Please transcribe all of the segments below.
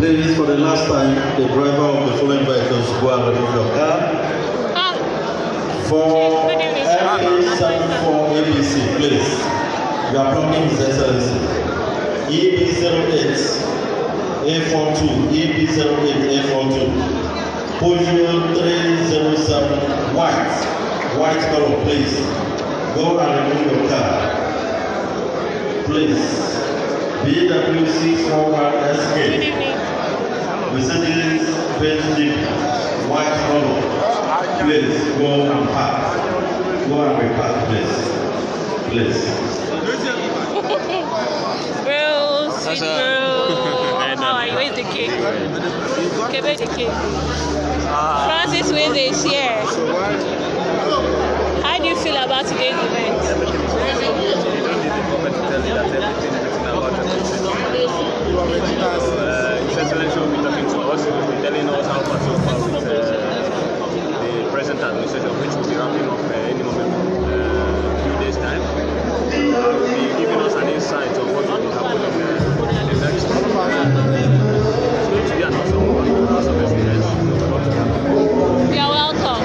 Please, for the last time, the driver of the following vehicles go and remove your car. For LA74 ABC, please. You are blocking His Excellency. EB08 A42, EB08 A42. Peugeot 307 white color, please. Go and remove your car. Please. BW641SK. Mercedes Benz Jeep, white color. Please go and park. Go and repark, please. Please. Bro, sweet bro. How are you? Where's the cake? Okay, where's the cake? Francis, where's the share? How do you feel about today's event? His Excellency will be talking to us, will be telling us how far so far with the present administration, which will be wrapping up any moment in a few days' time. Will be giving us an insight of what will be happening in the next month. It's going to be an awesome experience. You're welcome.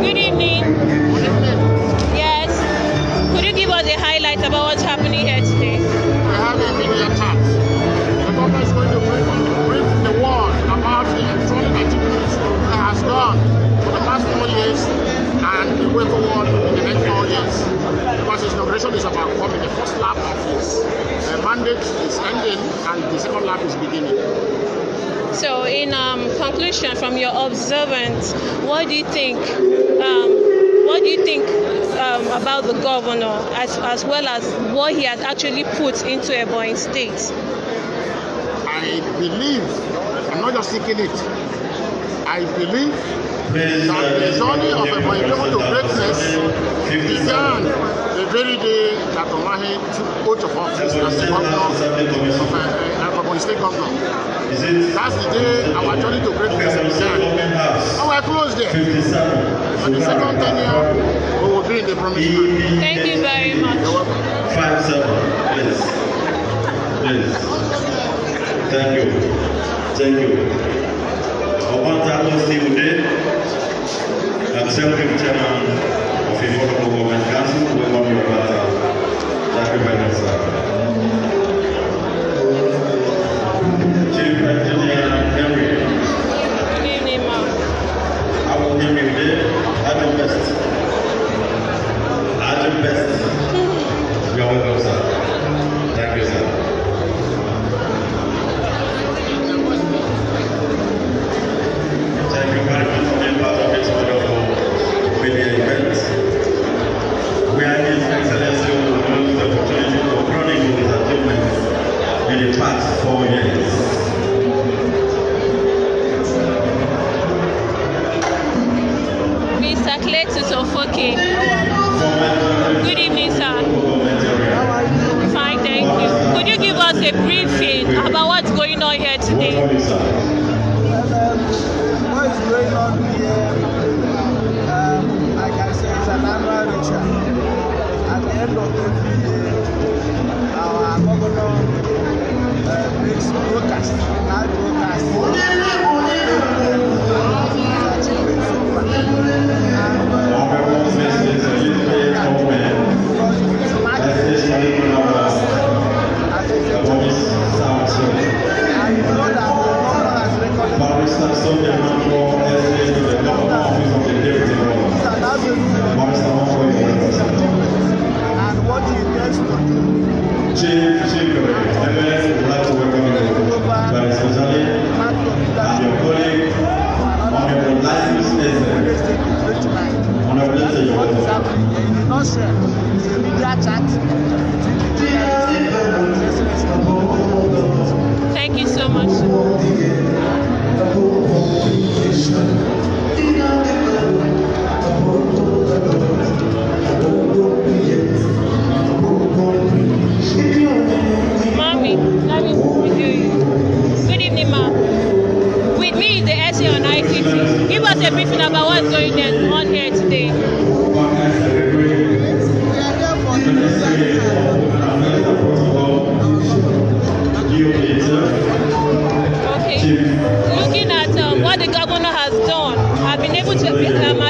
Good evening. Yes. Could you give us a highlight about what's happening here today? We have a media chat. The government is going to brief the world about the electronic activities that has done for the past 4 years and the way forward in the next 4 years. Because his inauguration is about coming. The first lap of his mandate is ending and the second lap is beginning. So, in conclusion, from your observance, what do you think? About the governor, as well as what he has actually put into Ebonyi State? I believe, I'm not just seeking it, I believe that the journey of Ebonyi to greatness began the very day that Umahi took oath of office as the governor of Ebonyi State governor. That's the day our journey to greatness began. And we're close there. For the second tenure, we will be in the promised land. Thank you very much. You're welcome. 5-7, please. Please. Thank you. Thank you. Upon that, Steve Ude, Executive Chairman of the Local Government Council, we want you about that revenue, sir. Chief Engineer Henry. Good evening, ma'am. I will hear you there. At the best. At the best. You're welcome, sir. Thank you, sir. Thank you very much for being part of this wonderful media event. Where His Excellency will use the opportunity to chronicle his achievements in the past 4 years. Mr. Cletus Ofoke. Good evening, sir. Fine, thank you. Could you give us a briefing about what's going on here today? What is going on here, like I said, it's an annual ritual. At the end of every year, our governor makes broadcast, live broadcast. And just share. It's a media chat. Thank you so much. Mommy, let me with you. Good evening, ma'am. With me is the essay on ICT. Give us a briefing about what's going on here today. We are here for the Okay. Looking at what the governor has done, have been able to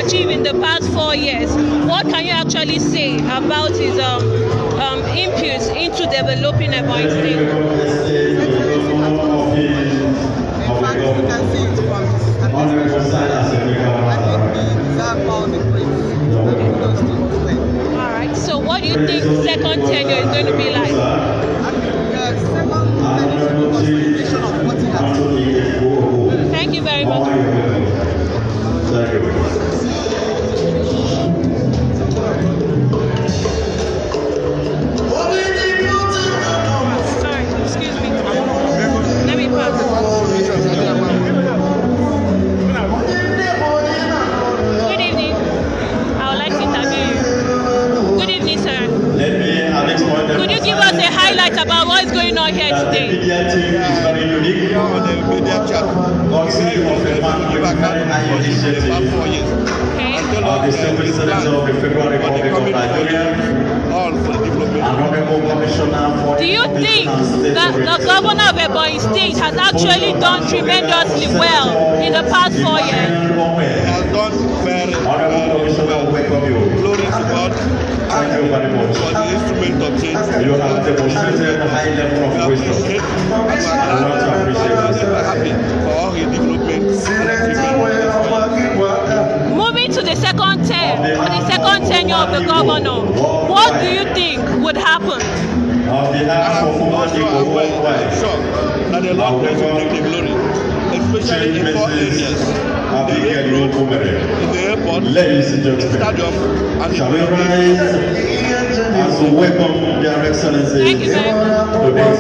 achieve in the past 4 years, what can you actually say about his inputs into developing Ebonyi State? In fact, you can see it from his administration. I think he deserves all the praise. And kudos to him. All right. So, what do you think second tenure is going to be like? I think the second tenure was a continuation of what he has done. Thank you very much. Thank you. Sorry, excuse me. Let me pass. Good evening. I would like to interview you. Good evening, sir. Let me at this point Could you give us a highlight about what is going on here that the today? media team is very unique. Courtesy of a man with very high initiative. Okay. The Distinguished Senator of the Federal Republic of Nigeria, Honorable Commissioner for Do you think that the governor of Ebonyi State has actually done tremendously well in the past 4 years? has done very, Honorable Commissioner, welcome you. glory to God Thank you very much. for the instrument of change. You have demonstrated a high level We of wisdom. appreciate We want to appreciate this. happy for all his development and achievement. Moving to the second term or the second tenure of the governor, what do you think would happen? On behalf of Also, Umahiko I'm worldwide, sure that the Lord will take the glory, especially in 4 areas. The airport, ladies and the gentlemen, stadium, and shall we the rise as we welcome their excellencies Thank you very much. to this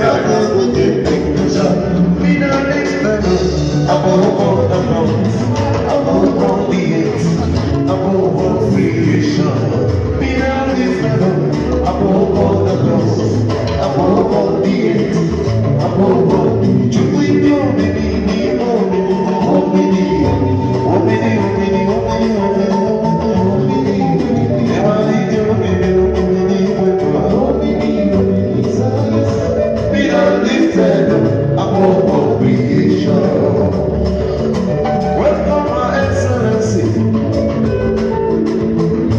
Welcome, Your Excellency.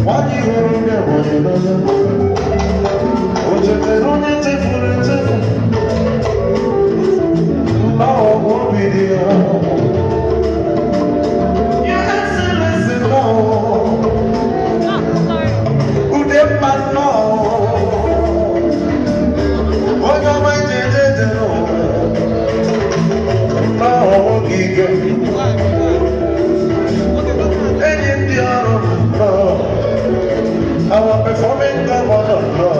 What you want to Your Excellency, no. Oh, sorry. Who them man no? What you want to no? No, Giga. Any Indian, no. Our performing governor, no.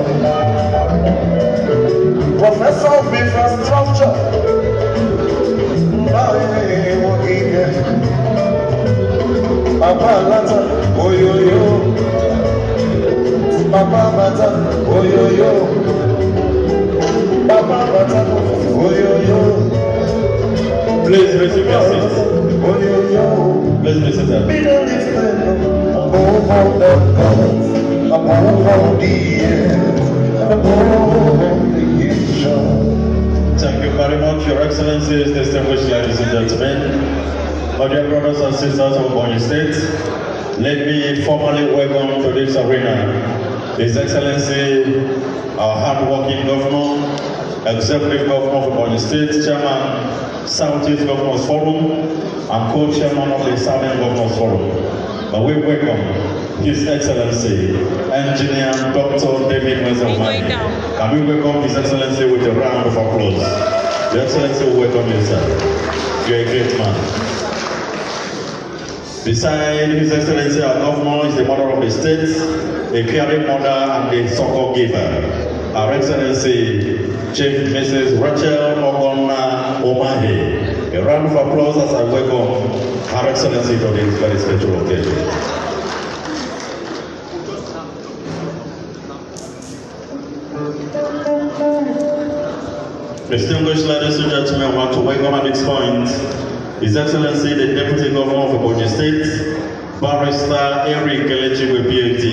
Professor of infrastructure. Papa Lata, oyoyo. Papa Bata, oyoyo. Papa Bata, oyoyo. Please receive your seats. Oyoyo. Please be seated. Be the lifted above all the gods, above all the earth, above all the creation. Thank you very much, Your Excellencies, distinguished ladies and gentlemen, my dear brothers and sisters of Ebonyi State. Let me formally welcome to this arena His Excellency, our hard-working governor, Executive Governor of Ebonyi State, Chairman, Southeast Governors Forum, and Co-Chairman of the Southern Governors Forum. We welcome His Excellency, Engineer Dr. David Mezomani. Can we welcome His Excellency with a round of applause? Your Excellency, we welcome you, sir. You're a great man. Beside His Excellency our Governor is the mother of the state, a caring mother and a succor giver. Our Excellency Chief Mrs. Rachel Gov.Umahi'S. A round of applause as I welcome Her Excellency to this very special occasion. Distinguished ladies and gentlemen, I want to welcome at this point His Excellency the Deputy Governor of Ebonyi State, Barrister Eric Kelechi PhD.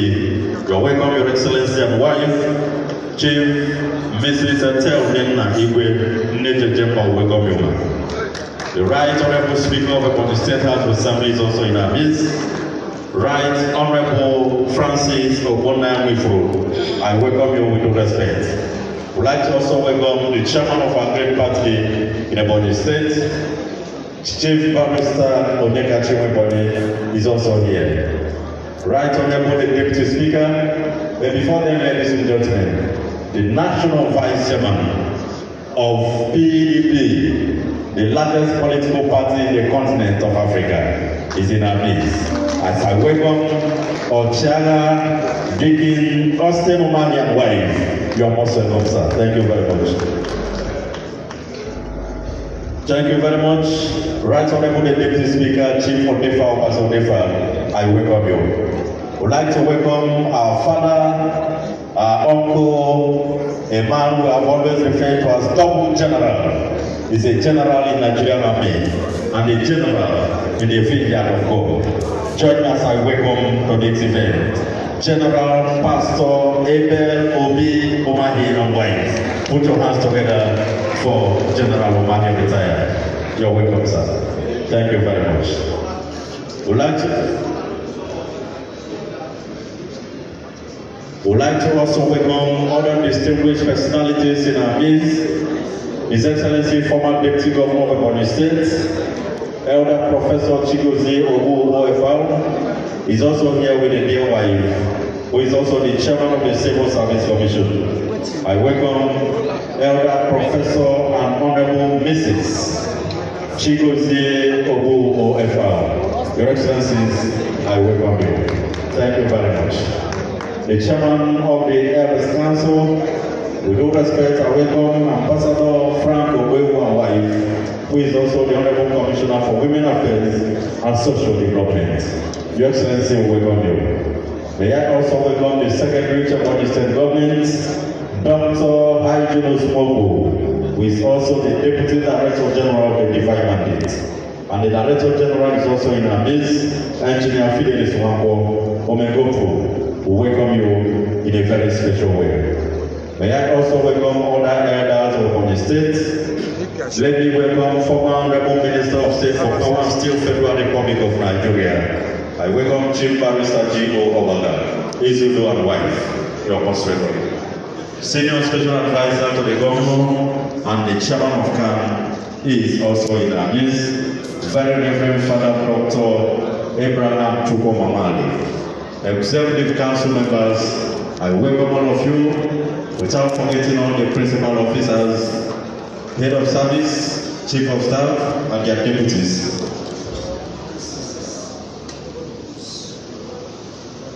You're welcome, Your Excellency and wife, Chief Mrs. Etel Nenna Igwe Nejejemba, welcome you. The Right Honorable Speaker of Ebonyi State House of Assembly is also in our midst. Right Honorable Francis Ogbonna Wifro, I welcome you with all respect. We'd like to also welcome the chairman of our great party in Ebonyi State, Chief Barrister Onyeka Chinwebonyi is also here. Right Honorable the Deputy Speaker, and before them, ladies and gentlemen, the National Vice Chairman of PDP, the largest political party in the continent of Africa, is in our midst. As I welcome Ochiaga Deacon Gov.Umahi'S and wife, you are most welcome, sir. Thank you very much. Thank you very much. Right Honorable the Deputy Speaker, Chief Odefa Obasodefa, I welcome you. We'd like to welcome our father, our uncle, a man who I've always referred to as double general. He's a general in Nigerian Army and a general in the vineyard of God. Join us, I welcome to this event. General Pastor Abel Obi Umahi and wife. Put your hands together for General Umahi retired. You're welcome, sir. Thank you very much. We'd like to also welcome other distinguished personalities in our midst. His Excellency former Deputy Governor of Ebonyi State, Elder Professor Chigozie Ogu OFR, is also here with a dear wife, who is also the chairman of the Civil Service Commission. I welcome Elder Professor and Honorable Mrs. Chigozie Ogu OFR. Your Excellencies, I welcome you. Thank you very much. The chairman of the Elders Council, with all respect, I welcome Ambassador Frank Ogbewu and wife, who is also the Honorable Commissioner for Women Affairs and Social Development. Your Excellency, we welcome you. May I also welcome the Secretary to the State Government, Dr. Hyginus Mobu, who is also the Deputy Director General of the Divine Mandate. And the Director General is also in our midst, Engineer Fidelis Wambo Omegopo, who welcome you in a very special way. May I also welcome other elders of the state. Let me welcome former Honorable Minister of State for Power and Steel Federal Republic of Nigeria. I welcome Chief Barrister G.O. Obaga, Izulu and wife. You are most welcome. Senior Special Advisor to the Governor and the Chairman of CAN is also in our midst. Very Reverend Father Dr. Abraham Chukwumamali. Executive Council members, I welcome all of you. Without forgetting all the principal officers, head of service, chief of staff, and their deputies.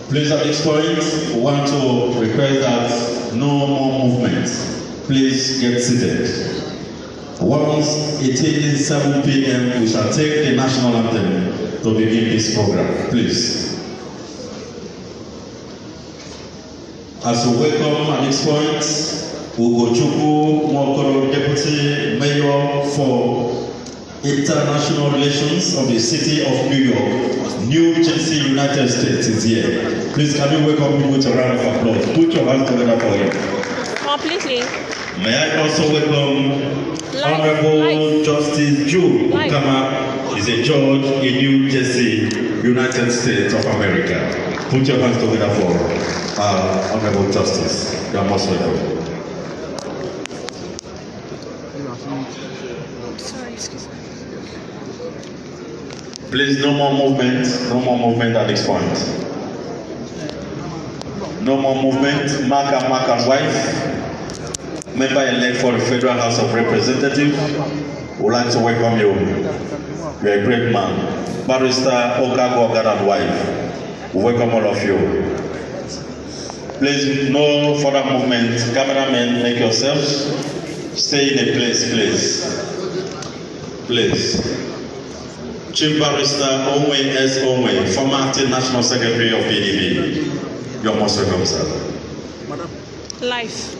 Please, at this point, we want to request that no more movement. Please get seated. Once it is 7 p.m., we shall take the national anthem to begin this program. Please. As we welcome at this point, Ugochukwu Nwokoro, Deputy Mayor for International Relations of the City of New York, New Jersey, United States is here. Please, can you welcome him with a round of applause? Put your hands together for him. Completely. May I also welcome Honorable Justice Joe Ukama, is a judge in New Jersey, United States of America. Put your hands together for Honorable Justice. You are most welcome. Sorry, excuse me. Please, no more movement at this point. No more movement. Mark and wife, member elect for the Federal House of Representatives, would like to welcome you. You're a great man. Barrister Okago and wife, we welcome all of you. Please, no further movement. Cameramen, make yourselves stay in a place, please. Chief Barrister Gov.Umahi'S, former acting National Secretary of PDP. You're most welcome, sir. Life.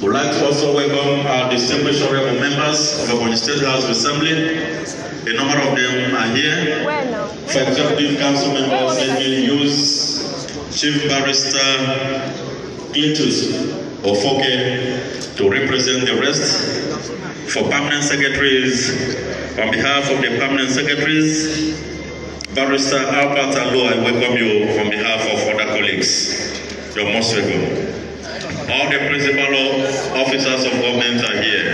We'd like to also welcome our distinguished honorable members of the Ebonyi State House of Assembly. A number of them are here. For executive council members, let me use Chief Barrister Cletus Ofoke to represent the rest. For permanent secretaries, on behalf of the permanent secretaries, Barrister Albert Alo, I welcome you on behalf of other colleagues. You're most welcome. All the principal officers of government are here.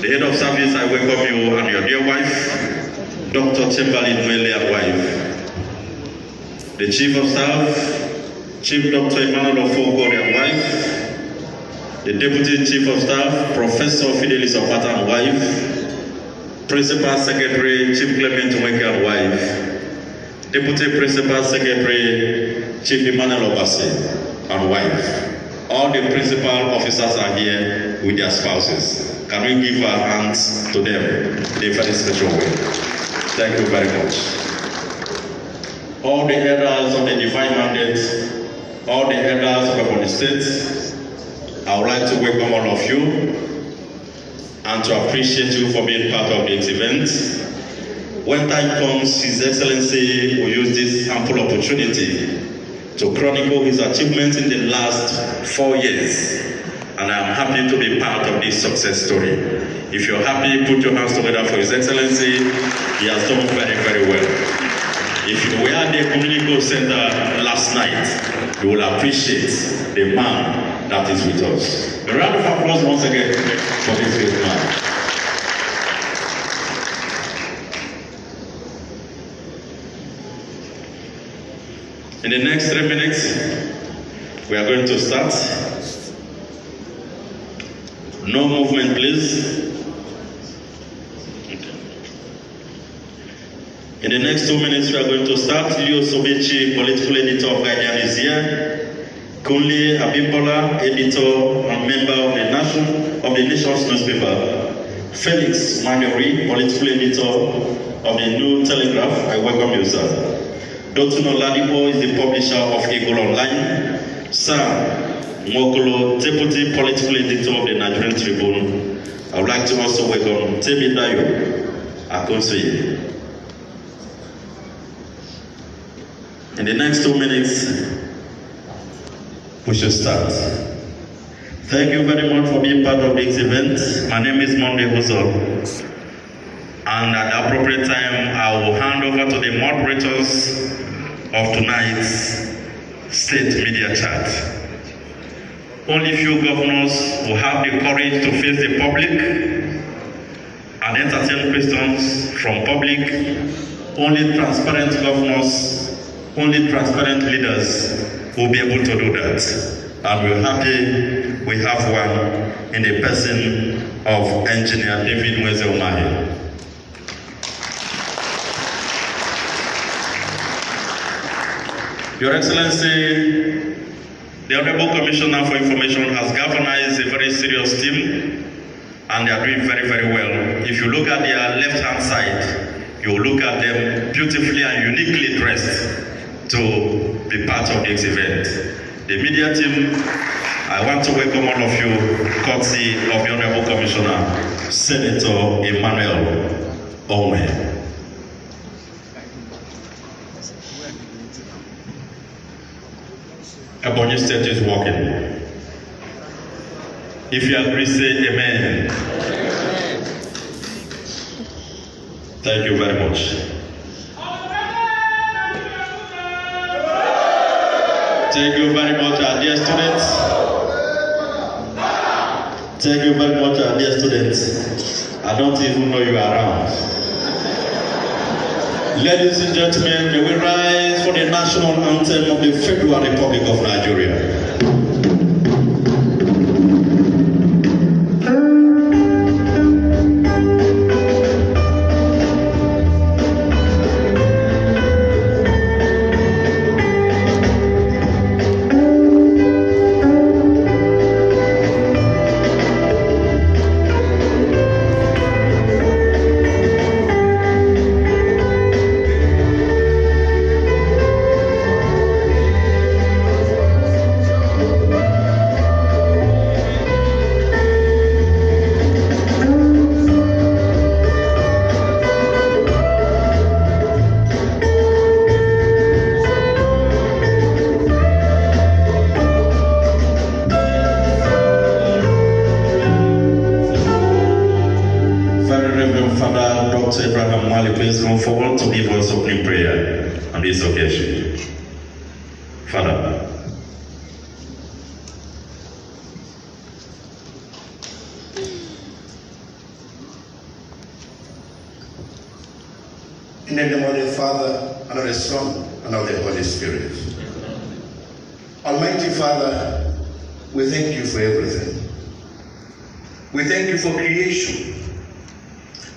The head of service, I welcome you and your dear wife, Dr. Timberly Nwele and wife. The chief of staff, Chief Dr. Emmanuel Ofogori and wife. The deputy chief of staff, Professor Fidelis Opata and wife. Principal secretary, Chief Clement Nweke and wife. Deputy principal secretary, Chief Emmanuel Obasi and wife. All the principal officers are here with their spouses. Can we give our hands to them in a very special way? Thank you very much. All the elders of the divine mandate, all the elders of Ebonyi State, I would like to welcome all of you and to appreciate you for being part of this event. When time comes, His Excellency will use this ample opportunity to chronicle his achievements in the last 4 years. And I'm happy to be part of this success story. If you're happy, put your hands together for His Excellency. He has done very, very well. If you were at the Community Center last night, you will appreciate the man that is with us. A round of applause once again for this great man. In the next 3 minutes, we are going to start. No movement, please. Okay. In the next 2 minutes, we are going to start. Leo Sobechi, political editor of Guardian, is here. Kunle Abimbola, editor and member of the Nation's newspaper. Felix Manyori, political editor of the New Telegraph. I welcome you, sir. Dr. Oladipo is the publisher of Eagle Online. Sam Mokolo, deputy political editor of the Nigerian Tribune. I would like to also welcome Temi Dayo Akonsoye. In the next 2 minutes, we should start. Thank you very much for being part of this event. My name is Monday Huzol. And at the appropriate time, I will hand over to the moderators of tonight's state media chat. Only few governors will have the courage to face the public and entertain questions from public. Only transparent governors, only transparent leaders will be able to do that. And we're happy we have one in the person of Engineer David Gov.Umahi. Your Excellency, the Honorable Commissioner for Information has galvanized a very serious team, and they are doing very, very well. If you look at their left-hand side, you will look at them beautifully and uniquely dressed to be part of this event. The media team, I want to welcome all of you, courtesy of the Honorable Commissioner, Senator Emmanuel Owen. Ebonyi State is working. If you agree, say amen. Thank you very much. Thank you very much, our dear students. Thank you very much, our dear students. I don't even know you are around. Ladies and gentlemen, may we rise for the national anthem of the Federal Republic of Nigeria. Father Dr. Abraham Mali please come forward to give us opening prayer on this occasion. Father. In the name of the Father, and of the Son, and of the Holy Spirit. Almighty Father, we thank you for everything. We thank you for creation.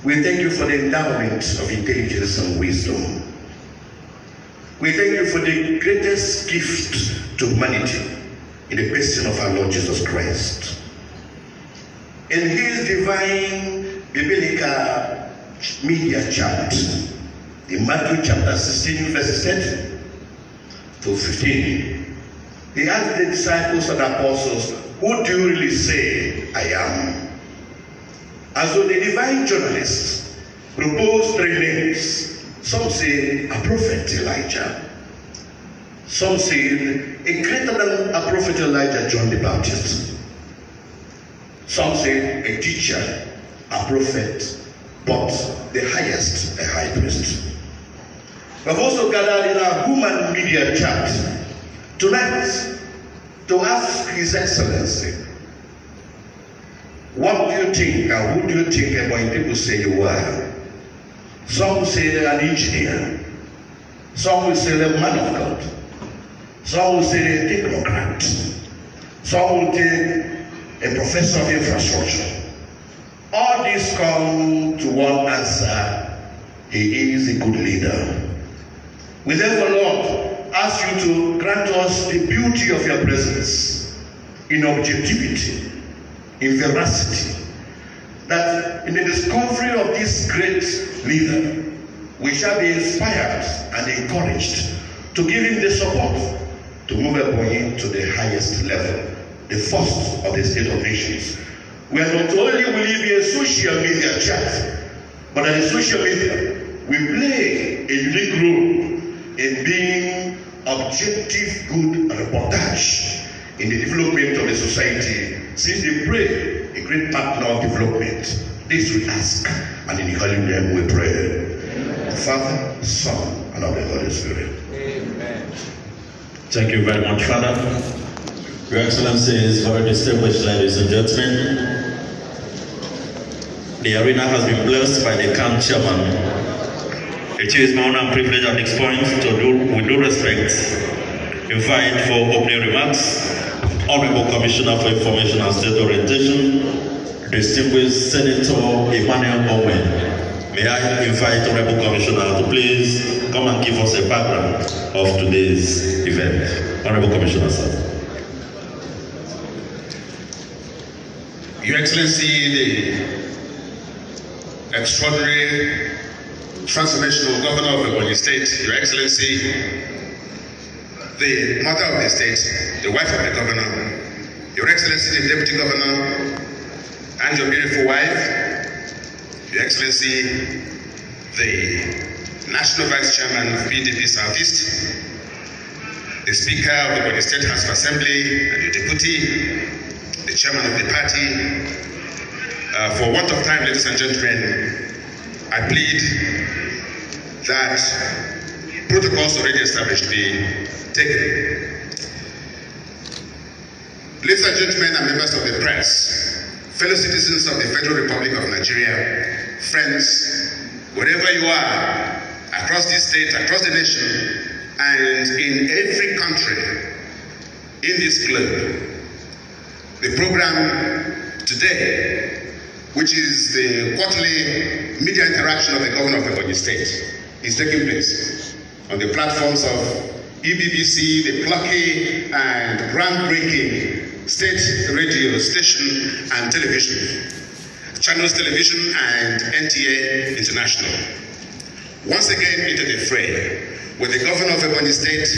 We thank you for the endowment of intelligence and wisdom. We thank you for the greatest gift to humanity in the person of our Lord Jesus Christ. In his divine biblical media chart, in Matthew chapter 16, verses 10 to 15, he asked the disciples and apostles, who do you really say I am? And so the divine journalists proposed three names. Some say a prophet Elijah. Some say a greater than a prophet Elijah, John the Baptist. Some say a teacher, a prophet, but the highest, a high priest. We've also gathered in our human media chat tonight to ask His Excellency, what do you think and who do you think when people say you are? Some say an engineer, some will say a man of God, some will say a technocrat, some will say a professor of infrastructure. All these come to one answer: he is a good leader. We therefore, Lord, ask you to grant us the beauty of your presence in objectivity, in veracity, that in the discovery of this great leader, we shall be inspired and encouraged to give him the support to move Ebonyi to the highest level, the first of the state of nations. Where not only will it be a social media chat, but as a social media, we play a unique role in being objective, good reportage in the development of the society, since they pray a great partner of development. This we ask, and in the holy name we pray. Amen. Father, Son, and of the Holy Spirit. Amen. Thank you very much, Father. Your Excellencies, very distinguished ladies and gentlemen, the arena has been blessed by the camp chairman. It is my honor and privilege at this point to with due respect, invite for opening remarks Honorable Commissioner for Information and State Orientation, distinguished Senator Emmanuel Owen. May I invite Honorable Commissioner to please come and give us a background of today's event. Honorable Commissioner, sir. Your Excellency, the extraordinary transformational governor of Ebonyi State, Your Excellency, the mother of the state, the wife of the governor, Your Excellency, the deputy governor, and your beautiful wife, Your Excellency, the national vice chairman of PDP Southeast, the speaker of the Ebonyi State House of Assembly, and your deputy, the chairman of the party. For want of time, ladies and gentlemen, I plead that protocols already established be taken. Ladies and gentlemen and members of the press, fellow citizens of the Federal Republic of Nigeria, friends, wherever you are, across this state, across the nation, and in every country in this globe, the program today, which is the quarterly media interaction of the governor of Ebonyi State, is taking place on the platforms of EBBC, the plucky and groundbreaking state radio station and television, Channels Television and NTA International. Once again into the fray, where the governor of Ebonyi State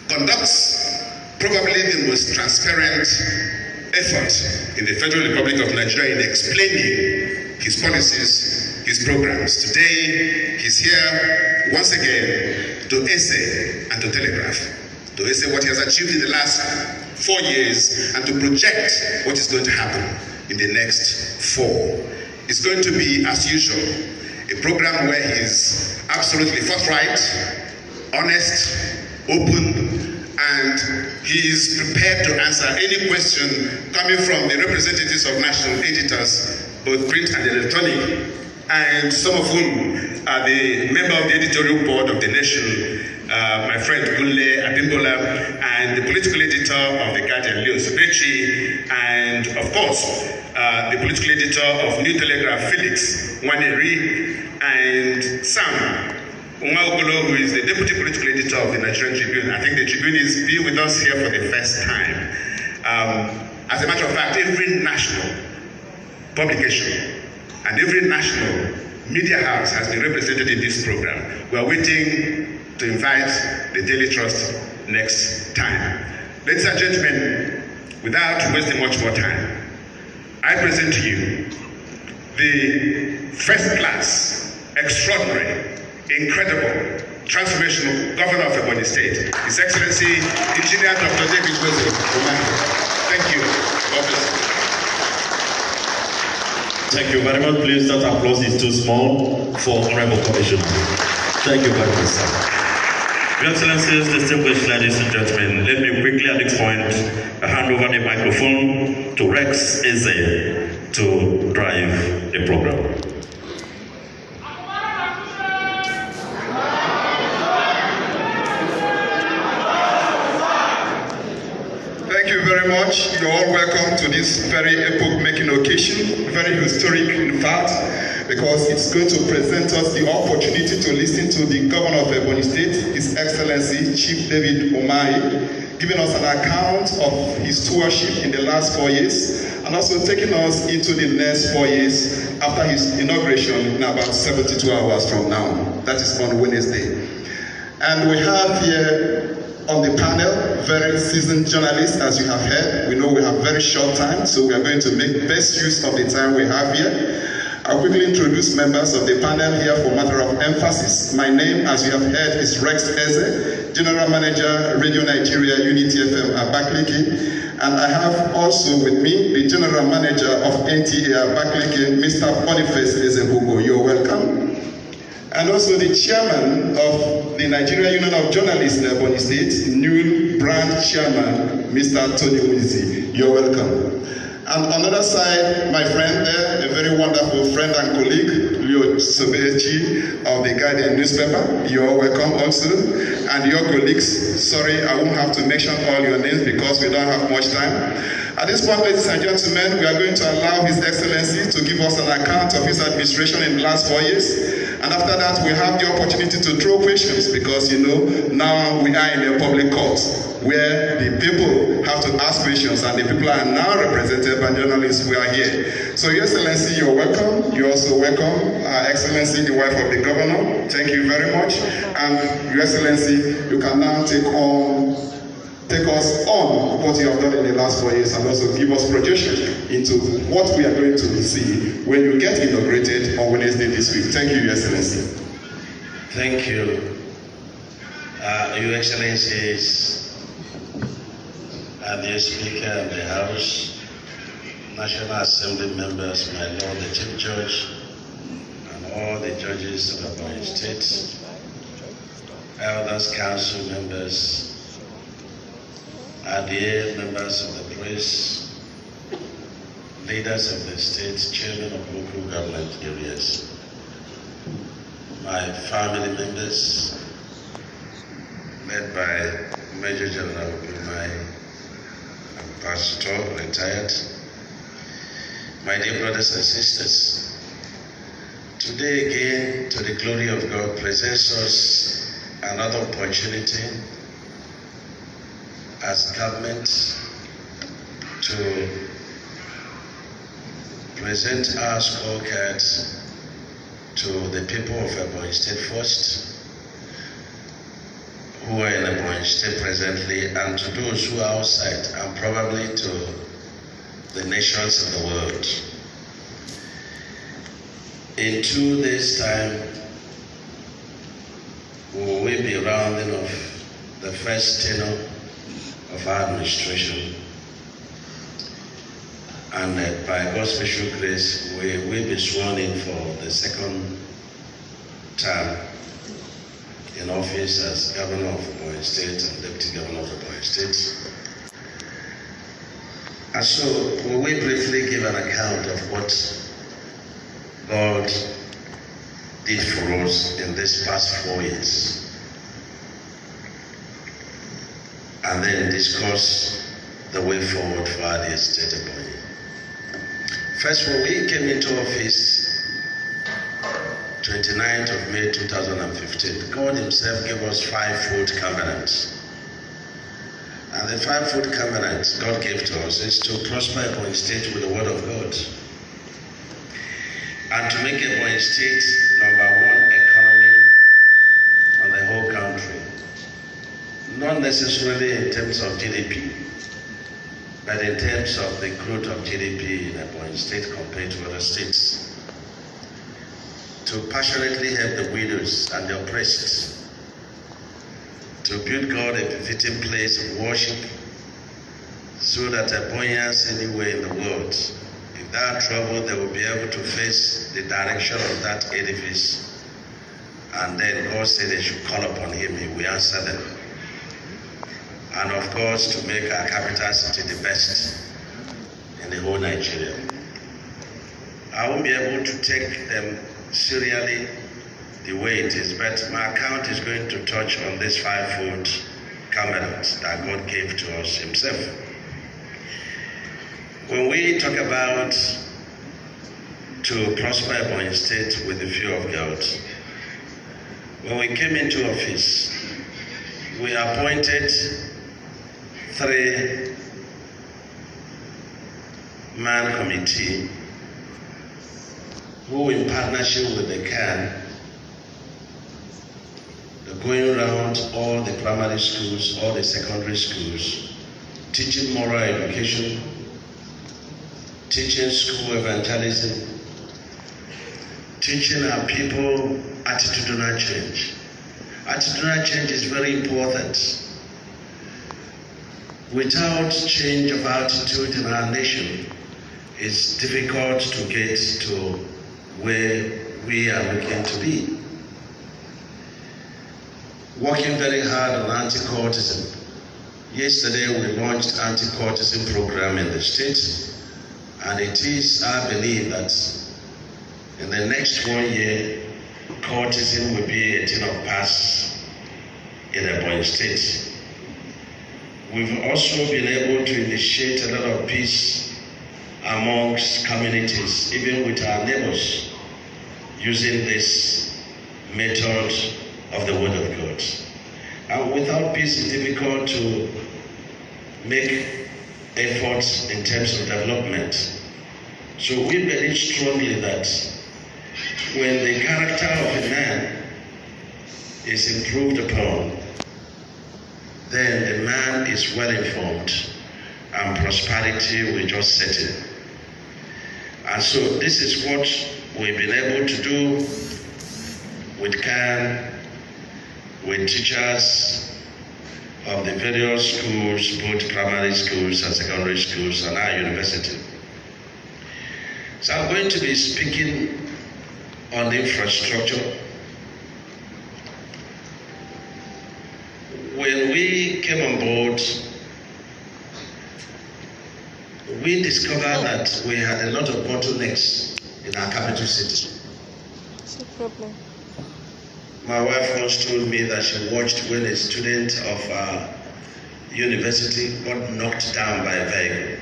conducts probably the most transparent effort in the Federal Republic of Nigeria in explaining his policies, his programs. Today, he's here once again to essay and to telegraph, to essay what he has achieved in the last 4 years and to project what is going to happen in the next 4. It's going to be, as usual, a program where he's absolutely forthright, honest, open, and he is prepared to answer any question coming from the representatives of national editors, both print and electronic, and some of whom are the member of the editorial board of The Nation, my friend Gunle Abimbola, and the political editor of The Guardian, Leo Subechi, and of course, the political editor of New Telegraph, Felix Waneri, and Sam Umahi'S, who is the deputy political editor of the Nigerian Tribune. I think the Tribune is with us here for the first time. As a matter of fact, every national publication and every national media house has been represented in this program. We are waiting to invite the Daily Trust next time. Ladies and gentlemen, without wasting much more time, I present to you the first-class, extraordinary, incredible, transformational governor of Ebonyi State, His Excellency Engineer Dr. David Gov.Umahi'S. Thank you. God bless you. Thank you very much. Please, that applause is too small for Honorable Commissioner. Thank you very much, sir. Your Excellencies, distinguished ladies and gentlemen, let me quickly at this point hand over the microphone to Rex Eze to drive the program. Thank you very much. You're all welcome to this very epoch-making occasion, very historic in fact, because it's going to present us the opportunity to listen to the Governor of Ebonyi State, His Excellency Chief David Umahi, giving us an account of his stewardship in the last 4 years, and also taking us into the next 4 years after his inauguration in about 72 hours from now. That is on Wednesday. And we have here on the panel very seasoned journalists, as you have heard. We know we have very short time, so we are going to make best use of the time we have here. I'll quickly introduce members of the panel here for matter of emphasis. My name, as you have heard, is Rex Eze, General Manager, Radio Nigeria, Unity FM, Abakaliki. And I have also with me the General Manager of NTA Abakaliki, Mr. Boniface Ezebugo. You're welcome. And also the Chairman of the Nigeria Union of Journalists in Ebonyi State, new brand Chairman, Mr. Tony Wizi. You're welcome. And on the other side, my friend there, a very wonderful friend and colleague, Leo Subechi of the Guardian newspaper. You're welcome also. And your colleagues, sorry, I won't have to mention all your names because we don't have much time. At this point, ladies and gentlemen, we are going to allow His Excellency to give us an account of his administration in the last 4 years. And after that, we have the opportunity to throw questions because, you know, now we are in a public court where the people have to ask questions and the people are now represented by journalists who are here. So, Your Excellency, you're welcome. You're also welcome. Excellency, the wife of the governor, thank you very much. And Your Excellency, you can now take us on what you have done in the last 4 years and also give us projection into what we are going to see when you get inaugurated on Wednesday this week. Thank you, Your Excellency. Thank you, Your Excellencies, and the Speaker of the House, National Assembly members, my Lord, the Chief Judge, and all the judges of Ebonyi State, Elders Council members, RDA members of the press, leaders of the state, chairmen of local government areas, my family members, led by Major General Umahi, and Pastor, retired, my dear brothers and sisters, today again, to the glory of God, presents us another opportunity as government to present our scorecard to the people of Ebonyi State first, who are in Ebonyi State presently, and to those who are outside, and probably to the nations of the world. In 2 days' time, we will be rounding off the first tenure of our administration. And by God's special grace, we will be sworn in for the second term in office as Governor of Oyo State and Deputy Governor of Oyo State. And so we will briefly give an account of what God did for us in this past 4 years. And then discuss the way forward for the state of Oyo. First, when we came into office, 29th of May 2015, God himself gave us 5-fold covenants. And the 5-fold covenant God gave to us is to prosper Oyo State with the word of God. And to make Oyo State #1 economy on the whole country. Not necessarily in terms of GDP, but in terms of the growth of GDP in Oyo State compared to other states. To passionately help the widows and the oppressed. To build God a befitting place of worship so that Oyonians anywhere in the world, if they are troubled, they will be able to face the direction of that edifice. And then God said they should call upon him, he will answer them. And of course, to make our capital city the best in the whole Nigeria. I won't be able to take them serially the way it is, but my account is going to touch on this 5-fold covenant that God gave to us himself. When we talk about to prosper Oyo State with the fear of God, when we came into office, we appointed 3-man committee who, in partnership with the CAN, are going around all the primary schools, all the secondary schools, teaching moral education, teaching school evangelism, teaching our people attitudinal change. Attitudinal change is very important. Without change of attitude in our nation, it's difficult to get to where we are looking to be. Working very hard on anti-courtism. Yesterday we launched anti-courtism program in the state, and it is our belief that in the next 1 year, courtism will be a thing of past in Oyo State. We've also been able to initiate a lot of peace amongst communities, even with our neighbors, using this method of the Word of God. And without peace, it's difficult to make efforts in terms of development. So we believe strongly that when the character of a man is improved upon, then the man is well informed and prosperity will just set in. And so this is what we've been able to do with CAN, with teachers of the various schools, both primary schools and secondary schools, and our university. So I'm going to be speaking on the infrastructure. When we came on board, we discovered that we had a lot of bottlenecks in our capital city. No problem. My wife once told me that she watched when a student of our university got knocked down by a vehicle,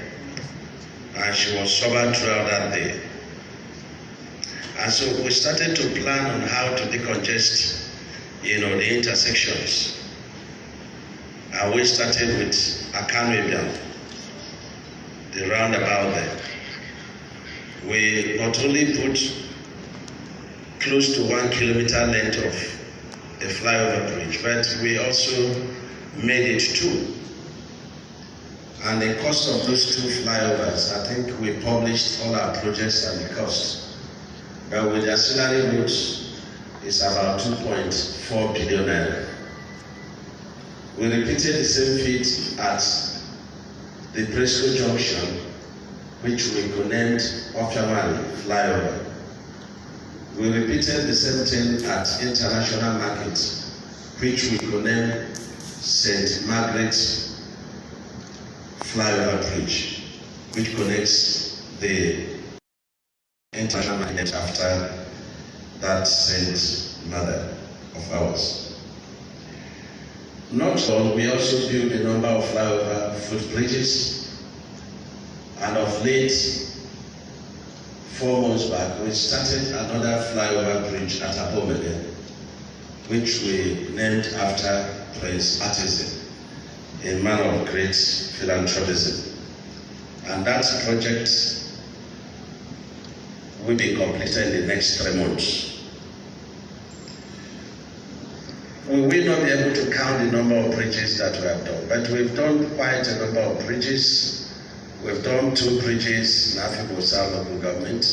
and she was sober throughout that day. And so we started to plan on how to decongest, the intersections. And we started with Akanwebian, the roundabout there. We not only put close to 1 kilometer length of a flyover bridge, but we also made it 2. And the cost of those 2 flyovers, I think we published all our projects and the cost. But with the auxiliary routes, it's about 2.4 billion naira. We repeated the same feat at the Presco Junction, which we conamed Ofiamali flyover. We repeated the same thing at International Market, which we conamed St. Margaret flyover bridge, which connects the International Market after that Saint Mother of ours. Not all, we also built a number of flyover footbridges, and of late, 4 months back, we started another flyover bridge at Abomele, which we named after Prince Artisan, a man of great philanthropism. And that project will be completed in the next 3 months. We will not be able to count the number of bridges that we have done, but we've done quite a number of bridges. We've done 2 bridges in Afibosa local government.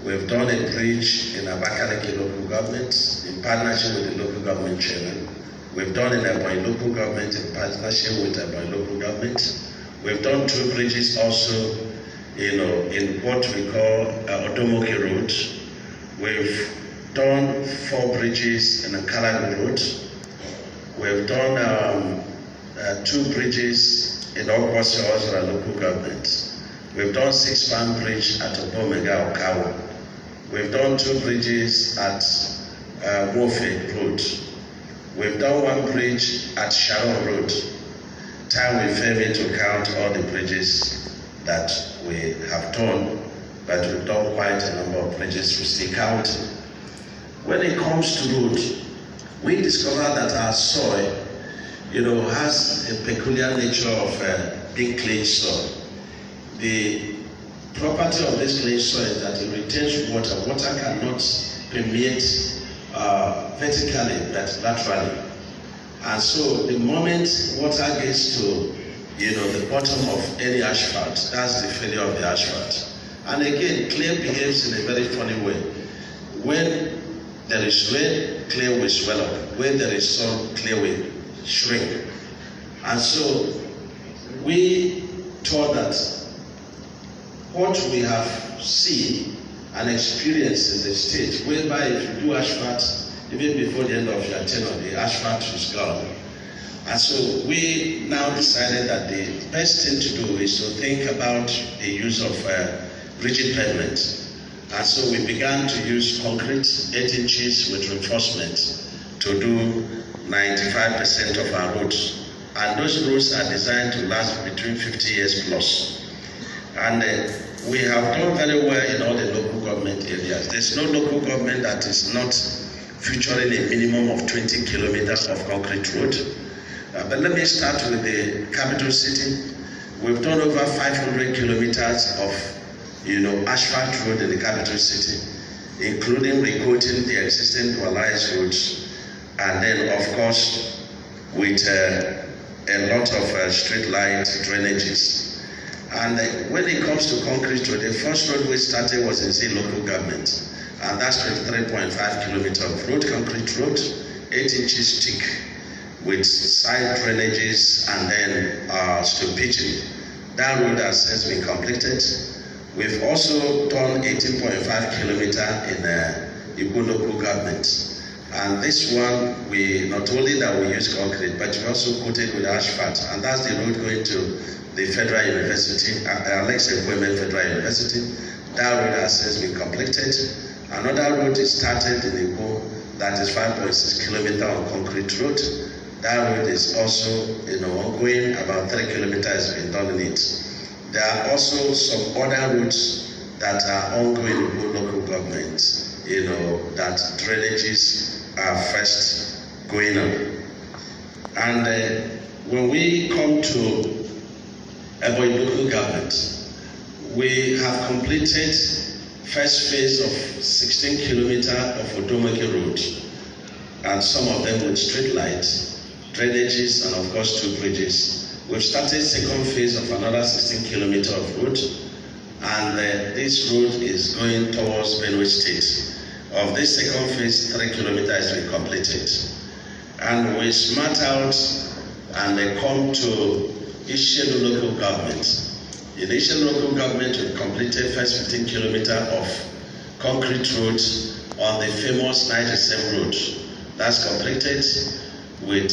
We've done a bridge in Abakaliki local government in partnership with the local government chairman. We've done in Ebonyi local government in partnership with Ebonyi local government. We've done 2 bridges also, in what we call Odomoke Road. We've done 4 bridges in Akalagu Road. We've done 2 bridges in Okwasi Ozra local government. We've done 6-span bridge at Obomega Okawa. We've done 2 bridges at Wofe Road. We've done 1 bridge at Sharon Road. Time will fail me to count all the bridges that we have done, but we've done quite a number of bridges we still count. When it comes to road, we discovered that our soil, has a peculiar nature of being clay soil. The property of this clay soil is that it retains water. Water cannot permeate vertically, but laterally. And so the moment water gets to, the bottom of any asphalt, that's the failure of the asphalt. And again, clay behaves in a very funny way. When there is rain, clay will swell up. When there is sun, clay will shrink. And so we thought that what we have seen and experienced in the state, whereby if you do asphalt, even before the end of your tenure, the asphalt is gone. And so we now decided that the best thing to do is to think about the use of rigid pavement. And so we began to use concrete 8 inches with reinforcement to do 95% of our roads. And those roads are designed to last between 50 years plus. And we have done very well in all the local government areas. There's no local government that is not featuring a minimum of 20 kilometers of concrete road. But let me start with the capital city. We've done over 500 kilometers of asphalt road in the capital city, including recoating the existing dualized roads, and then of course with a lot of street light drainages. And when it comes to concrete road, the first road we started was in Zee local government, and that's 23.5 kilometers of road, concrete road, 8 inches thick, with side drainages and then stone pitching. That road has been completed. We've also done 18.5 kilometers in Igbo local government. And this one, we not only that we use concrete, but we also coated with asphalt. And that's the road going to the Federal University, Alex Ekweme Federal University. That road has been completed. Another road is started in Igbo that is 5.6 kilometers on concrete road. That road is also ongoing, about 3 kilometers has been done in it. There are also some other routes that are ongoing in local government, that drainages are first going on. And when we come to Ebonyi local government, we have completed first phase of 16 kilometers of Odomoke Road, and some of them with street lights, drainages, and of course 2 bridges. We've started second phase of another 16 kilometers of road, and this road is going towards Benue State. Of this second phase, 3 kilometers has been completed. And we smart out and come to Ishelu local government. Initial local government will completed first 15 kilometers of concrete roads on the famous Niger Road. That's completed with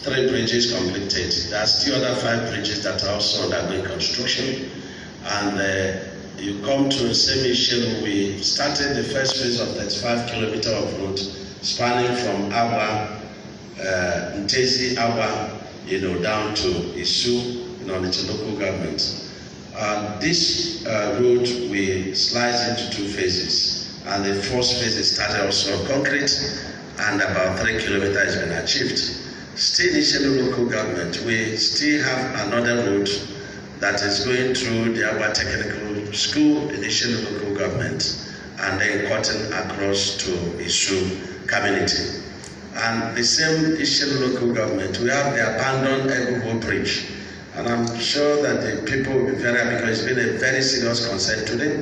3 bridges completed. There's still other 5 bridges that are also undergoing construction. And you come to semi-shell, we started the first phase of 35 kilometers of road spanning from Aba, Ntezi, Aba, down to Isu, it's a local government. This road we slice into 2 phases, and the first phase started also on concrete, and about 3 kilometers has been achieved. Still initially local government, we still have another road that is going through the Aba Technical School, initially local government, and then cutting across to Isu community. And the same initial local government, we have the abandoned Egubo Bridge. And I'm sure that the people will be very happy because it's been a very serious concern today.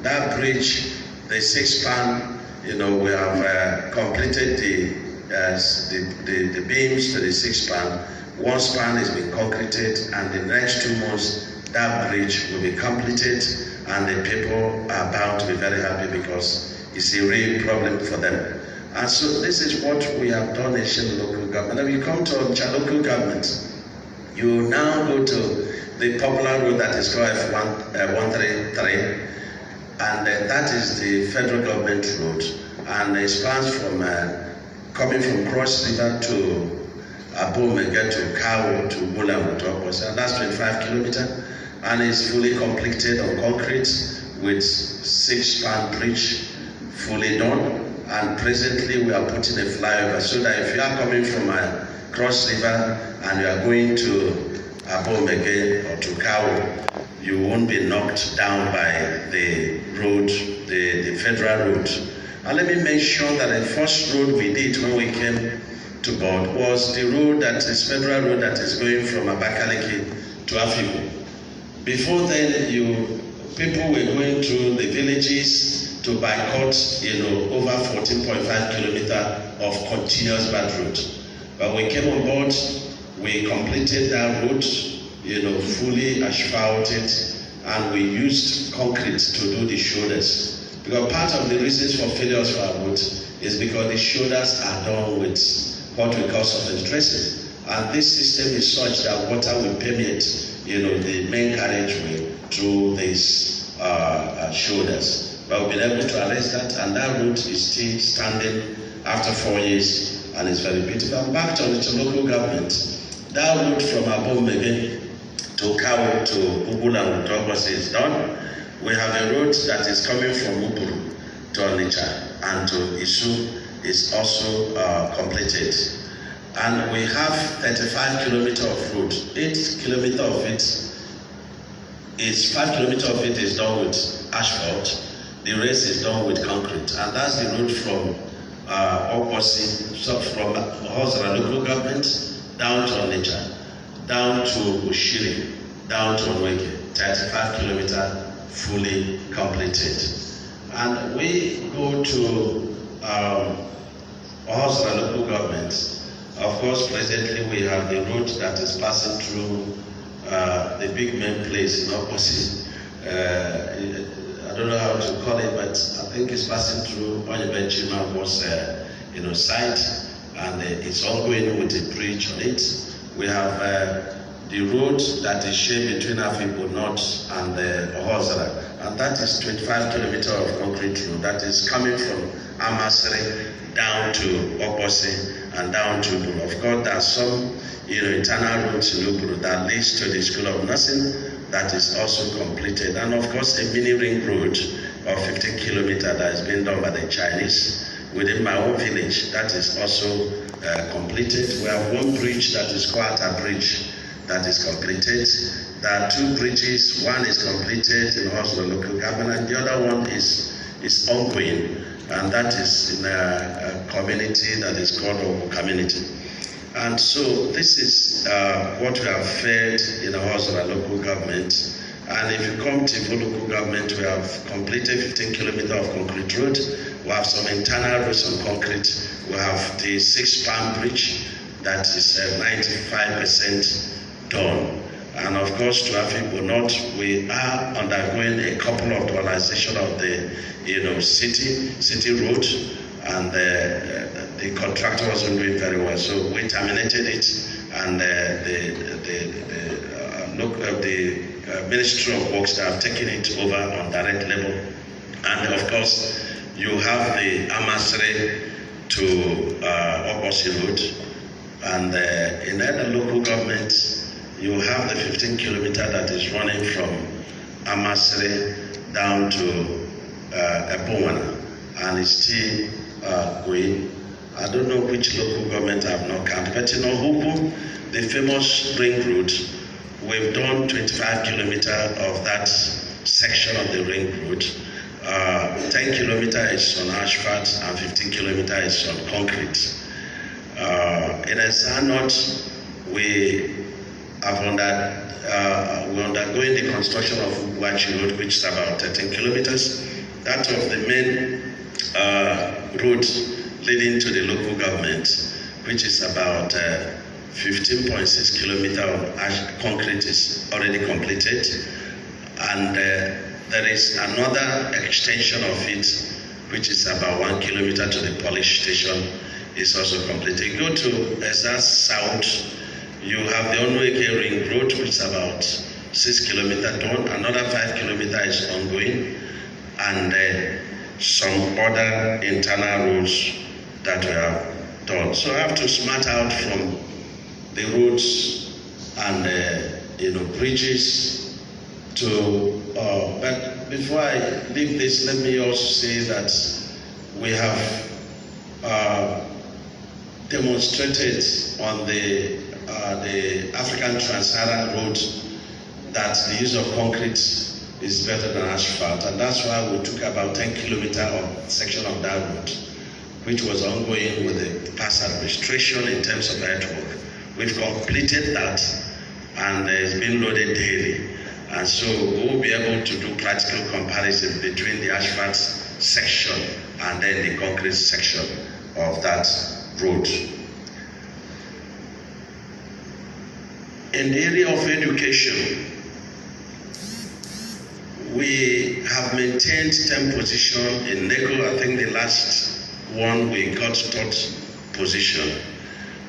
That bridge, the 6-span, we have completed the beams to the 6-span. 1 span has been concreted, and the next 2 months that bridge will be completed, and the people are bound to be very happy because it's a real problem for them. And so this is what we have done in local government. When you come to local government, you now go to the popular road that is called F133, and that is the federal government road, and it spans from coming from Cross River to Abomega to Kawo to Bulamu to Obosi, and that's 25 kilometers, and it's fully completed on concrete with 6-span bridge fully done. And presently we are putting a flyover so that if you are coming from Cross River and you are going to Abomega or to Kawo, you won't be knocked down by the road, the federal road. And let me mention that the first road we did when we came to board was the road that is federal road that is going from Abakaliki to Afiku. Before then, people were going through the villages to boycott, over 14.5 kilometers of continuous bad road. But we came on board, we completed that road, fully asphalted, and we used concrete to do the shoulders. Because part of the reasons for failures for our road is because the shoulders are done with what we call surface dressing. And this system is such that water will permeate, the main carriageway through these shoulders. But we've been able to arrest that, and that route is still standing after 4 years, and it's very beautiful. And back to the local government, that route from Abomege to Kawo to Ubula to Obosi is done. We have a road that is coming from Uburu to Onitsha and to Isu is also completed. And we have 35 kilometers of road. 5 kilometers of it is done with asphalt. The rest is done with concrete, and that's the road from Obosi, so from Hozra local government down to Onitsha, down to Ushiri, down to Onweke, 35 kilometers fully completed. And we go to Hozra local government. Of course, presently we have the road that is passing through the big main place in Obosi. I don't know how to call it, but I think it's passing through Onyebenchima was site, and it's ongoing with a bridge on it. We have the road that is shared between Afipo North and Ohozara, and that is 25 kilometers of concrete road that is coming from Amasri down to Obosi and down to Uburu. Of course, there are some internal roads in Uburu that leads to the School of Nursing that is also completed, and of course a mini ring road of 15 kilometers that has been done by the Chinese within my own village that is also completed. We have one bridge that is called a bridge that is completed. There are 2 bridges, one is completed in Hozla local government and the other one is ongoing, and that is in a community that is called Ogo community. And so this is what we have fed in the Hozla local government. And if you come to Ivo local government, we have completed 15 kilometers of concrete road. We have some internal roads on concrete. We have the 6-span bridge that is 95% done. And of course, to Afikpo North, we are undergoing a couple of dualization of the, city road, and the contractor wasn't doing very well, so we terminated it, and the Ministry of Works have taken it over on direct level. And of course, you have the Amasre to Obosi Road, and in other local governments, you have the 15 kilometer that is running from Amasre down to Ebowana, and it's still going. I don't know which local government I have not counted, but in Ohupu, the famous ring road, we've done 25 kilometers of that section of the ring road. 10 kilometers is on asphalt and 15 kilometers is on concrete. In Esa North, we have we're undergoing the construction of Uwachi Road, which is about 13 kilometers. That of the main road leading to the local government, which is about 15.6 kilometers of concrete is already completed. And there is another extension of it, which is about 1 kilometer to the police station, is also completed. You go to Esa South, you have the Onweke Ring Road, which is about 6 kilometers done. Another 5 kilometers is ongoing, and some other internal roads that we have done. So I have to smart out from the roads and bridges to. But before I leave this, let me also say that we have demonstrated on the African Trans-Saharan Road that the use of concrete is better than asphalt, and that's why we took about 10 kilometers of section of that road, which was ongoing with the past administration in terms of earthwork. We've completed that, and it's been loaded daily, and so we'll be able to do practical comparison between the asphalt section and then the concrete section of that road. In the area of education, we have maintained 10th position in NECO. I think the last one we got 3rd position.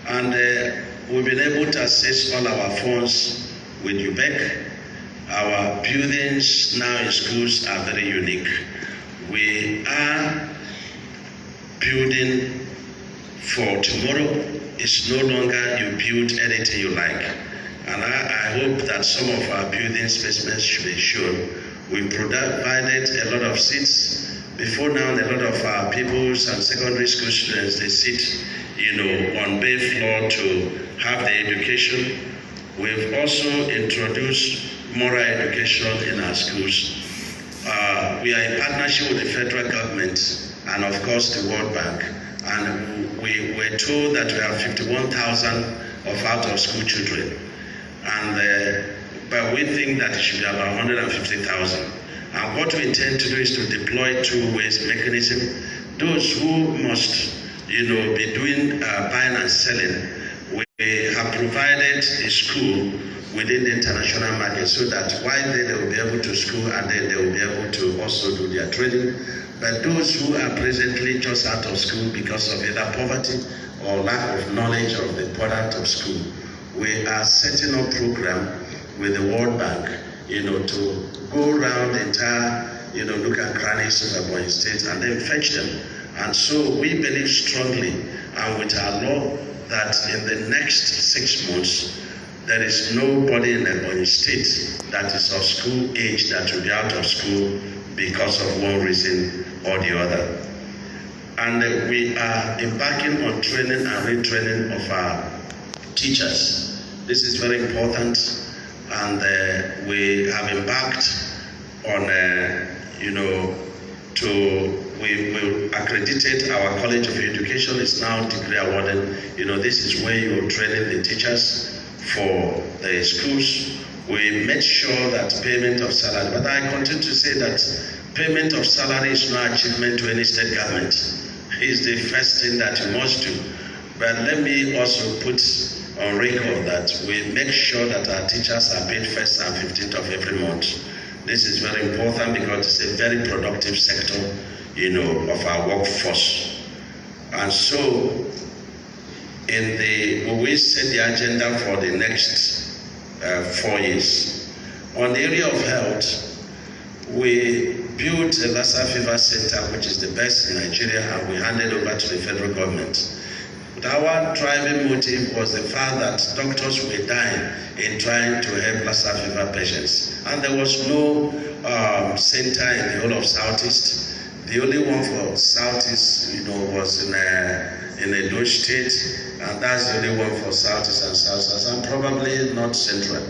And we've been able to access all our funds with UBEC. Our buildings now in schools are very unique. We are building for tomorrow. It's no longer you build anything you like. And I hope that some of our building specimens should be shown. We provided a lot of seats. Before now, a lot of our pupils and secondary school students, they sit, on bay floor to have the education. We've also introduced moral education in our schools. We are in partnership with the federal government and of course the World Bank. And we were told that we have 51,000 of out-of-school children. But we think that it should be about 150,000. And what we intend to do is to deploy two-way mechanism. Those who must, be doing buying and selling, we have provided a school within the international market so that while they will be able to school and then they will be able to also do their trading. But those who are presently just out of school because of either poverty or lack of knowledge of the product of school, we are setting up program with the World Bank, to go around the entire, look at crannies of Ebonyi State and then fetch them. And so we believe strongly and with our law that in the next 6 months, there is nobody in Ebonyi State that is of school age that will be out of school because of one reason or the other. And we are embarking on training and retraining of our teachers. This is very important, and we have embarked on, we will accredited our College of Education is now degree awarded. This is where you're training the teachers for the schools. We made sure that payment of salary, but I continue to say that payment of salary is no achievement to any state government. It's the first thing that you must do. But let me also put on record that we make sure that our teachers are paid 1st and 15th of every month. This is very important because it's a very productive sector, of our workforce. And so, we will set the agenda for the next 4 years. On the area of health, we built a Lassa Fever Center, which is the best in Nigeria, and we handed over to the federal government. But our driving motive was the fact that doctors were dying in trying to help Lassa fever patients. And there was no center in the whole of Southeast. The only one for Southeast, was in Edo State, and that's the only one for Southeast and South, and probably not Central.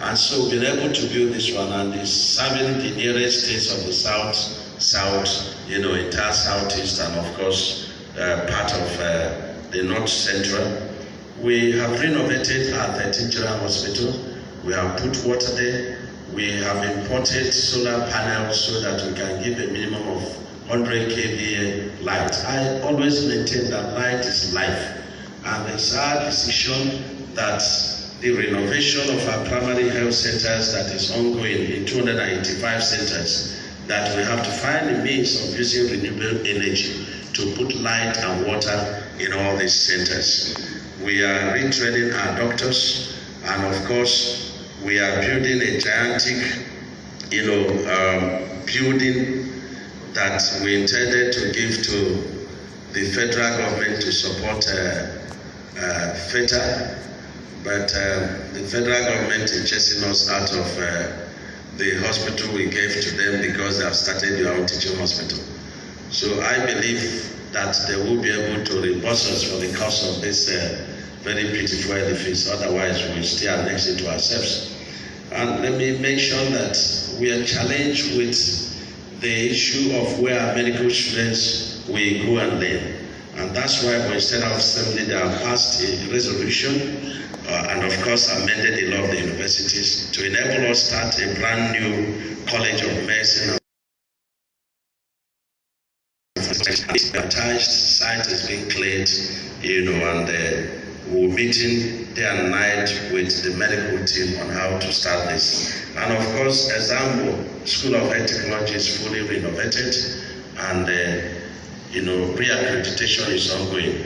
And so we've been able to build this one, and it's serving the nearest states of the South, entire Southeast, and of course, part of the North Central. We have renovated our 13th General Hospital. We have put water there. We have imported solar panels so that we can give a minimum of 100 kVA light. I always maintain that light is life. And it's our decision that the renovation of our primary health centers that is ongoing in 285 centers, that we have to find a means of using renewable energy to put light and water in all these centers. We are retraining our doctors, and of course, we are building a gigantic, building that we intended to give to the federal government to support FETA, but the federal government is chasing us out of the hospital we gave to them because they have started their own teaching hospital. So I believe that they will be able to reimburse us for the cost of this very beautiful edifice. Otherwise, we'll stay annexed into ourselves. And let me mention that we are challenged with the issue of where our medical students will go and learn. And that's why we set up assembly that have passed a resolution and of course amended the law of the universities to enable us to start a brand new college of medicine. The attached site is being cleared, and we're meeting day and night with the medical team on how to start this. And of course, Example School of Health Technology is fully renovated, and re-accreditation is ongoing.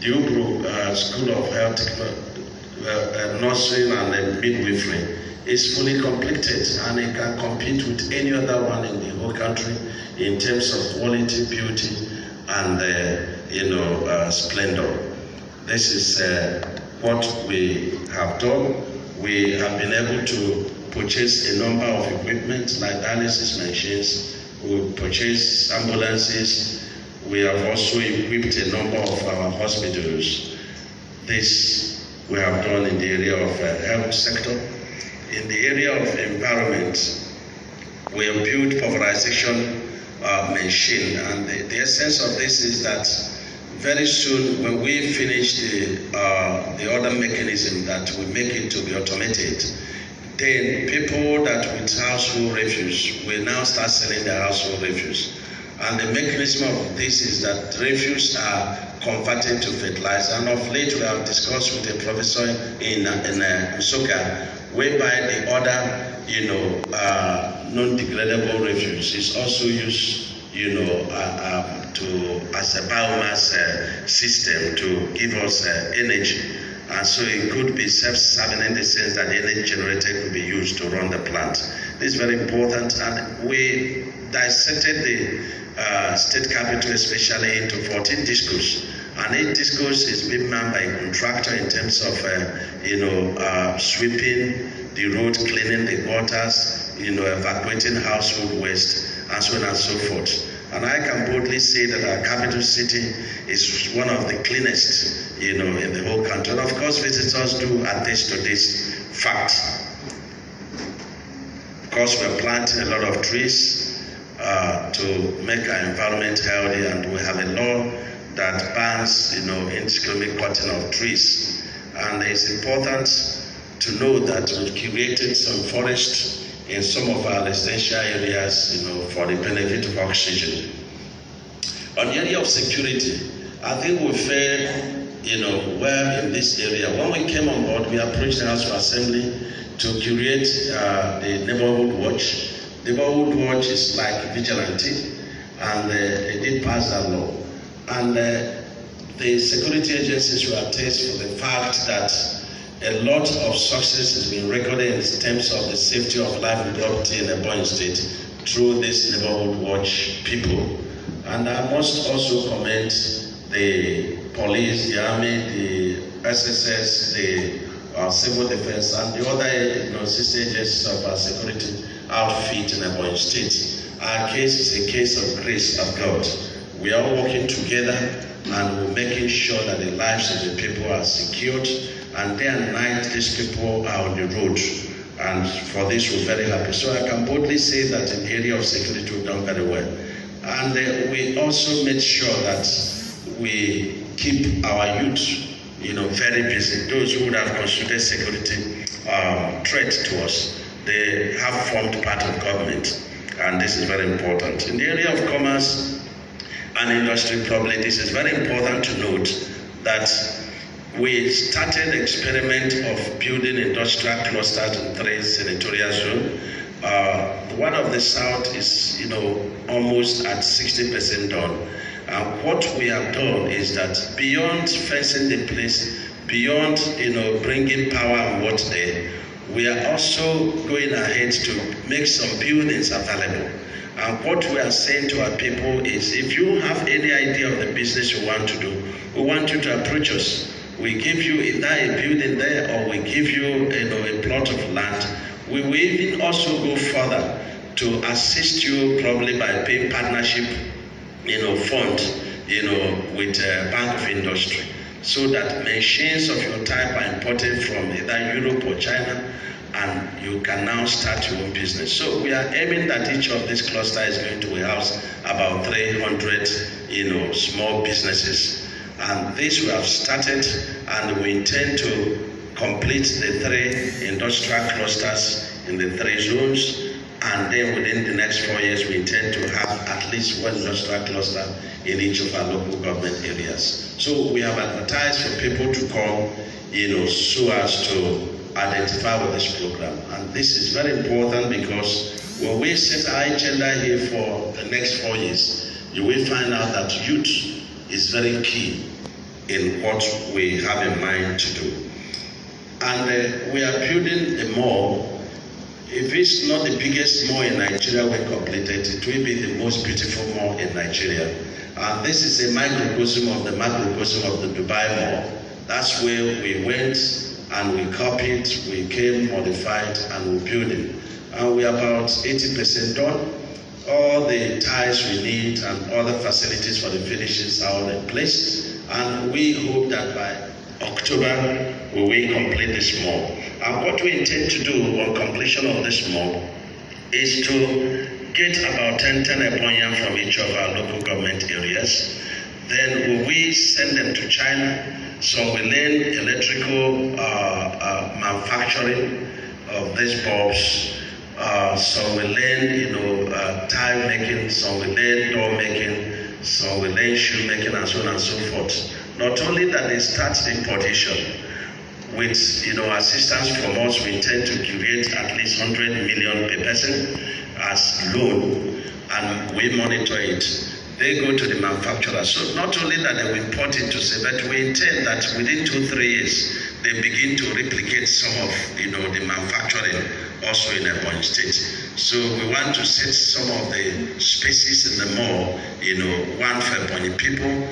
The Ubru School of Health Nursing and Midwifery is fully completed, and it can compete with any other one in the whole country in terms of quality, beauty, and splendor. This is what we have done. We have been able to purchase a number of equipment like dialysis machines. We purchased ambulances. We have also equipped a number of our hospitals. This we have done in the area of health sector. In the area of environment, we have built pulverization machine, and the essence of this is that very soon, when we finish the other mechanism that will make it to be automated, then people that with household refuse will now start selling their household refuse. And the mechanism of this is that refuse are converted to fertilizer. And of late, we have discussed with a professor in Usoka, whereby the other, non-degradable refuse is also used, as a biomass system to give us energy. And so it could be self-serving in the sense that the energy generated could be used to run the plant. This is very important, and we dissected the state capital especially into 14 discos. And each discos is being manned by a contractor in terms of, sweeping the road, cleaning the gutters, evacuating household waste, and so on and so forth. And I can boldly say that our capital city is one of the cleanest, in the whole country. And of course, visitors do attest to this fact. Of course, we're planting a lot of trees to make our environment healthy, and we have a law that bans, indiscriminate cutting of trees. And it's important to know that we've curated some forest in some of our residential areas, for the benefit of oxygen. On the area of security, I think we fare, were in this area. When we came on board, we approached the House of Assembly to create the Neighborhood Watch. Neighborhood Watch is like vigilante, and they did pass that law. And the security agencies were attest for the fact that a lot of success has been recorded in terms of the safety of life and property in Ebonyi State through this Neighborhood Watch people. And I must also commend the police, the army, the SSS, the civil defense, and the other sister agencies of our security outfit in Ebonyi State. Our case is a case of grace of God. We are all working together and we're making sure that the lives of the people are secured, and day and night these people are on the road. And for this we're very happy. So I can boldly say that in the area of security we've done very well. And we also made sure that we keep our youth very busy. Those who would have considered security threat to us, they have formed part of government, and this is very important. In the area of commerce and industry, probably this is very important to note that we started the experiment of building industrial clusters in 3 senatorial zones. The one of the south is almost at 60% done. And what we have done is that beyond fencing the place, beyond bringing power and water there, we are also going ahead to make some buildings available. And what we are saying to our people is, if you have any idea of the business you want to do, we want you to approach us. We give you either a building there, or we give you a plot of land. We will even also go further to assist you, probably by paying partnership fund with Bank of Industry, so that machines of your type are imported from either Europe or China, and you can now start your own business. So we are aiming that each of these clusters is going to house about 300 small businesses. And this we have started, and we intend to complete the 3 industrial clusters in the 3 zones. And then within the next 4 years, we intend to have at least 1 industrial cluster in each of our local government areas. So we have advertised for people to come, so as to identify with this program. And this is very important, because when we set our agenda here for the next 4 years, you will find out that youth is very key in what we have in mind to do. And we are building a mall. If it's not the biggest mall in Nigeria we completed, it will be the most beautiful mall in Nigeria. And this is a microcosm of the macrocosm of the Dubai Mall. That's where we went and we copied, we came modified, and we built it. And we are about 80% done. All the ties we need and all the facilities for the finishes are all in place. And we hope that by October we will complete this mall. And what we intend to do on completion of this mall is to get about 10 Ebonyians from each of our local government areas. Then we send them to China, so we learn electrical manufacturing of these bulbs. So we learn, tile making, so we learn door making, so we learn shoe making, and so on and so forth. Not only that, they start the importation. With assistance from us, we intend to create at least 100 million per person as loan, and we monitor it. They go to the manufacturer. So not only that they will import it to say, but we intend that within 2-3 years they begin to replicate some of the manufacturing also in Ebonyi State. So we want to set some of the spaces in the mall, one for Ebonyi people,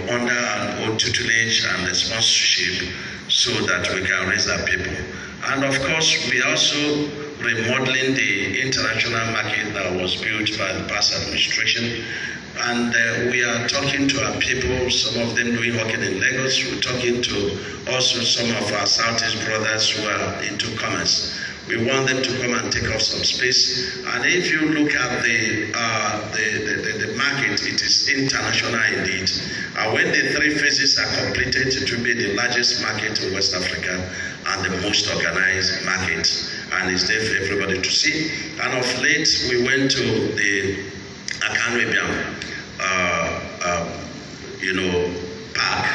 under an old tutelage and the sponsorship, so that we can raise our people. And of course, we also remodeling the international market that was built by the past administration. And we are talking to our people, some of them doing working in Lagos. We're talking to also some of our Southeast brothers who are into commerce. We want them to come and take off some space. And if you look at the market, it is international indeed. And when the 3 phases are completed, it will be the largest market in West Africa and the most organized market. And it's there for everybody to see. And of late, we went to the Akanwebiam, park.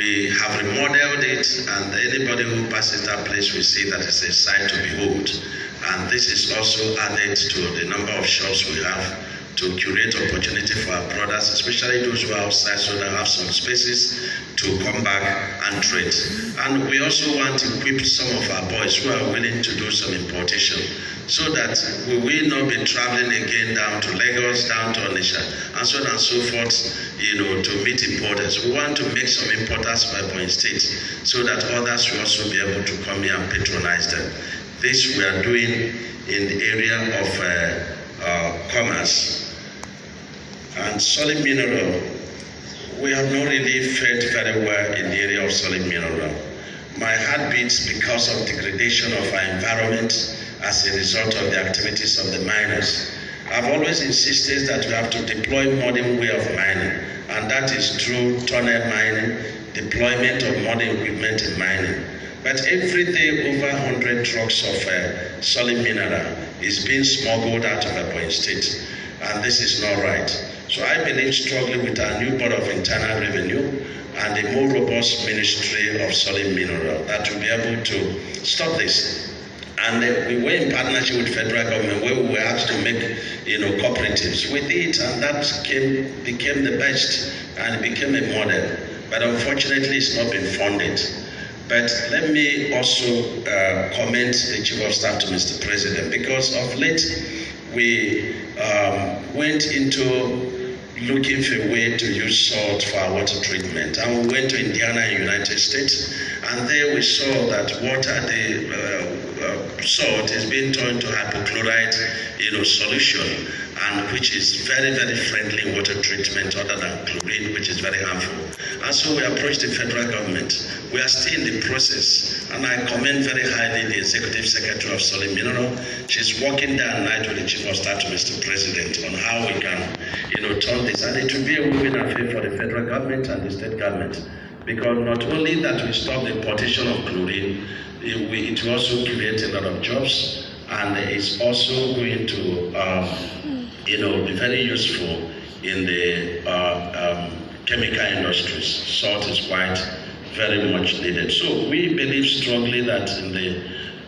We have remodeled it, and anybody who passes that place will see that it's a sight to behold. And this is also added to the number of shops we have to create opportunity for our brothers, especially those who are outside, so they have some spaces to come back and trade. And we also want to equip some of our boys who are willing to do some importation, so that we will not be traveling again down to Lagos, down to Onitsha, and so on and so forth, to meet importers. We want to make some importers of Ebonyi State, so that others will also be able to come here and patronize them. This we are doing in the area of commerce. And solid mineral, we have not really fared very well in the area of solid mineral. My heart beats because of degradation of our environment as a result of the activities of the miners. I've always insisted that we have to deploy modern way of mining, and that is through tunnel mining, deployment of modern equipment in mining. But every day over 100 trucks of solid mineral is being smuggled out of Ebonyi State, and this is not right. So I believe strongly with our new Board of Internal Revenue and a more robust Ministry of Solid Mineral that will be able to stop this. And we were in partnership with federal government where we were asked to make cooperatives. We did, and that became the best, and it became a model. But unfortunately, it's not been funded. But let me also commend the Chief of Staff to Mr. President, because of late we went into looking for a way to use salt for our water treatment. And we went to Indiana and United States, and there we saw that water, the salt is being turned to hypochlorite solution, and which is very, very friendly in water treatment other than chlorine, which is very harmful. And so we approached the federal government. We are still in the process, and I commend very highly the Executive Secretary of Solid Mineral. She's working day and night with the Chief of Staff to Mr. President on how we can, turn this. And it will be a win-win affair for the federal government and the state government, because not only that we stop the importation of chlorine, it will also create a lot of jobs, and it's also going to, be very useful in the chemical industries. Salt is quite very much needed. So we believe strongly that in the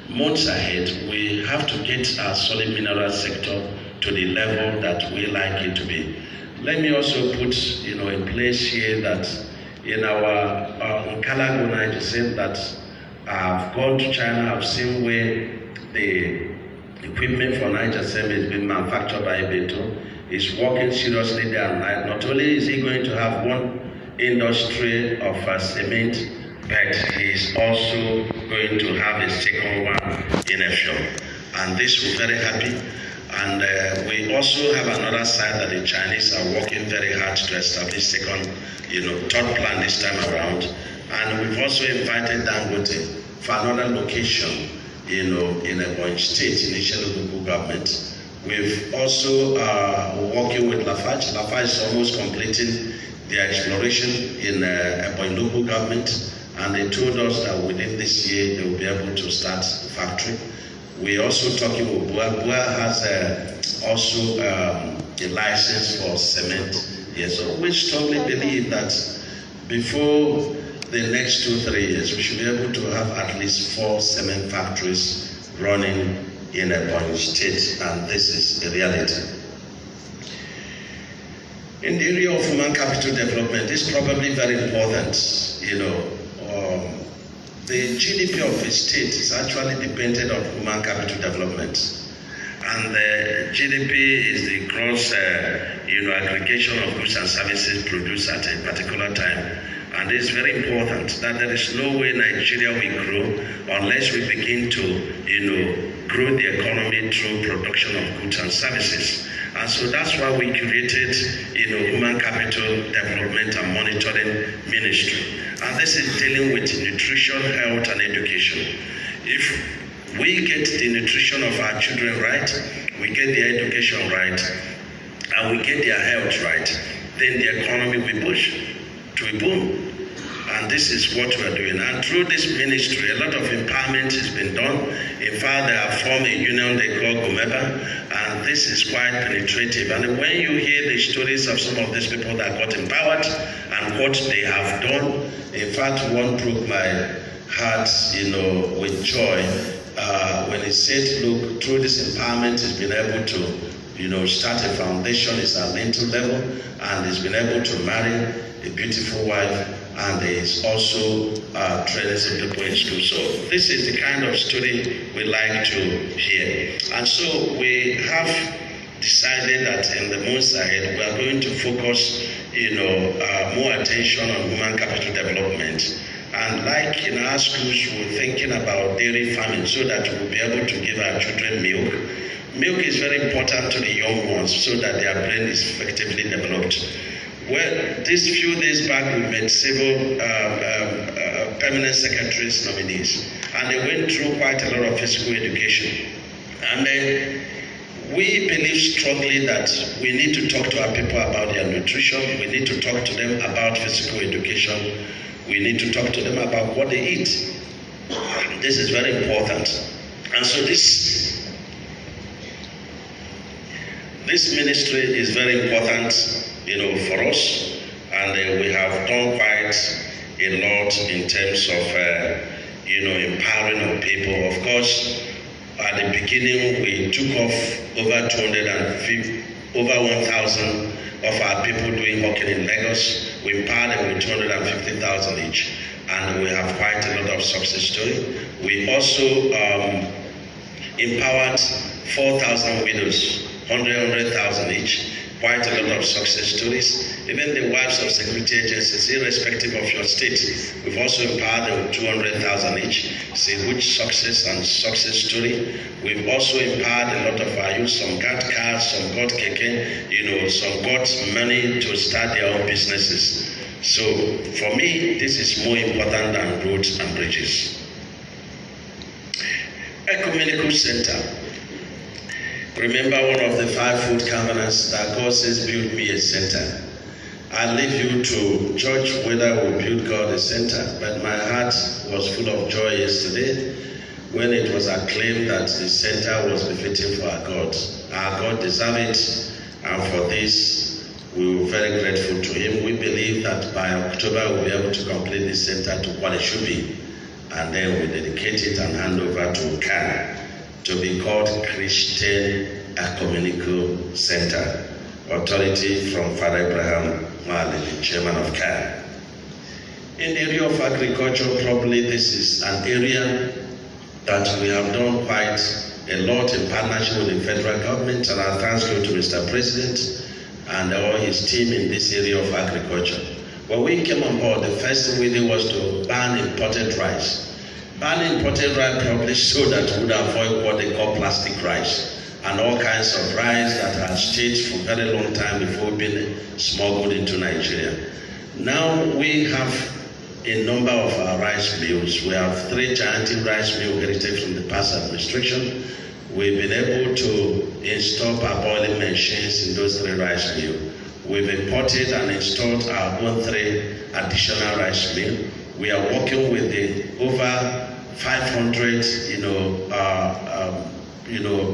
months ahead, we have to get our solid mineral sector to the level that we like it to be. Let me also put, in place here that in our Nkalago, Niger, said that I've gone to China, I've seen where the equipment for Niger Sem is being manufactured by Beto. He's working seriously there and night. Not only is he going to have one industry of cement, but he's also going to have a second one in a shop. And this we're very happy. And we also have another side that the Chinese are working very hard to establish second, third plan this time around. And we've also invited Dangote for another location, in Ebonyi State, initially local government. We've also working with Lafarge. Lafarge is almost completing their exploration in Ebonyi local government, and they told us that within this year they will be able to start the factory. We're also talking with Bua. Bua has also a license for cement. Yes, so we strongly believe that before the next 2-3 years, we should be able to have at least 4 cement factories running in Ebonyi State, and this is a reality. In the area of human capital development, it's probably very important, the GDP of a state is actually dependent on human capital development. And the GDP is the gross, aggregation of goods and services produced at a particular time. And it's very important that there is no way Nigeria will grow unless we begin to, grow the economy through production of goods and services. And so that's why we created, Human Capital Development and Monitoring Ministry. And this is dealing with nutrition, health, and education. If we get the nutrition of our children right, we get their education right, and we get their health right, then the economy will push to a boom. And this is what we are doing. And through this ministry, a lot of empowerment has been done. In fact, they have formed a union they call Gov.Umahi'S, and this is quite penetrative. And when you hear the stories of some of these people that got empowered and what they have done, in fact, one broke my heart, with joy when he said, look, through this empowerment, he's been able to, start a foundation, it's at mental level, and he's been able to marry a beautiful wife, and is also training some people in school. So this is the kind of story we like to hear. And so we have decided that in the months ahead, we are going to focus, more attention on human capital development. And like in our schools, we're thinking about dairy farming so that we'll be able to give our children milk. Milk is very important to the young ones so that their brain is effectively developed. Well, these few days back, we met several permanent secretaries nominees, and they went through quite a lot of physical education. And we believe strongly that we need to talk to our people about their nutrition. We need to talk to them about physical education. We need to talk to them about what they eat. This is very important. And so this ministry is very important, for us, and we have done quite a lot in terms of, empowering our people. Of course, at the beginning, we took off over 1,000 of our people doing working in Lagos. We empowered them with 250,000 each, and we have quite a lot of success story. We also empowered 4,000 widows, 100,000 each. Quite a lot of success stories. Even the wives of security agencies, irrespective of your state, we've also empowered them with 200,000 each. See which success and success story. We've also empowered a lot of our youth. Some got cars, some got keke, some got money to start their own businesses. So for me, this is more important than roads and bridges. Ecumenical Center. Remember one of the 5 food covenants that God says, build me a center. I leave you to judge whether we build God a center, but my heart was full of joy yesterday when it was acclaimed that the center was befitting for our God. Our God deserves it, and for this we were very grateful to Him. We believe that by October we'll be able to complete this center to what it should be, and then we dedicate it and hand over to CAN to be called Christian Ecumenical Center. Authority from Father Abraham Mwale, chairman of CAN. In the area of agriculture, probably this is an area that we have done quite a lot in partnership with the federal government, and our thanks go to Mr. President and all his team in this area of agriculture. When we came on board, the first thing we did was to ban imported rice. Ban imported rice probably so that we would avoid what they call plastic rice and all kinds of rice that had stayed for a very long time before being smuggled into Nigeria. Now we have a number of our rice mills. We have 3 gigantic rice mills heritage from the past administration. We've been able to install parboiling machines in those 3 rice mills. We've imported and installed our own 3 additional rice mills. We are working with the over 500,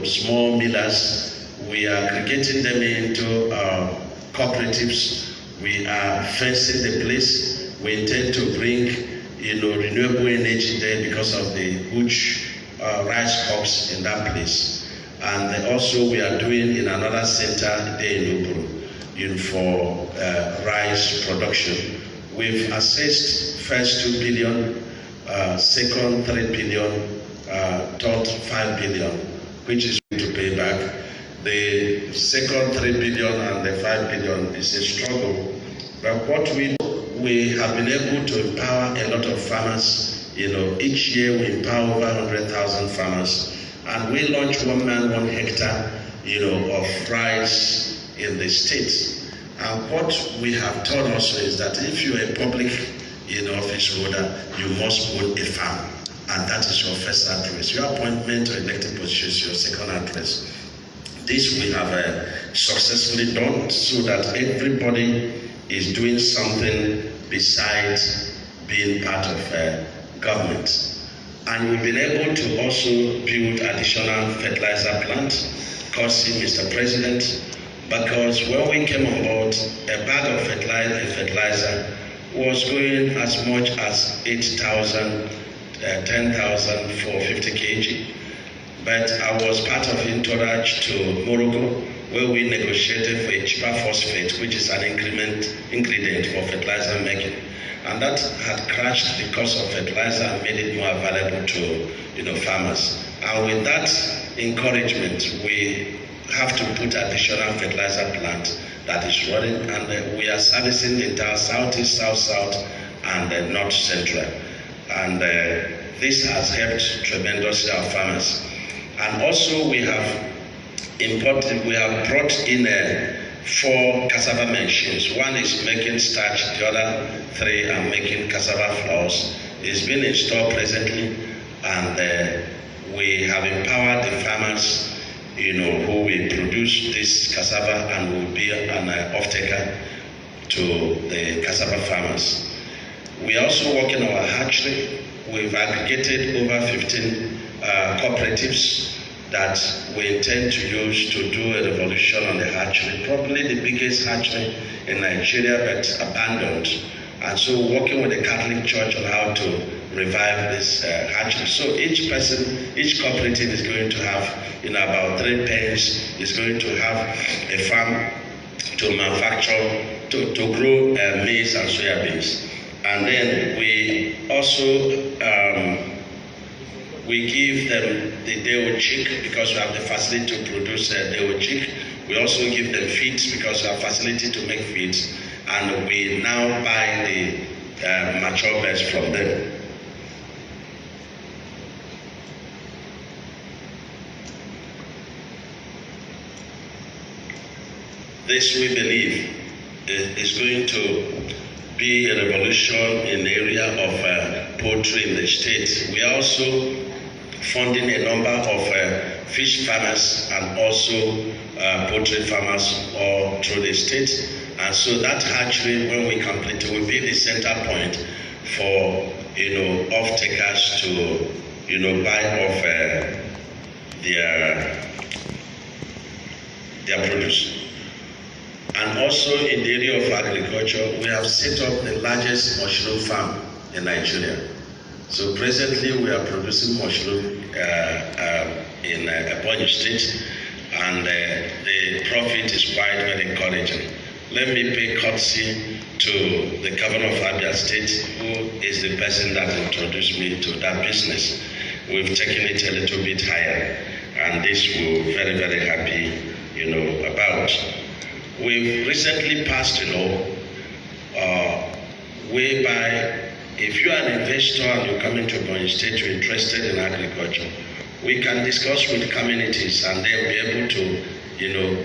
small millers. We are aggregating them into cooperatives. We are fencing the place. We intend to bring, renewable energy there because of the huge rice crops in that place. And also we are doing in another center there in Uburu for rice production. We've assessed first 2 billion, second 3 billion, third 5 billion, which is going to pay back. The second 3 billion and the 5 billion is a struggle. But what we have been able to empower a lot of farmers. Each year we empower over 100,000 farmers, and we launch 1 man 1 hectare, of rice in the state. And what we have taught also is that if you are a public office holder, you must own a farm, and that is your first address. Your appointment or elected position is your second address. This we have successfully done so that everybody is doing something besides being part of government. And we've been able to also build additional fertilizer plant, courtesy Mr. President, because when we came on board, a bag of fertilizer was going as much as 8,000, 10,000 for 50 kg. But I was part of entourage to Morocco, where we negotiated for a cheaper phosphate, which is an ingredient for fertilizer making. And that had crashed the cost of fertilizer and made it more available to farmers. And with that encouragement, we have to put additional fertilizer plant that is running, and we are servicing the entire southeast, south, and north central. And this has helped tremendously our farmers. And also we have brought in 4 cassava machines. One is making starch, the other 3 are making cassava flours. It's been installed presently, and we have empowered the farmers, who will produce this cassava and will be an off-taker to the cassava farmers. We are also working on our hatchery. We've aggregated over 15 cooperatives that we intend to use to do a revolution on the hatchery, probably the biggest hatchery in Nigeria, but abandoned. And so working with the Catholic Church on how to revive this hatchery. So each cooperative is going to have about 3 pens, is going to have a farm to manufacture, to grow maize and soya beans. And then we also we give them the day-old chick because we have the facility to produce day-old chick. We also give them feeds because we have facility to make feeds. And we now buy the mature birds from them. This, we believe, is going to be a revolution in the area of poultry in the state. We are also funding a number of fish farmers and also poultry farmers all through the state. And so that hatchery, when we complete it, will be the center point for off-takers to buy off their produce. And also in the area of agriculture, we have set up the largest mushroom farm in Nigeria. So presently we are producing mushroom in Ebonyi State, and the profit is quite very encouraging. Let me pay courtesy to the governor of Abia State, who is the person that introduced me to that business. We've taken it a little bit higher, and this we're very, very happy, about. We've recently passed a law whereby if you are an investor and you come into Ebonyi State, you're interested in agriculture, we can discuss with communities and they'll be able to,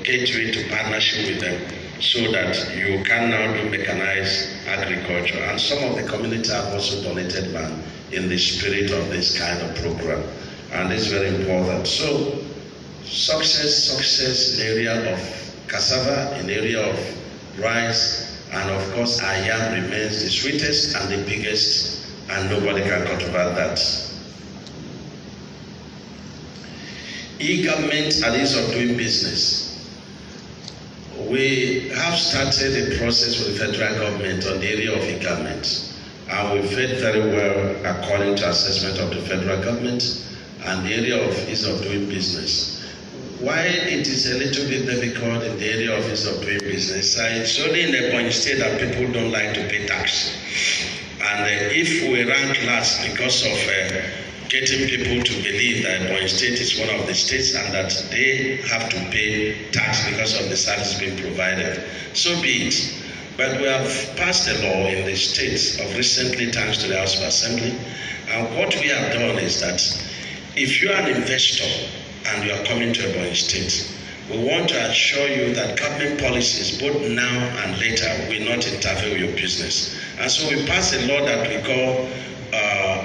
get you into partnership with them so that you can now do mechanized agriculture. And some of the community have also donated land in the spirit of this kind of program. And it's very important. So, success in the area of cassava, in the area of rice, and of course our yam remains the sweetest and the biggest, and nobody can controvert that. E-government and ease of doing business. We have started a process with the federal government on the area of e-government, and we fared very well according to assessment of the federal government and the area of ease of doing business. Why it is a little bit difficult in the area of ease of doing business, it's only in the Ebonyi State that people don't like to pay tax. And if we rank last because of getting people to believe that Ebonyi State is one of the states and that they have to pay tax because of the service being provided, so be it. But we have passed a law in the states of recently, thanks to the House of Assembly, and what we have done is that if you are an investor and you are coming to Ebonyi State, we want to assure you that government policies, both now and later, will not interfere with your business. And so we passed a law that we call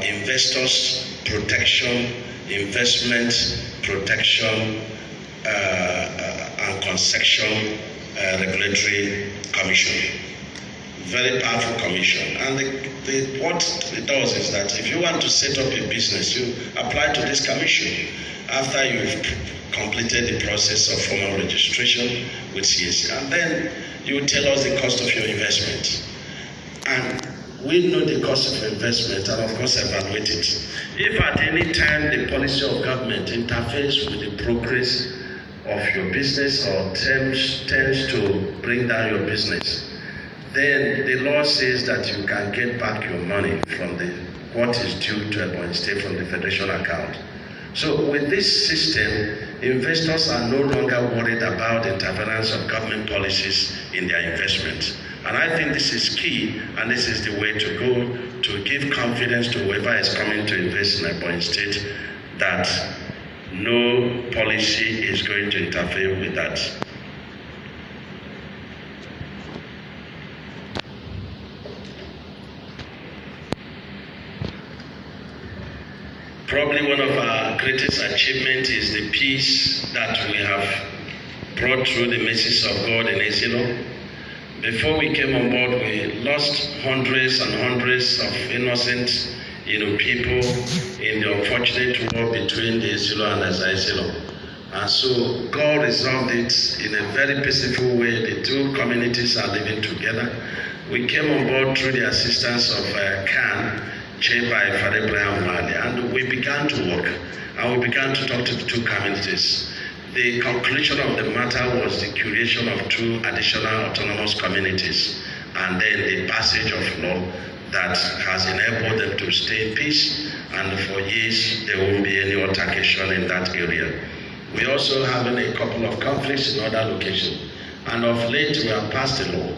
Investors Protection, Investment Protection and Concession Regulatory Commission. very powerful commission. And what it does is that if you want to set up a business, you apply to this commission after you've completed the process of formal registration with CAC. And then you tell us the cost of your investment. And we know the cost of investment and of course evaluate it. If at any time the policy of government interferes with the progress of your business or tends to bring down your business, then the law says that you can get back your money from what is due to Ebonyi State from the Federation account. So with this system, investors are no longer worried about the interference of government policies in their investment. And I think this is key, and this is the way to go to give confidence to whoever is coming to invest in Ebonyi State that no policy is going to interfere with that. Probably one of our greatest achievements is the peace that we have brought through the mercies of God in Ezilo. Before we came on board, we lost hundreds and hundreds of innocent people in the unfortunate war between the Ezilo and Ezilo. And so God resolved it in a very peaceful way. The two communities are living together. We came on board through the assistance of CAN, chaired by Father Gov.Umahi'S, and we began to work, and we began to talk to the two communities. The conclusion of the matter was the creation of two additional autonomous communities, and then the passage of law that has enabled them to stay in peace, and for years there won't be any altercation in that area. We also having a couple of conflicts in other locations, and of late we have passed a law.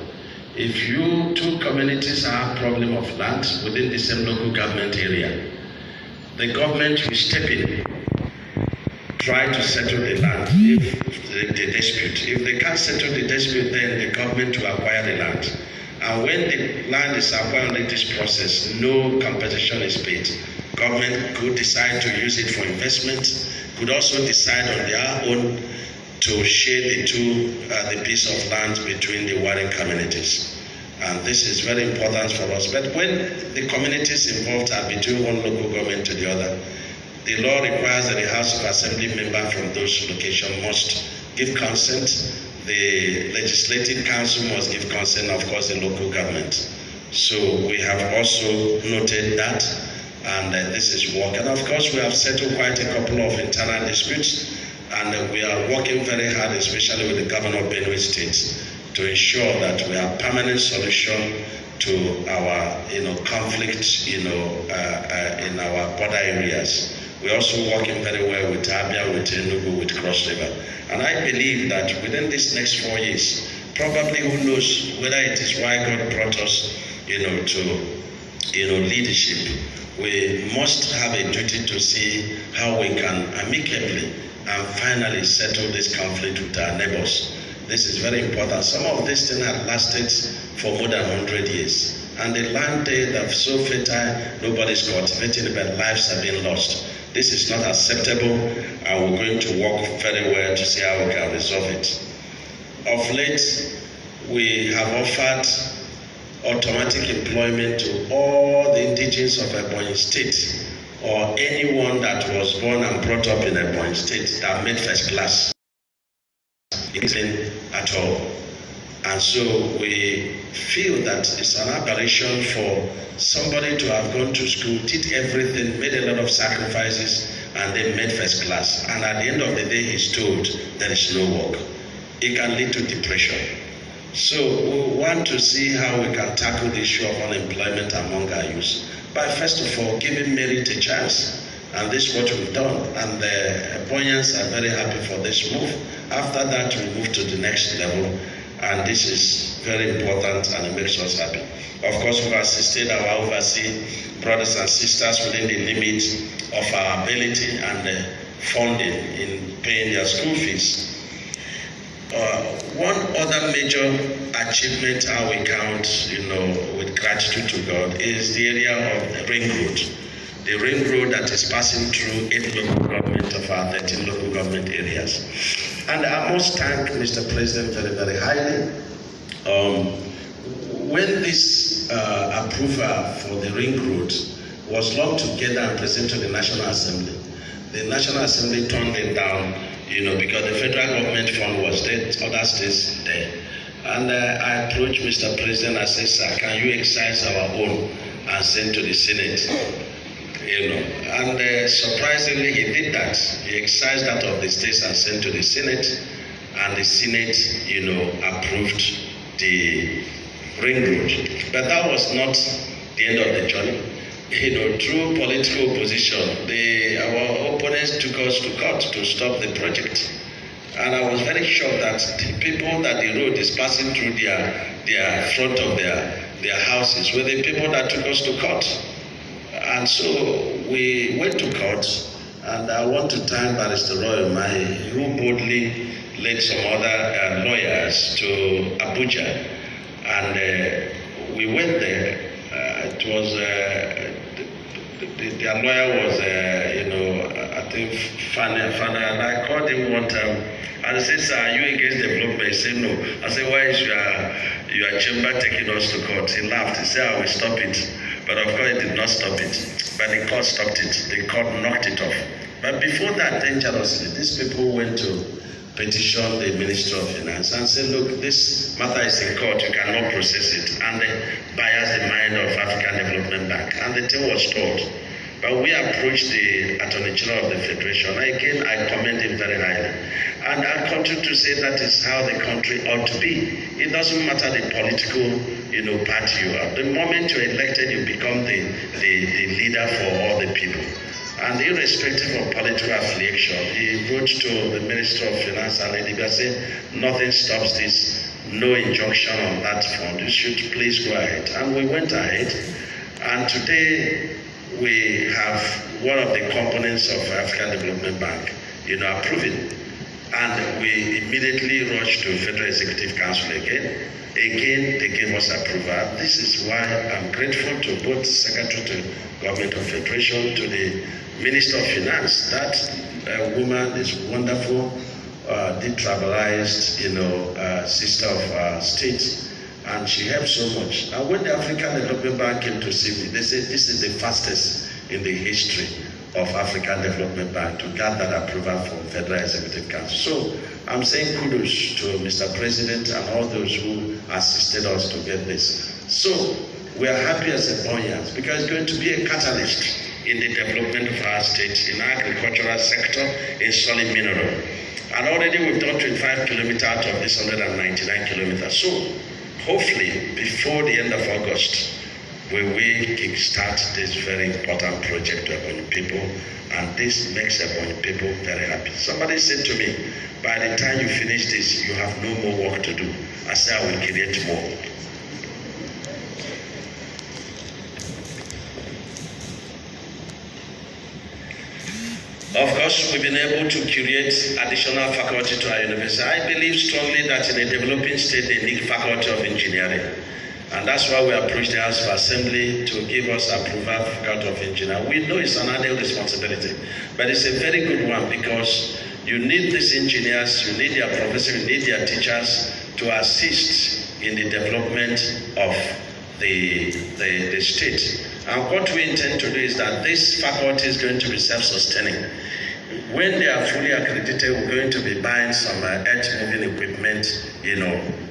If you two communities have problem of land within the same local government area, the government will step in, try to settle the land if the dispute. If they can't settle the dispute, then the government will acquire the land. And when the land is acquired in this process, no compensation is paid. Government could decide to use it for investment, could also decide on their own to share the piece of land between the warring communities. And this is very important for us. But when the communities involved are between one local government to the other, the law requires that the House of Assembly member from those locations must give consent. The Legislative Council must give consent, of course, the local government. So we have also noted that, and this is work. And of course, we have settled quite a couple of internal disputes. And we are working very hard, especially with the governor of Benue State, to ensure that we have permanent solution to our conflict in our border areas. We're also working very well with Abia, with Enugu, with Cross River. And I believe that within these next 4 years, probably who knows whether it is why God brought us to leadership, we must have a duty to see how we can amicably and finally settle this conflict with our neighbors. This is very important. Some of these things have lasted for more than 100 years. And the land that are so fertile, nobody's cultivating, but lives have been lost. This is not acceptable, and we're going to work very well to see how we can resolve it. Of late, we have offered automatic employment to all the indigenes of Ebonyi State, or anyone that was born and brought up in Ebonyi State that made first class at all. And so we feel that it's an aberration for somebody to have gone to school, did everything, made a lot of sacrifices, and then made first class. And at the end of the day, he's told there is no work. It can lead to depression. So we want to see how we can tackle the issue of unemployment among our youth by first of all giving merit a chance. And this is what we've done. And the Ebonians are very happy for this move. After that, we move to the next level. And this is very important, and it makes us happy. Of course, we've assisted our overseas brothers and sisters within the limits of our ability and funding in paying their school fees. One other major achievement how we count, with gratitude to God, is the area of the ring road. The ring road that is passing through 8 local government of our 13 local government areas. And I must thank Mr. President very, very highly. when this approval for the ring road was lumped together and presented to the National Assembly, the National Assembly turned it down, because the federal government fund was there, other states there. And I approached Mr. President, I said, sir, can you excise our own and send to the Senate? And surprisingly, he did that. He excised that of the states and sent to the Senate, and the Senate, approved the ring road. But that was not the end of the journey. Through political opposition, our opponents took us to court to stop the project. And I was very sure that the people that the road is passing through their front of their houses were the people that took us to court. And so we went to court, and I want to thank Barrister Gov.Umahi, who boldly led some other lawyers to Abuja. And we went there. It was their lawyer was, I think, Fanny, and I called him one time, and I said, sir, are you against development? He said, no. I said, why is your chamber taking us to court? He laughed. He said, I will stop it. But of course, it did not stop it. But the court stopped it. The court knocked it off. But before that, dangerously, these people went to petition the Minister of Finance and said, look, this matter is in court, you cannot process it, and bias the mind of African Development Bank. And the thing was told. But we approached the Attorney General of the Federation. Again, I commend him very highly. And I continue to say that is how the country ought to be. It doesn't matter the political, party you are. The moment you're elected, you become the leader for all the people. And irrespective of political affiliation, he wrote to the Minister of Finance and Lady said, nothing stops this, no injunction on that front. You should please go ahead. And we went ahead. And today we have one of the components of African Development Bank, approving. And we immediately rushed to Federal Executive Council again. Again, they gave us approval. This is why I'm grateful to both Secretary to Government of Federation, to the Minister of Finance. That woman is wonderful, detribalized, sister of our state, and she helped so much. And when the African Development Bank came to see me, they said this is the fastest in the history of African Development Bank to get that approval from Federal Executive Council. So I'm saying kudos to Mr. President and all those who assisted us to get this. So we are happy as Ebonians because it's going to be a catalyst in the development of our state, in our agricultural sector, in solid mineral. And already we've done 25 kilometers out of this 199 kilometers. So hopefully before the end of August, we will kickstart this very important project to Ebony people, and this makes Ebony people very happy. Somebody said to me, by the time you finish this, you have no more work to do. I said, I will create more. Of course, we've been able to create additional faculty to our university. I believe strongly that in a developing state, they need faculty of engineering. And that's why we approached the House of Assembly to give us approval for faculty of engineering. We know it's an annual responsibility, but it's a very good one because you need these engineers, you need their professors, you need their teachers to assist in the development of the state. And what we intend to do is that this faculty is going to be self-sustaining. When they are fully accredited, we're going to be buying some earth-moving equipment,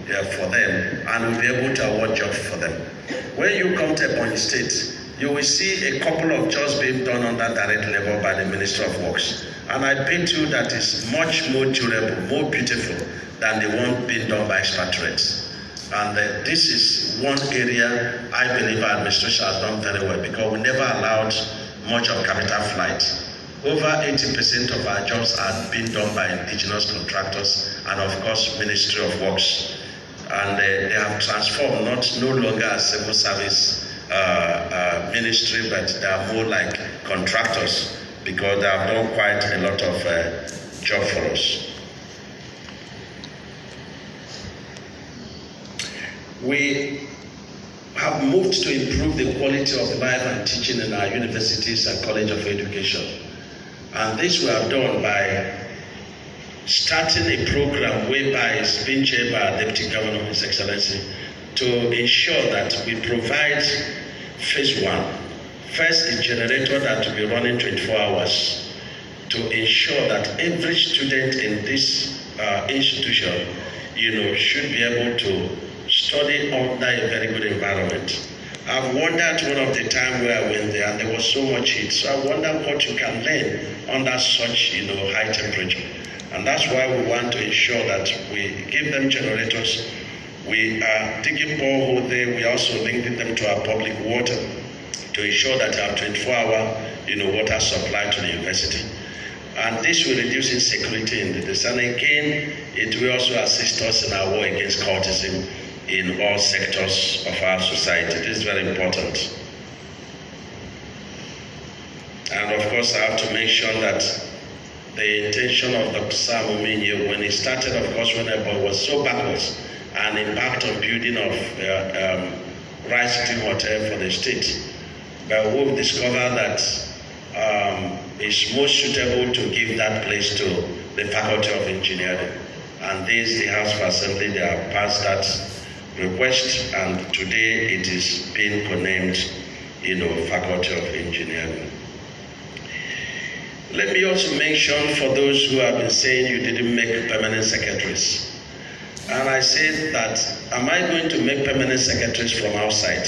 for them, and we'll be able to award jobs for them. When you come to Ebonyi State, you will see a couple of jobs being done on that direct level by the Ministry of Works. And I bet you that is much more durable, more beautiful than the one being done by expatriates. And this is one area I believe our administration has done very well because we never allowed much of capital flight. Over 80% of our jobs are being done by indigenous contractors and of course Ministry of Works. And they have transformed no longer as civil service ministry, but they are more like contractors because they have done quite a lot of job for us. We have moved to improve the quality of life and teaching in our universities and College of Education. And this we have done by starting a program whereby it's being chaired by our Deputy Governor, His Excellency, to ensure that we provide phase one. First, a generator that will be running 24 hours to ensure that every student in this institution, should be able to study under a very good environment. I've wondered one of the time where I went there and there was so much heat. So I wonder what you can learn under such, high temperature. And that's why we want to ensure that we give them generators. We are digging borehole there. We are also linking them to our public water to ensure that they have 24-hour, water supply to the university. And this will reduce insecurity in this. And again, it will also assist us in our war against cultism in all sectors of our society. This is very important. And of course, I have to mention that the intention of Dr. Sam Umahi'S, when he started, of course, when everybody was so backwards and embarked on building of Rice City Hotel for the state. But we've discovered that it's most suitable to give that place to the Faculty of Engineering. And this, the House of Assembly, they have passed that request, and today it is being conamed, Faculty of Engineering. Let me also mention for those who have been saying you didn't make permanent secretaries. And I said that, am I going to make permanent secretaries from outside?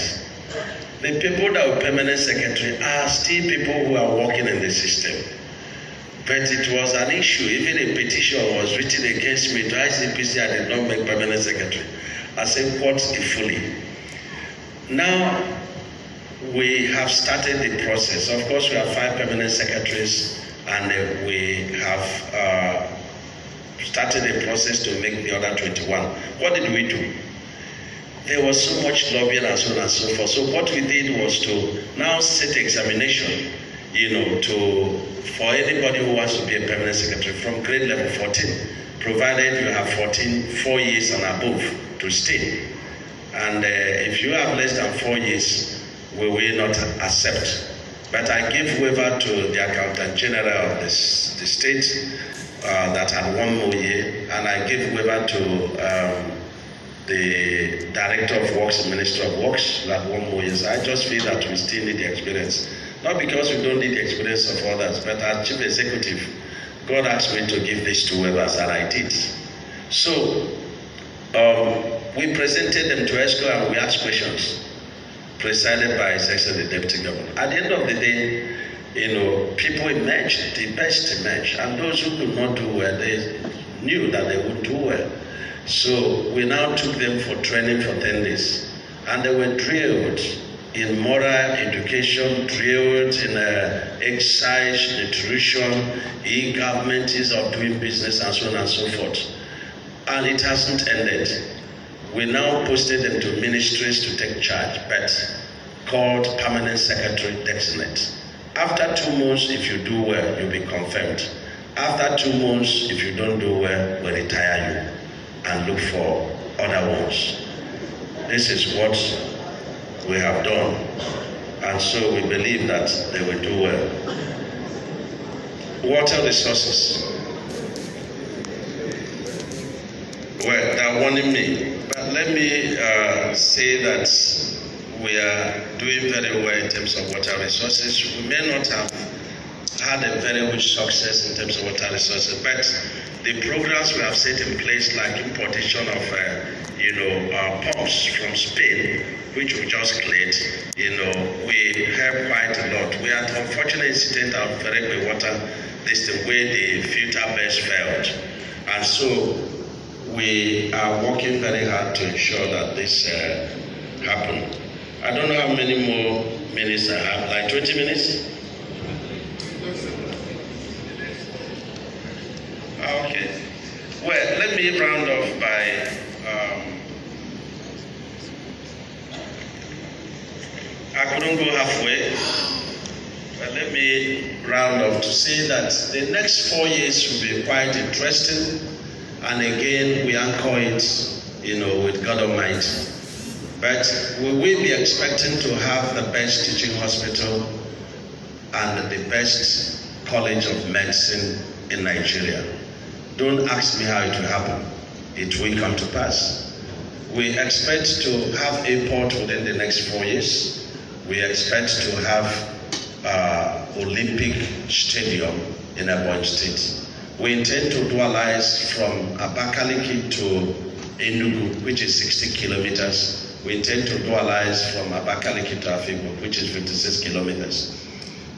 The people that were permanent secretary are still people who are working in the system. But it was an issue. Even a petition was written against me to ICPC. I did not make permanent secretary. I said, quote the fully. Now, we have started the process. Of course, we have 5 permanent secretaries, and we have started the process to make the other 21. What did we do? There was so much lobbying and so on and so forth. So what we did was to now set examination, for anybody who wants to be a permanent secretary from grade level 14, provided you have 4 years and above to stay. And if you have less than 4 years, we will not accept. But I give waiver to the Accountant General of the state that had 1 more year, and I give waiver to the Director of Works and Minister of Works that 1 more year. So I just feel that we still need the experience. Not because we don't need the experience of others, but as Chief Executive, God asked me to give this to waivers, and I did. So we presented them to ESCO and we asked questions, presided by His Excellency the Deputy Governor. At the end of the day, people emerged, the best emerged, and those who could not do well, they knew that they would do well. So we now took them for training for 10 days, and they were drilled in moral education, drilled in exercise, nutrition, e-government is of doing business, and so on and so forth. And it hasn't ended. We now posted them to ministries to take charge, but called Permanent Secretary Designate. After 2 months, if you do well, you'll be confirmed. After 2 months, if you don't do well, we'll retire you and look for other ones. This is what we have done, and so we believe that they will do well. Water resources. Well, they're warning me, but let me say that we are doing very well in terms of water resources. We may not have had a very huge success in terms of water resources, but the programs we have set in place, like importation of pumps from Spain, which we just cleared, we help quite a lot. We had an unfortunate incident of Feregbe water system where the filter beds failed, and so we are working very hard to ensure that this happens. I don't know how many more minutes I have, like 20 minutes? Okay. Well, let me round off by I couldn't go halfway, but let me round off to say that the next 4 years will be quite interesting, and again we anchor it, with Gov.Umahi'S. But we will be expecting to have the best teaching hospital and the best college of medicine in Nigeria. Don't ask me how it will happen. It will come to pass. We expect to have airport within the next 4 years. We expect to have Olympic Stadium in Ebonyi State. We intend to dualize from Abakaliki to Enugu, which is 60 kilometers. We intend to dualize from Abakaliki to Afikpo, which is 56 kilometers.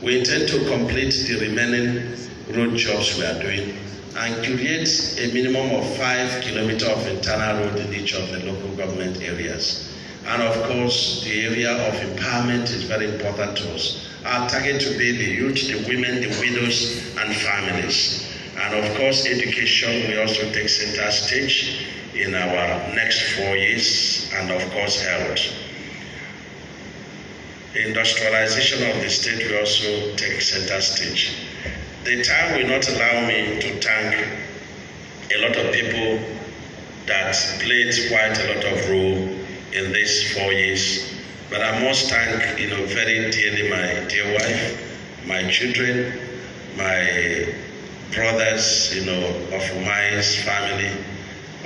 We intend to complete the remaining road jobs we are doing and create a minimum of 5 kilometers of internal road in each of the local government areas. And of course, the area of empowerment is very important to us. Our target to be the youth, the women, the widows, and families. And of course, education will also take center stage in our next 4 years, and of course, health. Industrialization of the state will also take center stage. The time will not allow me to thank a lot of people that played quite a lot of role in these 4 years. But I must thank, very dearly my dear wife, my children, my brothers, of Umahi'S family,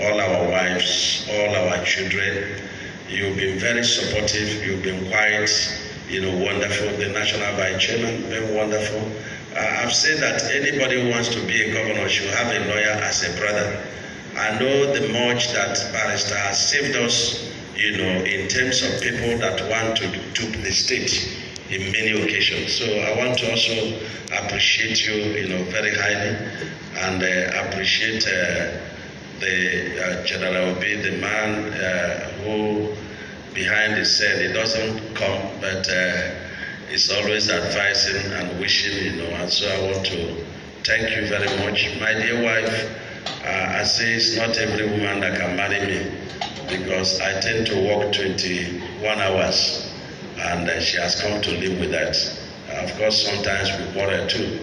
all our wives, all our children. You've been very supportive. You've been quite, wonderful. The National Vice Chairman, very wonderful. I've said that anybody who wants to be a governor should have a lawyer as a brother. I know the much that Barrister has saved us, in terms of people that want to dupe the state in many occasions. So I want to also appreciate you, very highly, and appreciate the General Obi, the man who behind the scene, he doesn't come, but is always advising and wishing, and so I want to thank you very much. My dear wife, I say it's not every woman that can marry me, because I tend to work 21 hours, and she has come to live with that. Of course, sometimes we quarrel too,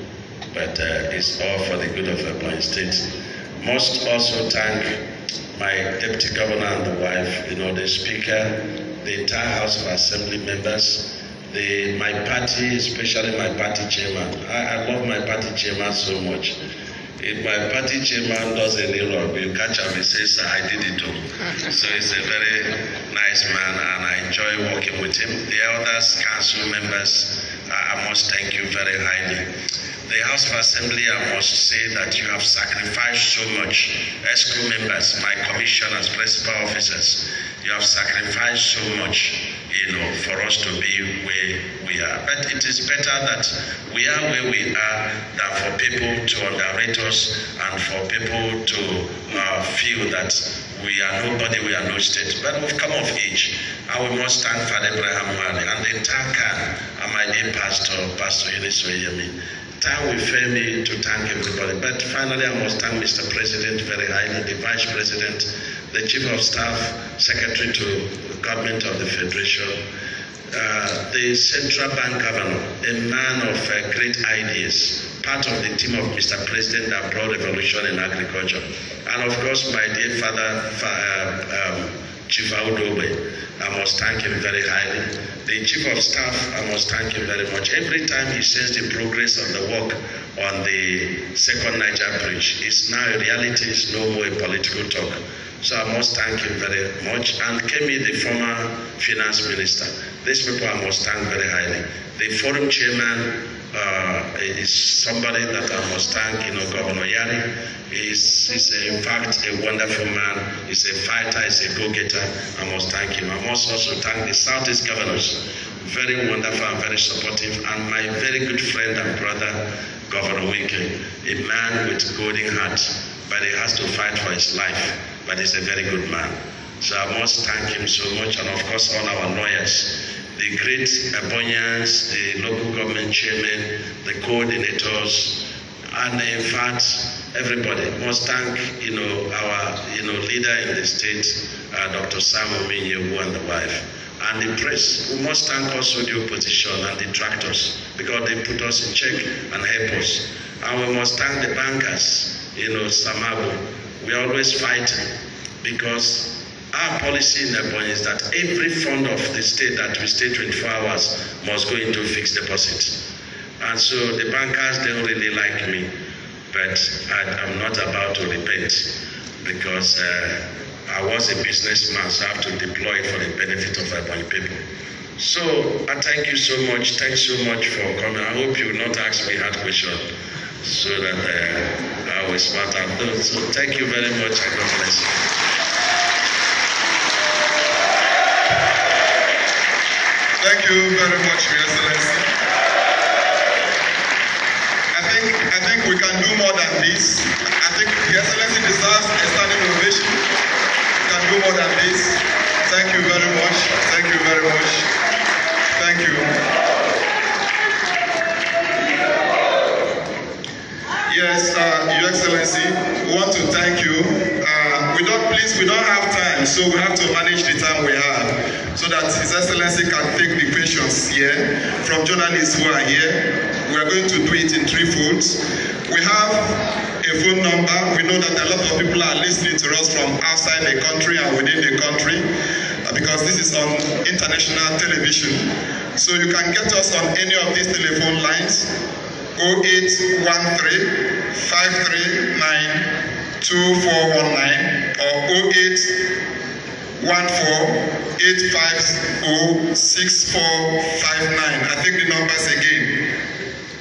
but it's all for the good of Ebonyi State. Must also thank my Deputy Governor and the wife, the Speaker, the entire House of Assembly members, my party, especially my party chairman. I love my party chairman so much. If my party chairman does any wrong, you catch him and says, I did it too. So he's a very nice man, and I enjoy working with him. The others, council members, I must thank you very highly. The House of Assembly, I must say that you have sacrificed so much. ESCO members, my commissioners, principal officers, you have sacrificed so much, for us to be where we are. But it is better that we are where we are than for people to underrate us and for people to feel that we are nobody, we are no state. But we've come of age, and we must thank Father Abraham Mali and the entire CAN, and my dear Pastor Eunice Oyemi. Time will fail me to thank everybody, but finally I must thank Mr. President very highly, the Vice President, the Chief of Staff, Secretary to the Government of the Federation, the Central Bank Governor, a man of great ideas, part of the team of Mr. President that brought revolution in agriculture, and of course my dear father, Chief Audobe. I must thank him very highly. The Chief of Staff, I must thank him very much. Every time he says the progress of the work on the second Niger Bridge, it's now a reality, it's no more a political talk. So I must thank him very much. And Kemi, the former finance minister, these people I must thank very highly. The forum chairman is somebody that I must thank, Governor Yari. He's in fact a wonderful man. He's a fighter, he's a go-getter. I must thank him. I must also thank the Southeast governors, very wonderful and very supportive, and my very good friend and brother, Governor Wike, a man with golden heart, but he has to fight for his life, but he's a very good man. So I must thank him so much, and of course all our lawyers, the great Ebonyians, the local government chairmen, the coordinators, and in fact, everybody must thank, our, leader in the state, Dr. Sam Ominyewu and the wife. And the press, we must thank also the opposition and the detractors, because they put us in check and help us. And we must thank the bankers, Samago. We are always fighting, because our policy in Ebonyi is that every fund of the state that we stay 24 hours must go into fixed deposit. And so the bankers don't really like me, but I'm not about to repent, because I was a businessman, so I have to deploy it for the benefit of Ebonyi people. So I thank you so much. Thanks so much for coming. I hope you will not ask me hard questions so that I will smart out those. So thank you very much and God bless you. Thank you very much, Your Excellency. I think we can do more than this. I think Your Excellency deserves a standing ovation. We can do more than this. Thank you very much. Thank you very much. Thank you. Yes, Your Excellency, we want to thank you. We don't have time, so we have to manage the time we have so that His Excellency can take the questions here from journalists who are here. We are going to do it in three folds. We have a phone number. We know that a lot of people are listening to us from outside the country and within the country because this is on international television. So you can get us on any of these telephone lines. 0813 539 2419 or 0814 850 6459. I think the numbers again.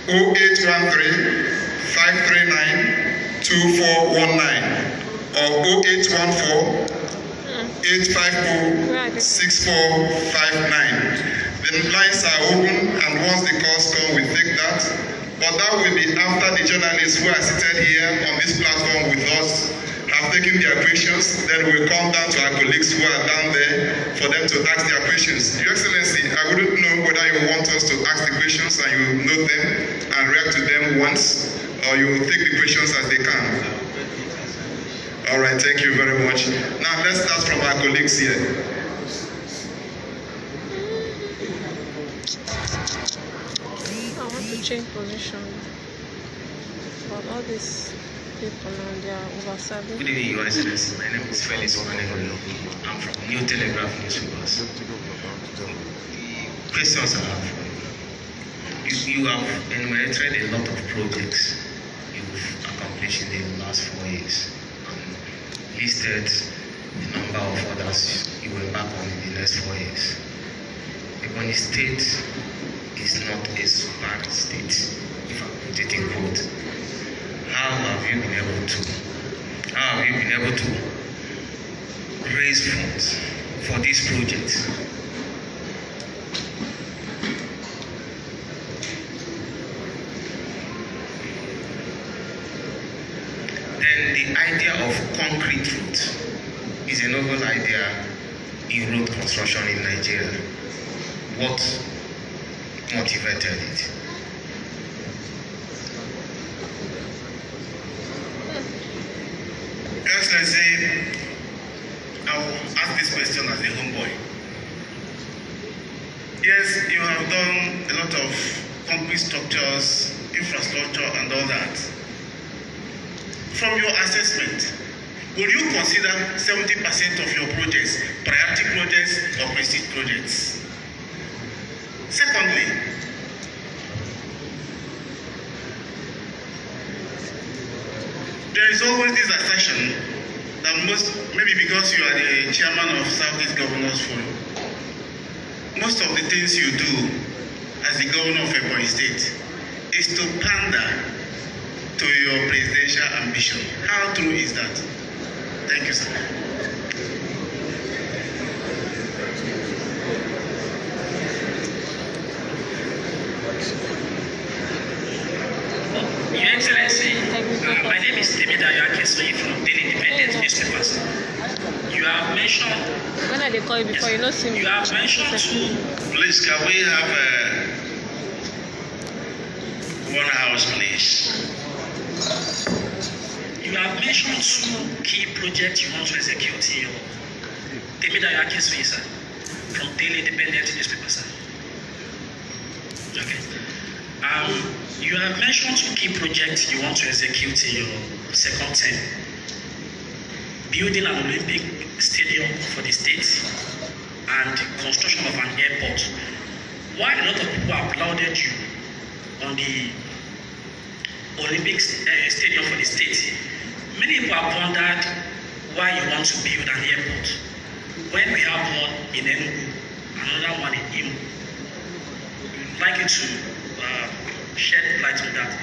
0813 539 2419 or 0814 850 6459. The lines are open, and once the calls come, we take that. But that will be after the journalists who are seated here on this platform with us have taken their questions. Then we'll come down to our colleagues who are down there for them to ask their questions. Your Excellency, I wouldn't know whether you want us to ask the questions and you note them and react to them once, or you will take the questions as they come. All right, thank you very much. Now let's start from our colleagues here. I want to change position. But all these people now, they are overserving. Good evening, Your Excellency. My name is Felix Omanegolo. I'm from New Telegraph Newspapers. Questions I have for you. You have enumerated a lot of projects you've accomplished in the last 4 years and listed the number of others you will embark on in the next 4 years. Ebonyi State is not a super state, if I put it in quote. How have you been able to raise funds for this project? Then the idea of concrete roads is a novel idea in road construction in Nigeria. What motivated it? Excellency, I will ask this question as a homeboy. Yes, you have done a lot of concrete structures, infrastructure, and all that. From your assessment, will you consider 70% of your projects priority projects or prestige projects? Secondly, there is always this assertion that maybe because you are the chairman of Southeast Governors Forum, most of the things you do as the governor of Ebonyi State is to pander to your presidential ambition. How true is that? Thank you, sir. Your Excellency, my name is Temidaya Kessoyi from Daily Independent Newspapers. You have mentioned. When I call you before, you know, see me. You have mentioned two. Please, can we have one house, please? You have mentioned two key projects you want to execute in your Temidaya Kessoyi, sir, from Daily Independent Newspapers, sir. Okay. You have mentioned two key projects you want to execute in your second term. Building an Olympic stadium for the state and construction of an airport. While a lot of people applauded you on the Olympic stadium for the state, many people have wondered why you want to build an airport when we have one in Enugu, another one in Imo. We'd like you to shed light on that.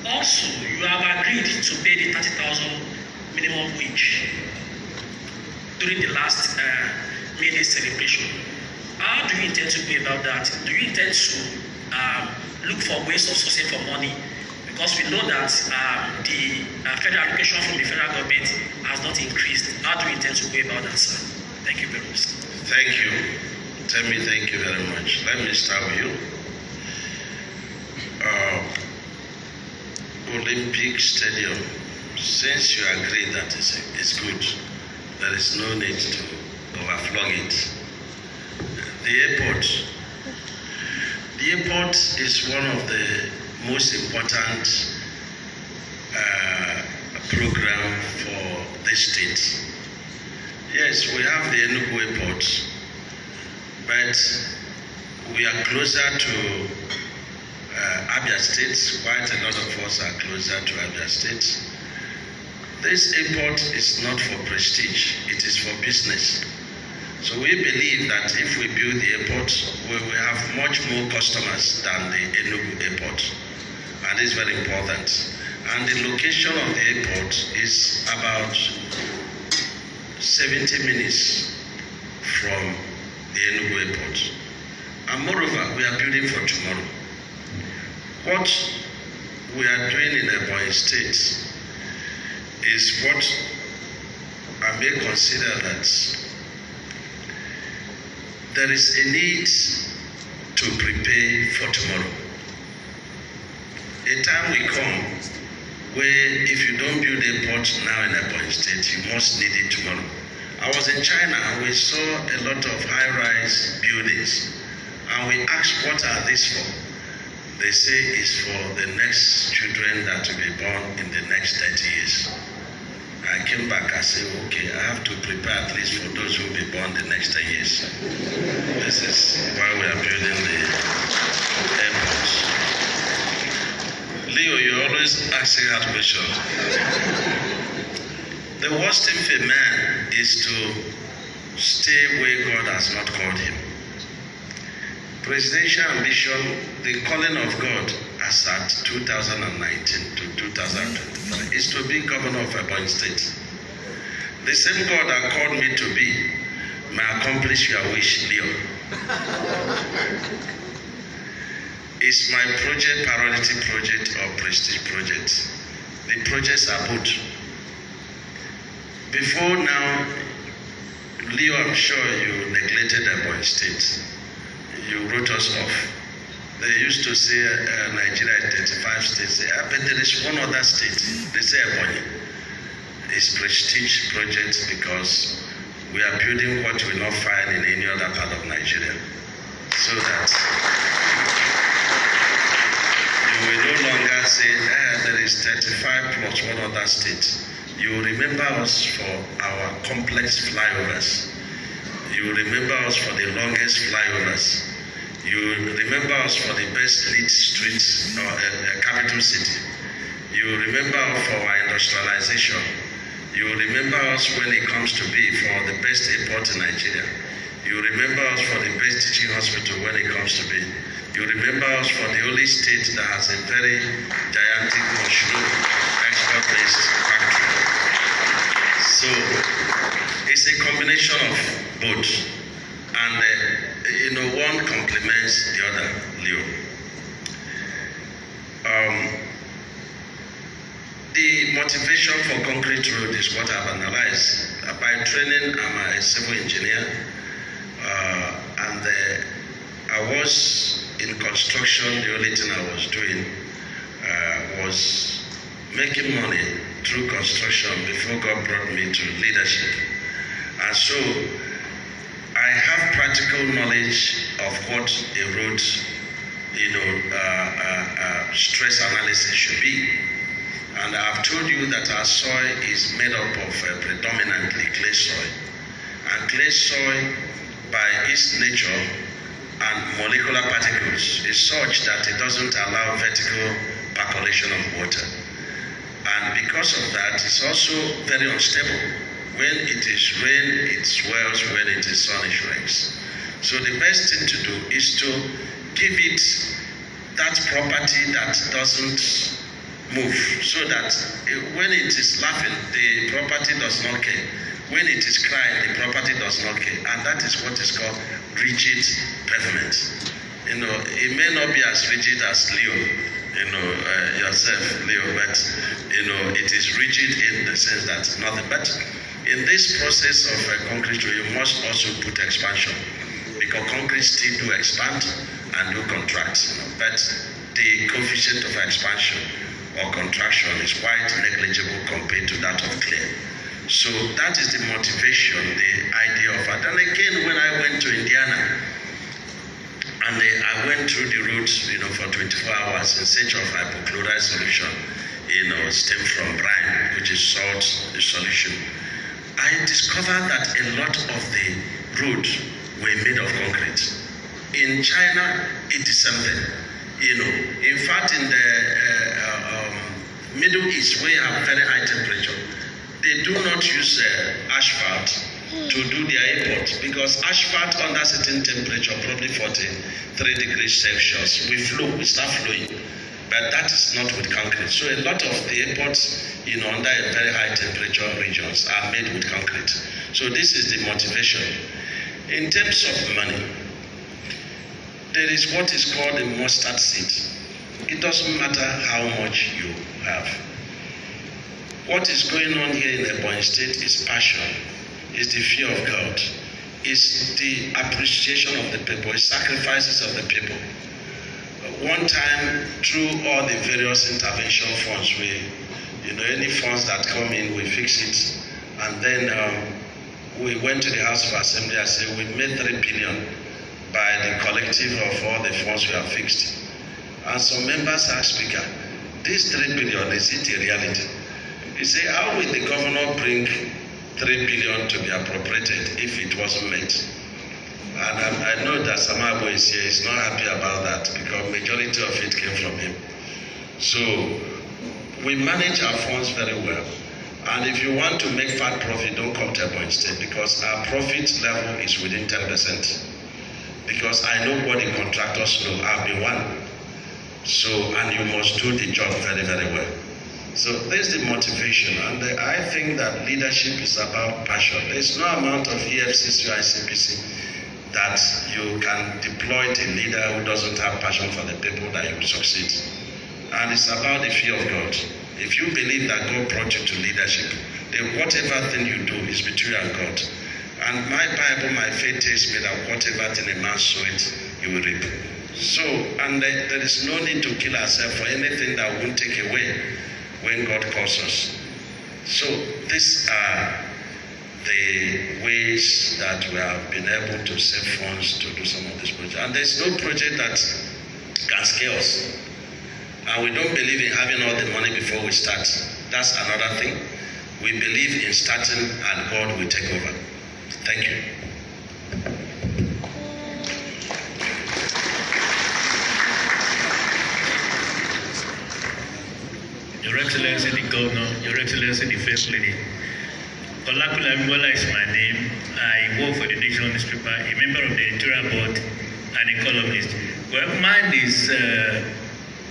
Also, you have agreed to pay the 30,000 minimum wage during the last May Day celebration. How do you intend to go about that? Do you intend to look for ways of sourcing for money? Because we know that the federal allocation from the federal government has not increased. How do you intend to go about that, sir? Thank you very much. Thank you. Tell me thank you very much. Let me start with you. Olympic Stadium, since you agree that it's good, there is no need to overflow it. The airport is one of the most important program for this state. Yes, we have the Enugu airport, but we are closer to Abia State. Quite a lot of us are closer to Abia State. This airport is not for prestige, it is for business. So we believe that if we build the airport, we will have much more customers than the Enugu airport. And it's very important. And the location of the airport is about 70 minutes from the Enugu airport. And moreover, we are building for tomorrow. What we are doing in Ebonyi State is what I may consider that there is a need to prepare for tomorrow. A time will come where if you don't build a port now in Ebonyi State, you must need it tomorrow. I was in China and we saw a lot of high-rise buildings and we asked, what are these for? They say it's for the next children that will be born in the next 30 years. I came back, I said, okay, I have to prepare at least for those who will be born the next 10 years. This is why we are building the airport. Leo, you're always asking that question. The worst thing for a man is to stay where God has not called him. Presidential ambition, the calling of God as at 2019 to 2023 is to be governor of Ebonyi State. The same God that called me to be may accomplish your wish, Leo. Is my project priority project or prestige project? The projects are both. Before now, Leo, I'm sure you neglected Ebonyi State. You wrote us off. They used to say Nigeria is 35 states. But there is one other state. They say Ebonyi. It's prestige project because we are building what we will not find in any other part of Nigeria. So that you will no longer say there is 35 plus one other state. You will remember us for our complex flyovers. You will remember us for the longest flyovers. You will remember us for the best lit streets or capital city. You will remember us for our industrialization. You will remember us when it comes to be for the best airport in Nigeria. You will remember us for the best teaching hospital when it comes to be. You will remember us for the only state that has a very gigantic mushroom export-based factory. So it's a combination of both. And one complements the other, Leo. The motivation for concrete road is what I've analyzed. By training, I'm a civil engineer, and I was in construction. The only thing I was doing was making money through construction before God brought me to leadership. And so I have practical knowledge of what a road, stress analysis should be. And I have told you that our soil is made up of predominantly clay soil. And clay soil, by its nature and molecular particles, is such that it doesn't allow vertical percolation of water. And because of that, it's also very unstable when it is rain, it swells. When it is sun, it rains. So the best thing to do is to give it that property that doesn't move, so that when it is laughing, the property does not care. When it is crying, the property does not care. And that is what is called rigid pavement. It may not be as rigid as Leo, yourself, Leo, but, it is rigid in the sense that nothing. But in this process of concrete, you must also put expansion, because concrete still do expand and do contract. But the coefficient of expansion or contraction is quite negligible compared to that of clay. So that is the motivation, the idea of it. And again, when I went to Indiana, and I went through the route, for 24 hours in search of hypochlorite solution, stemmed from brine, which is salt, the solution. I discovered that a lot of the roads were made of concrete. In China, it is something. In fact, in the Middle East, where you have very high temperature, they do not use asphalt to do their airports, because asphalt under certain temperature, probably 43 degrees Celsius, we start flowing. But that is not with concrete. So a lot of the airports, under a very high temperature regions are made with concrete. So this is the motivation. In terms of money, there is what is called a mustard seed. It doesn't matter how much you have. What is going on here in Ebonyi State is passion, is the fear of God, is the appreciation of the people, is sacrifices of the people. One time, through all the various intervention funds, any funds that come in, we fix it. And then we went to the House of Assembly and said, we made 3 billion by the collective of all the funds we have fixed. And some members asked Speaker, this 3 billion, is it a reality? He said, how will the governor bring 3 billion to be appropriated if it wasn't made? And I know that Samabo is here, is not happy about that, because majority of it came from him. So we manage our funds very well. And if you want to make fat profit, don't come to Ebonyi State, because our profit level is within 10%. Because I know what the contractors know. I've been one. So, and you must do the job very, very well. So there's the motivation, and I think that leadership is about passion. There's no amount of EFCC or ICPC that you can deploy a leader who doesn't have passion for the people, that you will succeed. And it's about the fear of God. If you believe that God brought you to leadership, then whatever thing you do is between you and God. And my Bible, my faith tells me that whatever thing a man soweth, he will reap. So, and there is no need to kill ourselves for anything that won't take away when God calls us. So these are the ways that we have been able to save funds to do some of this project. And there's no project that can scare us. And we don't believe in having all the money before we start. That's another thing. We believe in starting and God will take over. Thank you. Your Excellency the Governor, Your Excellency the First Lady. Olakule Abibola is my name. I work for the Nation newspaper, a member of the editorial board, and a columnist. Well, mine is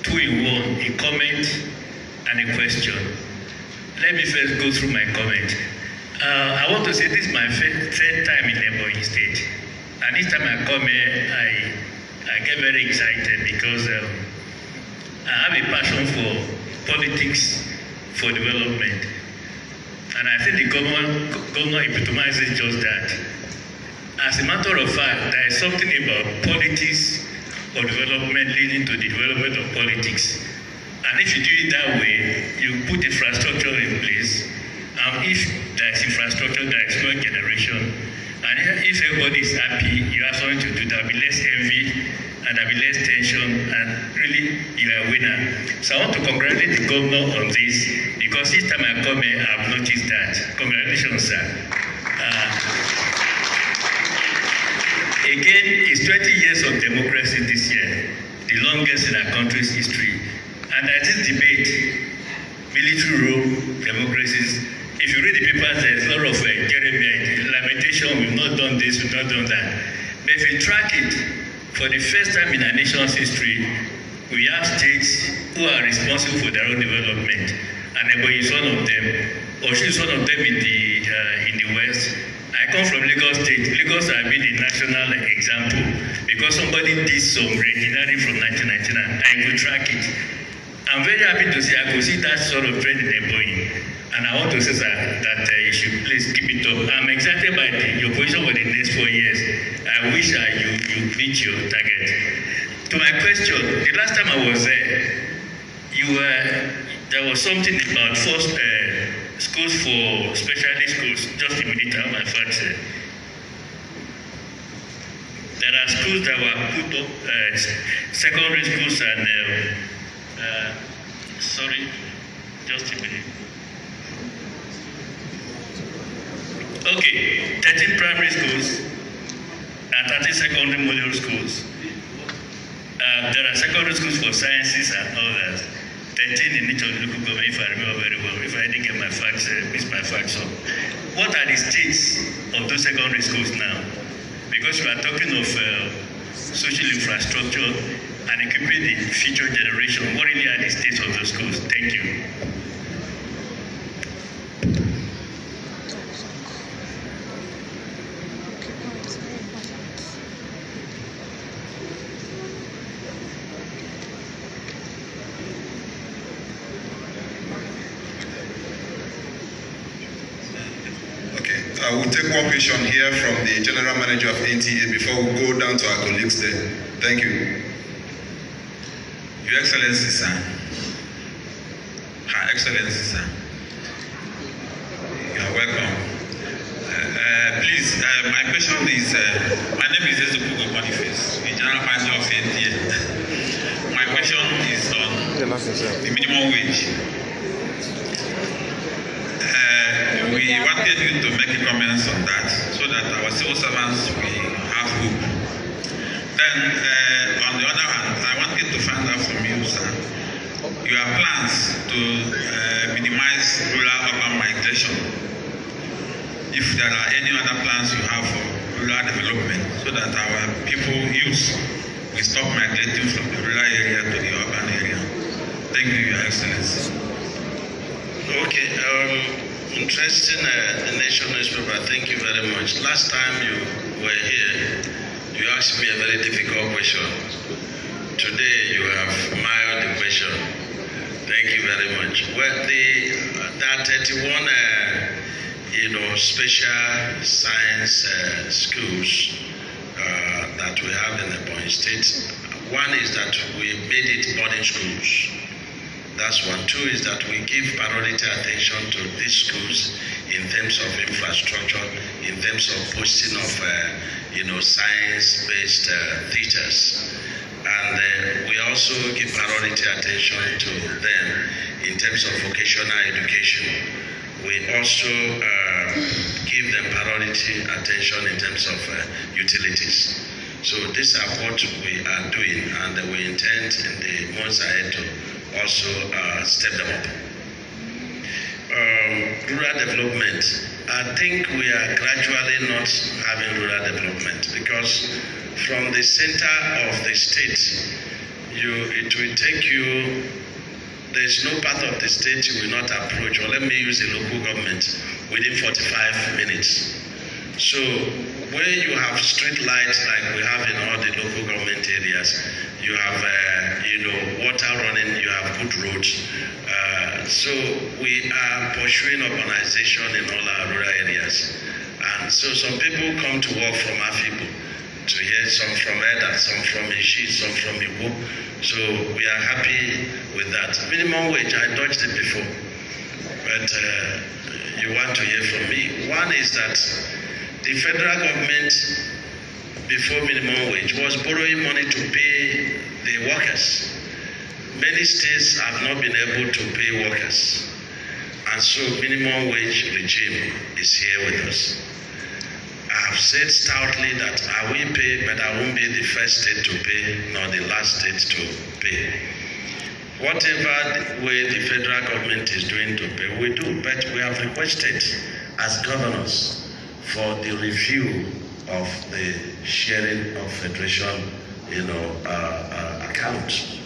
2-in-1, a comment and a question. Let me first go through my comment. I want to say this is my third time in Ebonyi State. And each time I come here, I get very excited because I have a passion for politics, for development. And I think the governor epitomizes just that. As a matter of fact, there is something about politics or development leading to the development of politics. And if you do it that way, you put infrastructure in place. And if there is infrastructure, there is wealth generation. And if everybody is happy, you have something to do, there will be less envy, and there will be less tension, and really you are a winner. So I want to congratulate the governor on this, because each time I come here, I've noticed that. Congratulations, sir. Again, it's 20 years of democracy this year, the longest in our country's history. And at this debate, military rule, democracies, If you read the papers, there's a lot of Jeremiah, lamentation, we've not done this, we've not done that. But if you track it, for the first time in our nation's history, we have states who are responsible for their own development. And Ebonyi is one of them. Osun is one of them in the West. I come from Lagos State. Lagos has been the national example because somebody did some engineering from 1999 and you could track it. I'm very happy to see I could see that sort of trend in Ebonyi. And I want to say that you should please keep it up. I'm excited by your position for the next 4 years. I wish you meet your target. To my question, the last time I was there, there was something about first schools for specialist schools. Just a minute, I have my facts. There are schools that were put up, secondary schools and sorry, just a minute. Okay, 13 primary schools and 30 secondary model schools. There are secondary schools for sciences and all that. 13 in each of the local government, if I remember very well. If I didn't get my facts, miss my facts up. What are the states of those secondary schools now? Because we are talking of social infrastructure and equipping the future generation. What really are the states of those schools? Thank you. I will take one question here from the General Manager of NTA before we go down to our colleagues there. Thank you. Your Excellency, sir. Her Excellency, sir. You are welcome. Please, my question is, my name is Gov.Umahi'S, the General Manager of NTA. My question is on the minimum wage. We wanted you to make comments on that so that our civil servants will have hope. Then, on the other hand, I wanted to find out from you, sir, your plans to minimize rural-urban migration. If there are any other plans you have for rural development so that our people, youth, will stop migrating from the rural area to the urban area. Thank you, Your Excellency. Okay. Interesting national newspaper. Thank you very much. Last time you were here, you asked me a very difficult question. Today you have mild the question. Thank you very much. Well, there are 31, special science schools that we have in the Ebonyi State. One is that we made it boarding schools. That's one. Two is that we give priority attention to these schools in terms of infrastructure, in terms of posting of, science-based teachers. And we also give priority attention to them in terms of vocational education. We also give them priority attention in terms of utilities. So these are what we are doing, and we intend in the months ahead to also step them up. Rural development. I think we are gradually not having rural development because from the center of the state, it will take you, there's no part of the state you will not approach, or let me use a local government, within 45 minutes. So where you have street lights like we have in all the local government areas, you have water running, you have good roads. So we are pursuing urbanization in all our rural areas. And so some people come to work from Afibo to here, some from Eda, some from Ishi, some from Igbo. So we are happy with that. Minimum wage, I dodged it before, but you want to hear from me. One is that the federal government, before minimum wage, was borrowing money to pay the workers. Many states have not been able to pay workers. And so minimum wage regime is here with us. I have said stoutly that I will pay, but I won't be the first state to pay, nor the last state to pay. whatever way the federal government is doing to pay, we do, but we have requested as governors for the review of the sharing of federation, account.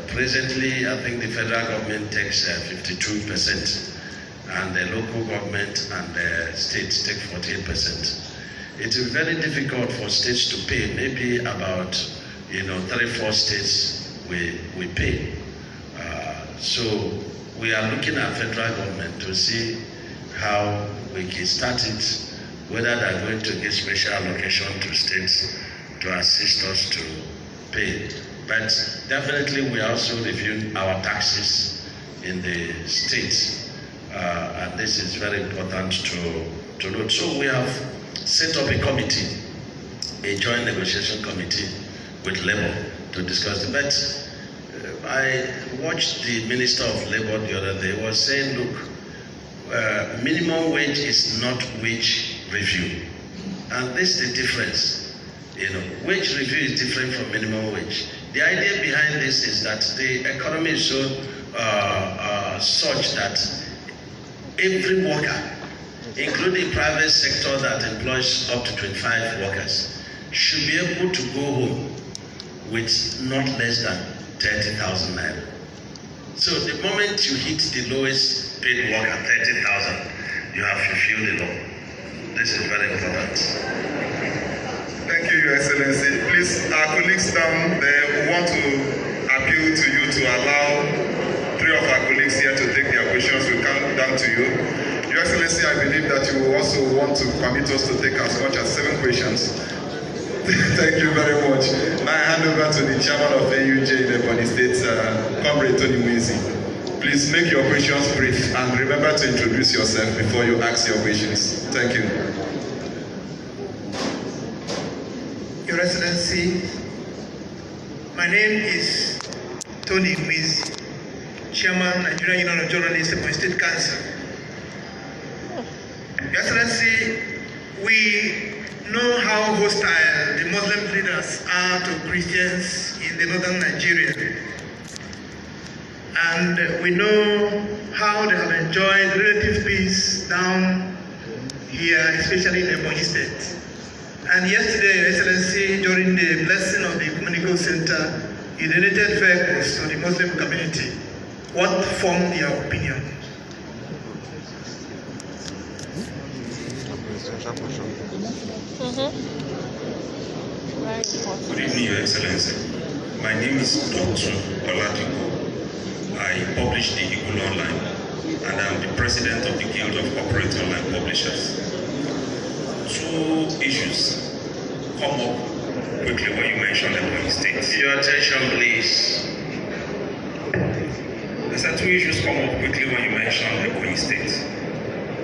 Presently, I think the federal government takes 52%, and the local government and the states take 48%. It is very difficult for states to pay. Maybe about 3-4 states we pay. So we are looking at federal government to see how we can start it, whether they are going to give special allocation to states to assist us to pay. But definitely we are also reviewing our taxes in the states, and this is very important to note. So we have set up a committee, a joint negotiation committee with Labour to discuss it. But I watched the Minister of Labour the other day was saying, look, minimum wage is not wage review, and this is the difference. Wage review is different from minimum wage. The idea behind this is that the economy is so such that every worker, including private sector that employs up to 25 workers, should be able to go home with not less than 30,000 naira. So the moment you hit the lowest paid worker, 30,000, you have fulfilled the law. This is very important. Thank you, Your Excellency. Please, our colleagues down there want to appeal to you to allow 3 of our colleagues here to take their questions. We'll come down to you. Your Excellency, I believe that you will also want to permit us to take as much as 7 questions. Thank you very much. Now I hand over to the chairman of AUJ in the Ebonyi State, Comrade Gov.Umahi'S. Please make your questions brief and remember to introduce yourself before you ask your questions. Thank you. Your Excellency, my name is Gov.Umahi'S, Chairman, Nigerian Union of Journalists, Ebonyi State Council. Your Excellency, we know how hostile the Muslim leaders are to Christians in the northern Nigeria. And we know how they have enjoyed relative peace down here, especially in Ebonyi State. And yesterday, Your Excellency, during the blessing of the Ecumenical Center, you donated vehicles to the Muslim community. What formed your opinion? Good evening, Your Excellency. My name is Dr. Oladipo. I publish the Eagle Online, and I'm the president of the Guild of Corporate Online Publishers. 2 issues come up quickly when you mention Ebonyi State. Your attention, please. I said 2 issues come up quickly when you mention Ebonyi State.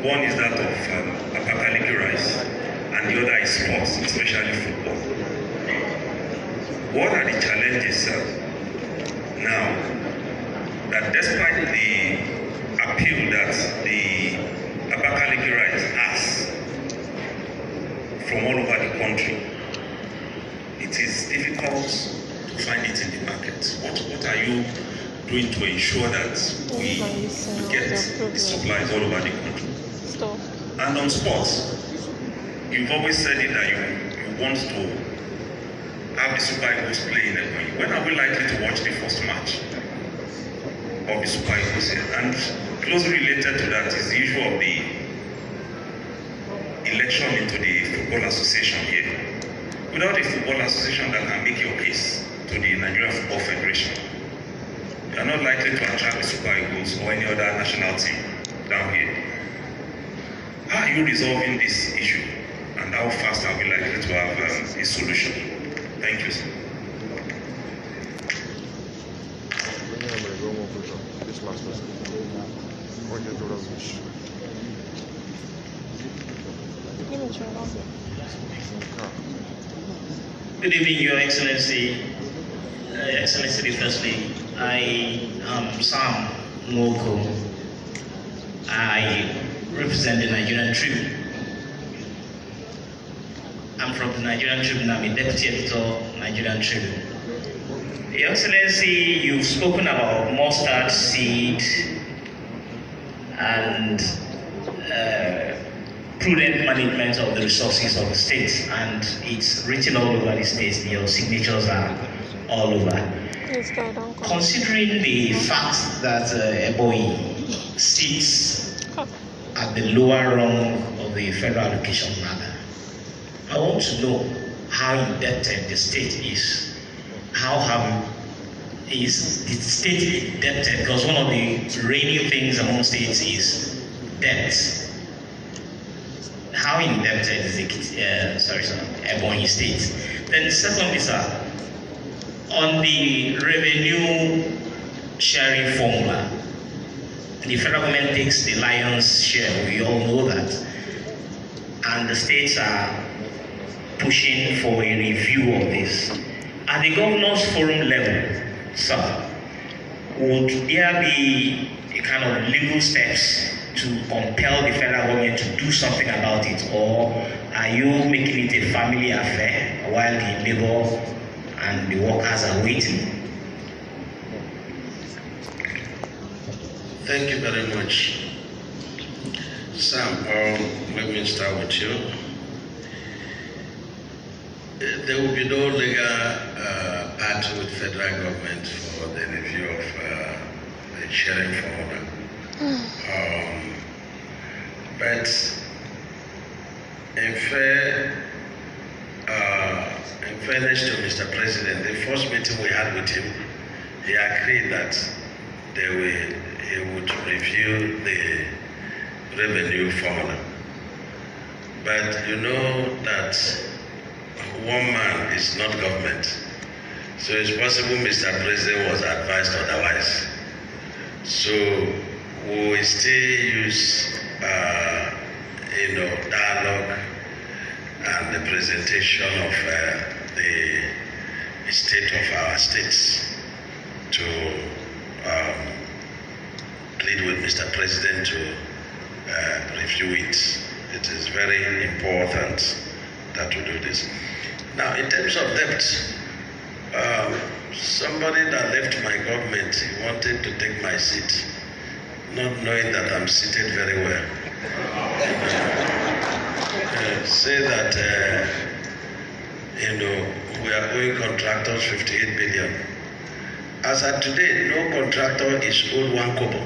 One is that of Abakaliki rice, and the other is sports, especially football. What are the challenges now that despite the appeal that the Abakaliki rice has from all over the country, it is difficult to find it in the market? What are you doing to ensure that we get the supplies all over the country? And on sports, you've always said it that you want to have the Super Eagles play in Ebonyi. When are we likely to watch the first match of the Super Eagles here? And closely related to that is the issue of the election into the Football Association here. Without a Football Association that can make your case to the Nigerian Football Federation, you are not likely to attract the Super Eagles or any other national team down here. How are you resolving this issue? And how fast are we likely to have a solution? Thank you, sir. Good evening, Your Excellency. Excellency, firstly, I am Sam Moko. I represent the Nigerian Tribune. I'm from the Nigerian Tribune. I'm a deputy editor of Nigerian Tribune. Your Excellency, you've spoken about mustard seed and prudent management of the resources of the state, and it's written all over the state. Your signatures are all over. Considering the fact that Ebonyi sits at the lower rung of the federal allocation ladder, I want to know how indebted the state is. Is the state indebted? Because one of the reigning things among states is debt. How indebted is Ebonyi state? Then secondly, sir, on the revenue sharing formula, the federal government takes the lion's share, we all know that, and the states are pushing for a review of this. At the Governors Forum level, sir, would there be a kind of legal steps to compel the federal government to do something about it, or are you making it a family affair while the labor and the workers are waiting? Thank you very much. Sam, let me start with you. There will be no legal battle with federal government for the review of the sharing formula. But in fairness to Mr. President, the first meeting we had with him, he agreed that he would review the revenue formula. But you know that one man is not government. So it's possible Mr. President was advised otherwise. So we will still use dialogue and the presentation of the state of our states to plead with Mr. President to review it. It is very important that we do this. Now, in terms of debt, somebody that left my government, he wanted to take my seat, not knowing that I'm seated very well. Say that, we are owing contractors 58 billion. As of today, no contractor is owed 1 kobo.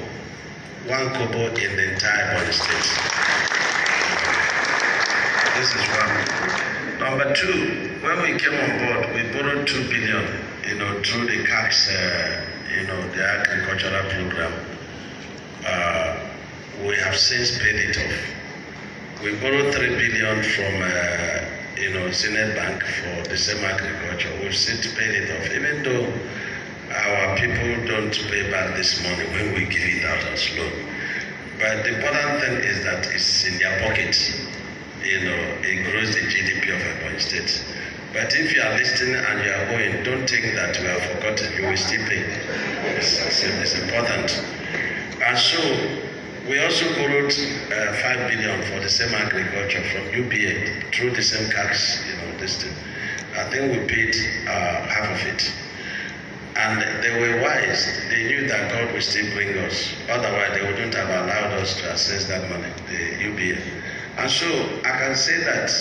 1 kobo in the entire Ebonyi state. This is one. Number two, when we came on board, we borrowed 2 billion, through the CACS, the agricultural program. We have since paid it off. We borrowed 3 billion from, Senate Bank for the same agriculture. We've since paid it off, even though our people don't pay back this money when we give it out as loan. But the important thing is that it's in their pocket. It grows the GDP of Ebonyi State. But if you are listening and you are going, don't think that we have forgotten. You will still pay. It's important. And so we also borrowed 5 billion for the same agriculture from UPA through the same CACS, this thing. I think we paid half of it. And they were wise. They knew that God will still bring us. Otherwise, they wouldn't have allowed us to access that money, the UPA. And so I can say that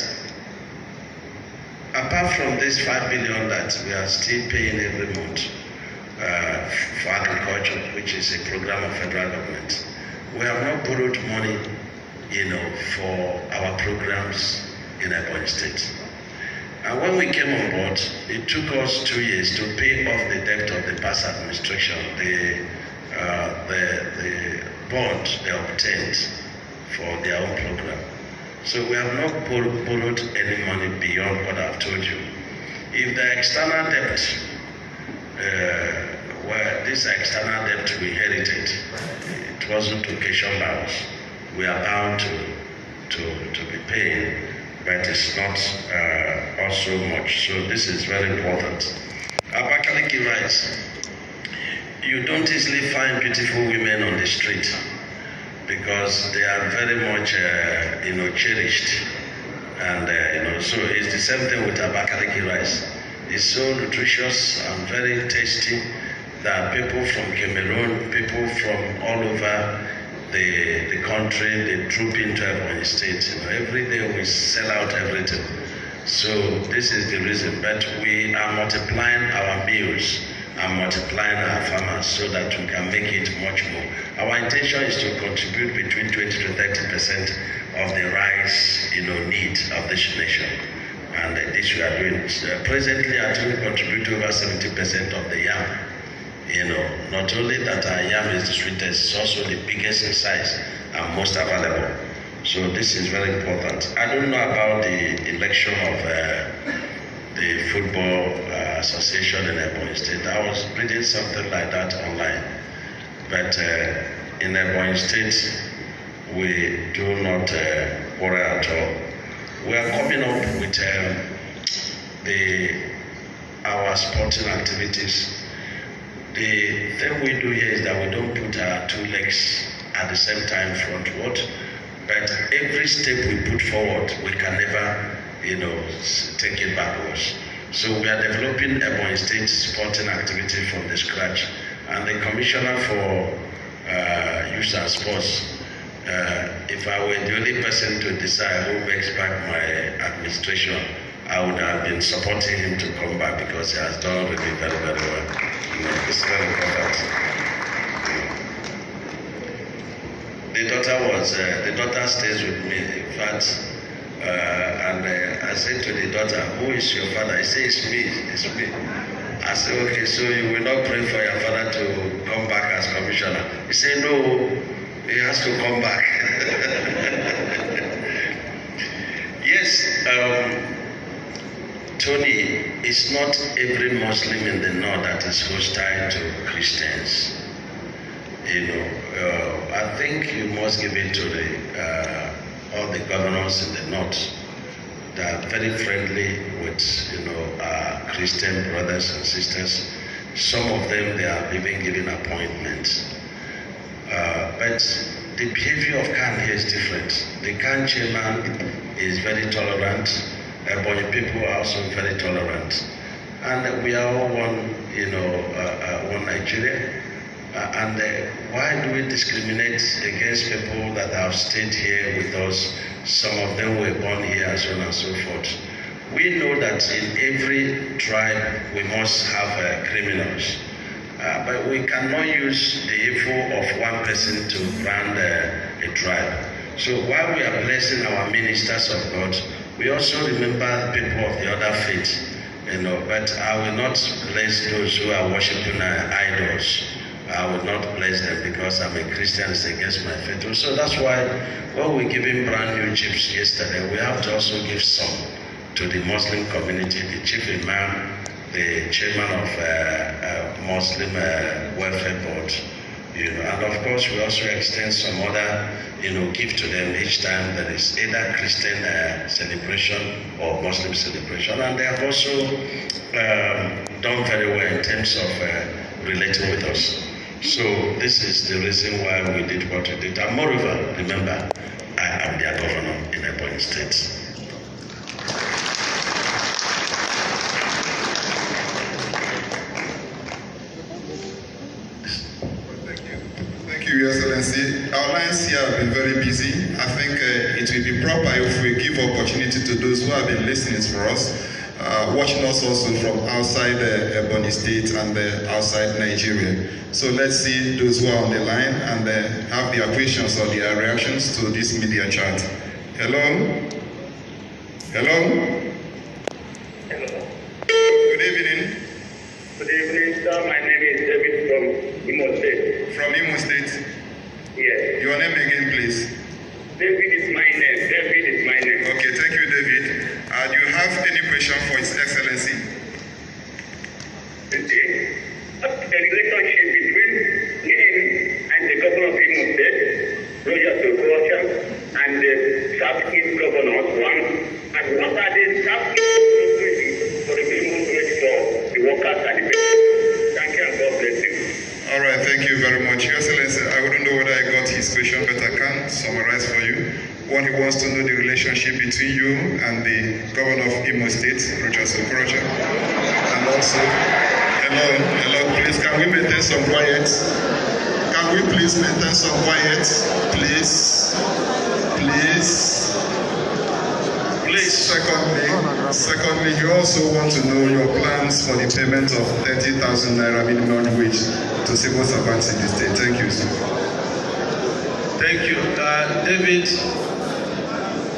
apart from this 5 billion that we are still paying every month for agriculture, which is a program of federal government, we have not borrowed money, for our programs in Ebonyi State. And when we came on board, it took us 2 years to pay off the debt of the past administration, the bond they obtained for their own program. So we have not borrowed any money beyond what I've told you. If the external debt, this external debt we inherited, it wasn't occasioned by us, we are bound to be paying, but it's not also much. So this is very important. Abakaliki writes, you don't easily find beautiful women on the street because they are very much, cherished. And, so it's the same thing with Abakaliki rice. is so nutritious and very tasty that people from Cameroon, people from all over the country, they troop into Ebonyi State. Every day we sell out everything. So this is the reason. But we are multiplying our meals and multiplying our farmers so that we can make it much more. Our intention is to contribute between 20 to 30% of the rice, need of this nation. And this we are doing. Presently, I think we contribute over 70% of the yam. Not only that our yam is the sweetest, it's also the biggest in size and most available. So this is very important. I don't know about the election of the football association in Ebonyi State. I was reading something like that online. But in Ebonyi State, we do not worry at all. We are coming up with our sporting activities. The thing we do here is that we don't put our two legs at the same time frontward, but every step we put forward, we can never, take it backwards. So we are developing Ebonyi State sporting activity from the scratch, and the Commissioner for Youth and Sports, if I were the only person to decide who makes back my administration, I would have been supporting him to come back because he has done really very, very well. It's very important. The daughter stays with me. In fact, and I said to the daughter, "Who is your father?" He said, "It's me. It's me." I said, "Okay, so you will not pray for your father to come back as commissioner?" He said, "No, he has to come back." Yes. Tony, it's not every Muslim in the north that is hostile to Christians. I think you must give it to all the governors in the north that are very friendly with our Christian brothers and sisters. Some of them, they are even giving appointments. But the behavior of Khan here is different. The Khan chairman is very tolerant. Ebonyi people are also very tolerant, and we are all one, one Nigeria. And why do we discriminate against people that have stayed here with us? Some of them were born here, and so on and so forth. We know that in every tribe we must have criminals, but we cannot use the evil of one person to brand a tribe. So while we are blessing our ministers of God, we also remember people of the other faith, but I will not bless those who are worshiping idols. I will not bless them because I'm a Christian, it's against my faith. So that's why when we give him brand new chips yesterday, we have to also give some to the Muslim community, the chief imam, the chairman of Muslim welfare board, and of course we also extend some other, gift to them each time there is either Christian celebration or Muslim celebration, and they have also done very well in terms of relating with us. So this is the reason why we did what we did. And moreover, remember, I am their governor in Ebonyi State. Thank you, Your Excellency. Our lines here have been very busy. I think it will be proper if we give opportunity to those who have been listening for us, watching us also from outside Ebonyi State and outside Nigeria. So let's see those who are on the line and have their questions or their reactions to this media chat. Hello? Hello? Hello. Good evening. Good evening, sir. My name is David from Imo State. From Imo State? Yes. Your name again, please. David is my name. David is my name. Okay, thank you, David. Do you have any question for His Excellency? The relationship between him and the governor of Imo State, Roger Sokocha, and the Southeast governors, and what are the Southeast doing for the movement for the workers and the people? Thank you and God bless you. All right, thank you very much. Your Excellency, I wouldn't know whether I got his question, but I can summarize for you. One, he wants to know the relationship between you and the governor of Imo State, Rochas Okorocha. And also, hello, please, can we maintain some quiet? Can we please maintain some quiet? Please. Secondly, you also want to know your plans for the payment of 30,000 naira minimum wage to civil servants in the state. Thank you, sir. Thank you. David,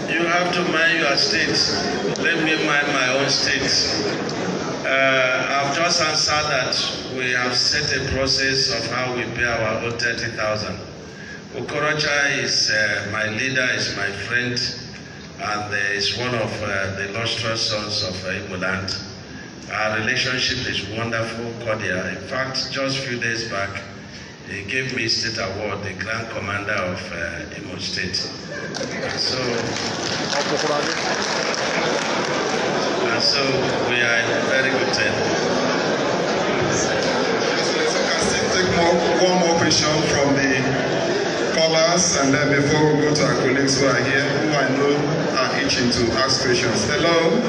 you have to mind your state. Let me mind my own state. I've just answered that we have set a process of how we pay our own 30,000. Okorocha is my leader, is my friend, and is one of the illustrious sons of Igbo land. Our relationship is wonderful, cordial. In fact, just a few days back, he gave me state award, the Grand Commander of Imo State. So we are in a very good time. I can still take one more question from the callers, and then before we go to our colleagues who are here, who I know are itching to ask questions. Hello?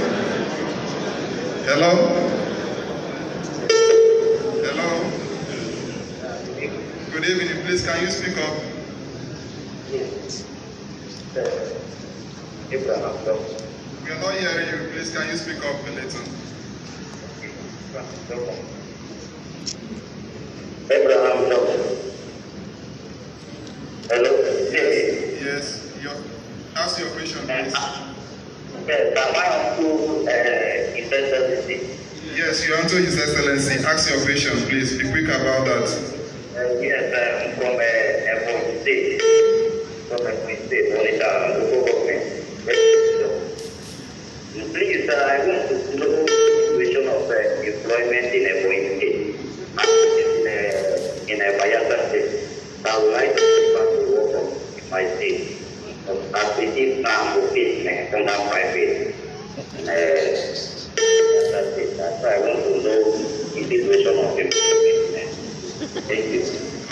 Good evening, please, can you speak up? We are not hearing you, please, can you speak up a little? Hello? Yes, ask your question, please. His Excellency. Yes, you answer His Excellency. Ask your question, please. Be quick about that. Yes, from Ebonyi State. From Ebonyi State, local government. Please, I want to know the situation of employment in Ebonyi State. In Bayelsa State. I would like to work in my state. As it is now, under private. That's why I want to know the situation of employment. Thank you.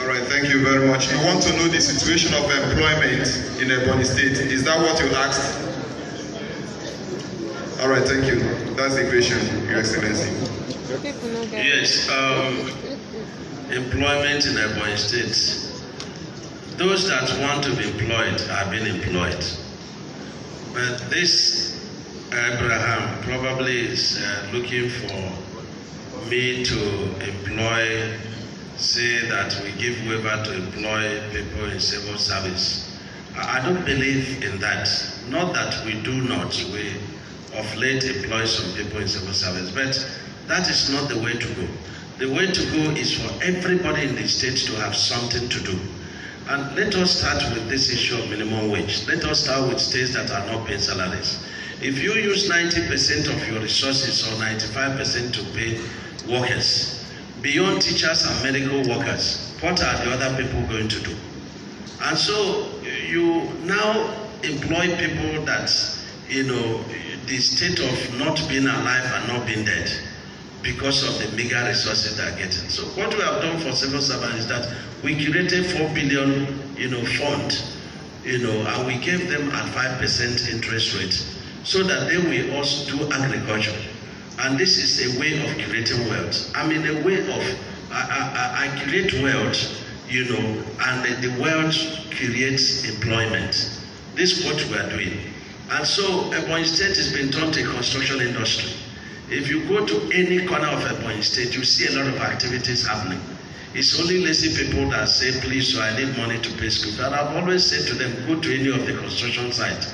All right, thank you very much. You want to know the situation of employment in Ebonyi State. Is that what you asked? All right, thank you. That's the question, Your Excellency. Yes, employment in Ebonyi State. Those that want to be employed are being employed. But this Abraham probably is looking for me to employ, say that we give waiver to employ people in civil service. I don't believe in that. Not that we do not. We of late employ some people in civil service, but that is not the way to go. The way to go is for everybody in the state to have something to do. And let us start with this issue of minimum wage. Let us start with states that are not paying salaries. If you use 90% of your resources or 95% to pay workers, beyond teachers and medical workers, what are the other people going to do? And so you now employ people that, the state of not being alive and not being dead because of the meager resources they are getting. So what we have done for civil servants is that we created 4 billion, fund, and we gave them at 5% interest rate so that they will also do agriculture. And this is a way of creating wealth. I mean, a way of, I create wealth, and the wealth creates employment. This is what we are doing. And so Ebonyi State has been turned to a construction industry. If you go to any corner of Ebonyi State, you see a lot of activities happening. It's only lazy people that say, please, so I need money to pay school. But I've always said to them, go to any of the construction sites,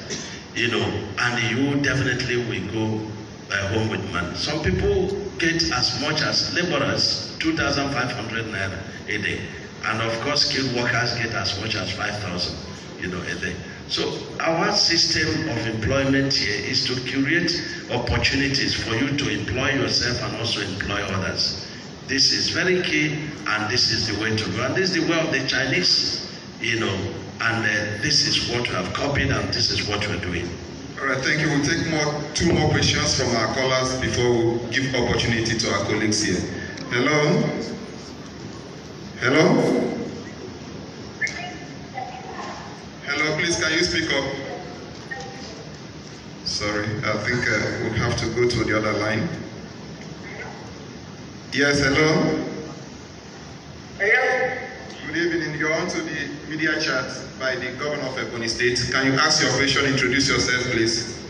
and you definitely will go home with money. Some people get as much as laborers, 2,500 naira a day. And of course, skilled workers get as much as 5,000, a day. So our system of employment here is to create opportunities for you to employ yourself and also employ others. This is very key, and this is the way to go. And this is the way of the Chinese, and this is what we have copied, and this is what we're doing. All right, thank you. We'll take two more questions from our callers before we give opportunity to our colleagues here. Hello? Hello? Hello, please, can you speak up? Sorry, I think we'll have to go to the other line. Yes, hello? Hello? Good evening. You're on to the media chat by the Governor of Ebonyi State. Can you ask your question, introduce yourself, please?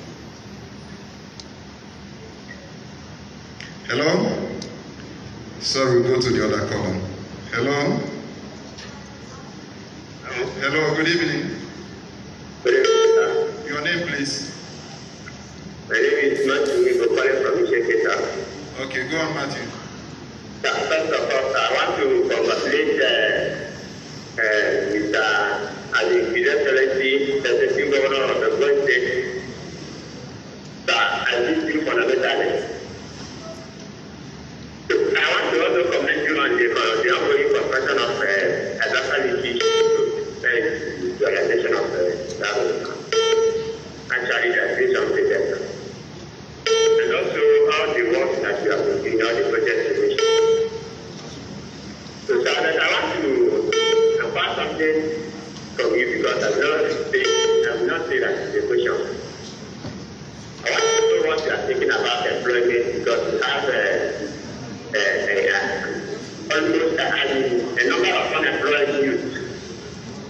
Hello? Sorry, we'll go to the other column. Hello? Hello, good evening. Good evening, sir. Your name, please? My name is Matthew. I'm calling from Isheketa. Okay, go on, Matthew. First of all, I want to congratulate Mr. His Excellency, the Deputy Governor of the Ebonyi State, that I did you fundamentally. I want to also commend you on the ongoing construction of adaptability to the organization of that. Actually, that is something better. And also all the work that you have been doing, all the projects. So, sir, I want to acquire something from you because I will not say that it's a question. I want to know what you are thinking about employment because you have almost a number of unemployed youth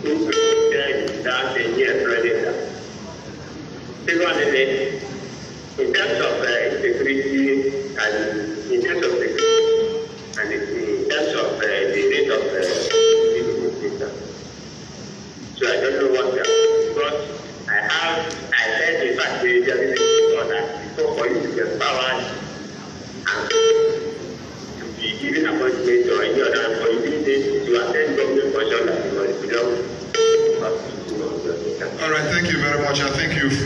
who without any employment. Secondly, in terms of security and in terms of security and in terms of the rate of people. So I don't know what because I heard in fact there is that before for you to get power and to be given appointment or any other for you to attend government function that you must belong. All right, thank you very much. I think you've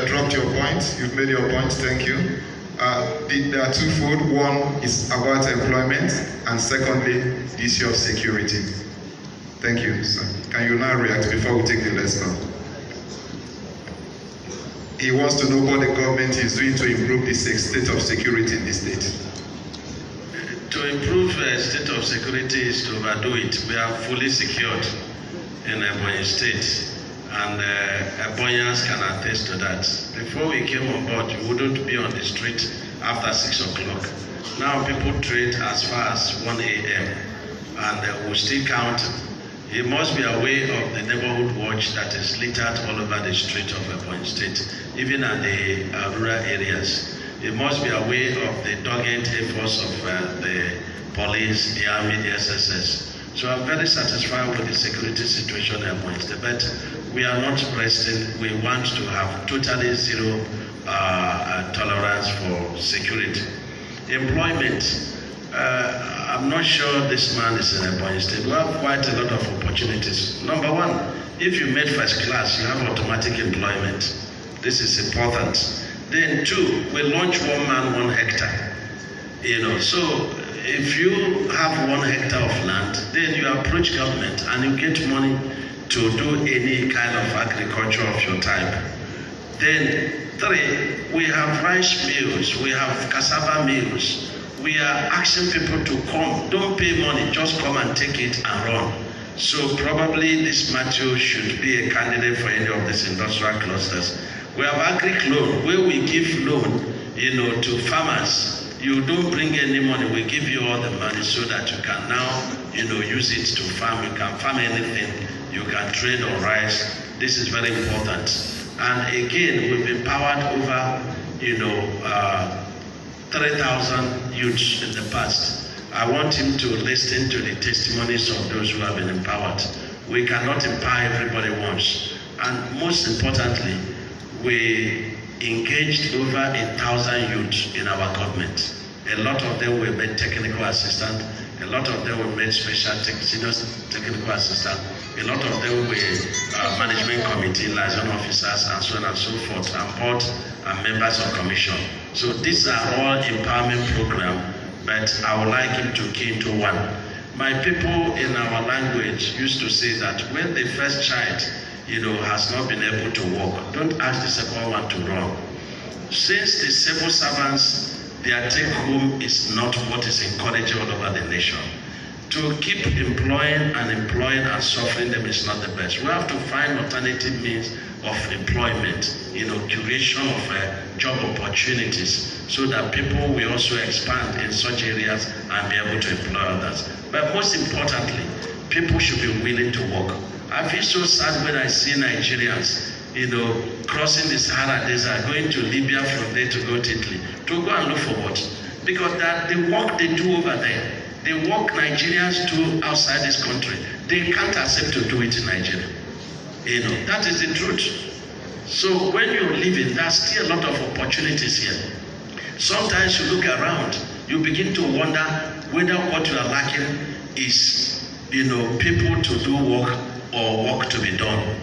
dropped your point. You've made your point. Thank you. There are twofold. One is about employment, and secondly, the issue of security. Thank you, sir. Can you now react before we take the next call? He wants to know what the government is doing to improve the state of security in the state. To improve the state of security is to overdo it. We are fully secured in Ebonyi State, and Ebonians can attest to that. Before we came on board, you wouldn't be on the street after 6 o'clock. Now people trade as far as 1 a.m. and we're still counting. You must be aware of the neighborhood watch that is littered all over the street of Ebonyi State, even at the rural areas. You must be aware of the dogged efforts of the police, the army, the SSS. So I'm very satisfied with the security situation in Ebonyi State, but we are not resting. We want to have totally zero tolerance for security. Employment. I'm not sure this man is in Ebonyi State. We have quite a lot of opportunities. Number one, if you made first class, you have automatic employment. This is important. Then two, we launch 1 man, 1 hectare. So if you have 1 hectare of land, then you approach government and you get money to do any kind of agriculture of your type. Then three, we have rice mills, we have cassava mills. We are asking people to come, don't pay money, just come and take it and run. So probably this Matthew should be a candidate for any of these industrial clusters. We have agric loan, where we give loan, to farmers. You don't bring any money, we give you all the money so that you can now, use it to farm. You can farm anything, you can trade on rice. This is very important. And again, we've empowered over, 3,000 youths in the past. I want him to listen to the testimonies of those who have been empowered. We cannot empower everybody once. And most importantly, we engaged over 1,000 youths in our government. A lot of them were made technical assistant. A lot of them were made senior technical assistant. A lot of them were management committee, liaison officers, and so on and so forth, and board and members of commission. So these are all empowerment programs, but I would like him to key into one. My people in our language used to say that when the first child, has not been able to walk, don't ask the second one to run. Since the civil servants, their take home is not what is encouraged all over the nation. To keep employing and suffering them is not the best. We have to find alternative means of employment. curation of job opportunities so that people will also expand in such areas and be able to employ others. But most importantly, people should be willing to work. I feel so sad when I see Nigerians, crossing the Sahara Desert, going to Libya from there to go to Italy, to go and look for what? Because that the work they do over there, the work Nigerians do outside this country, they can't accept to do it in Nigeria. That is the truth. So when you're living, there's still a lot of opportunities here. Sometimes you look around, you begin to wonder whether what you are lacking is, people to do work or work to be done.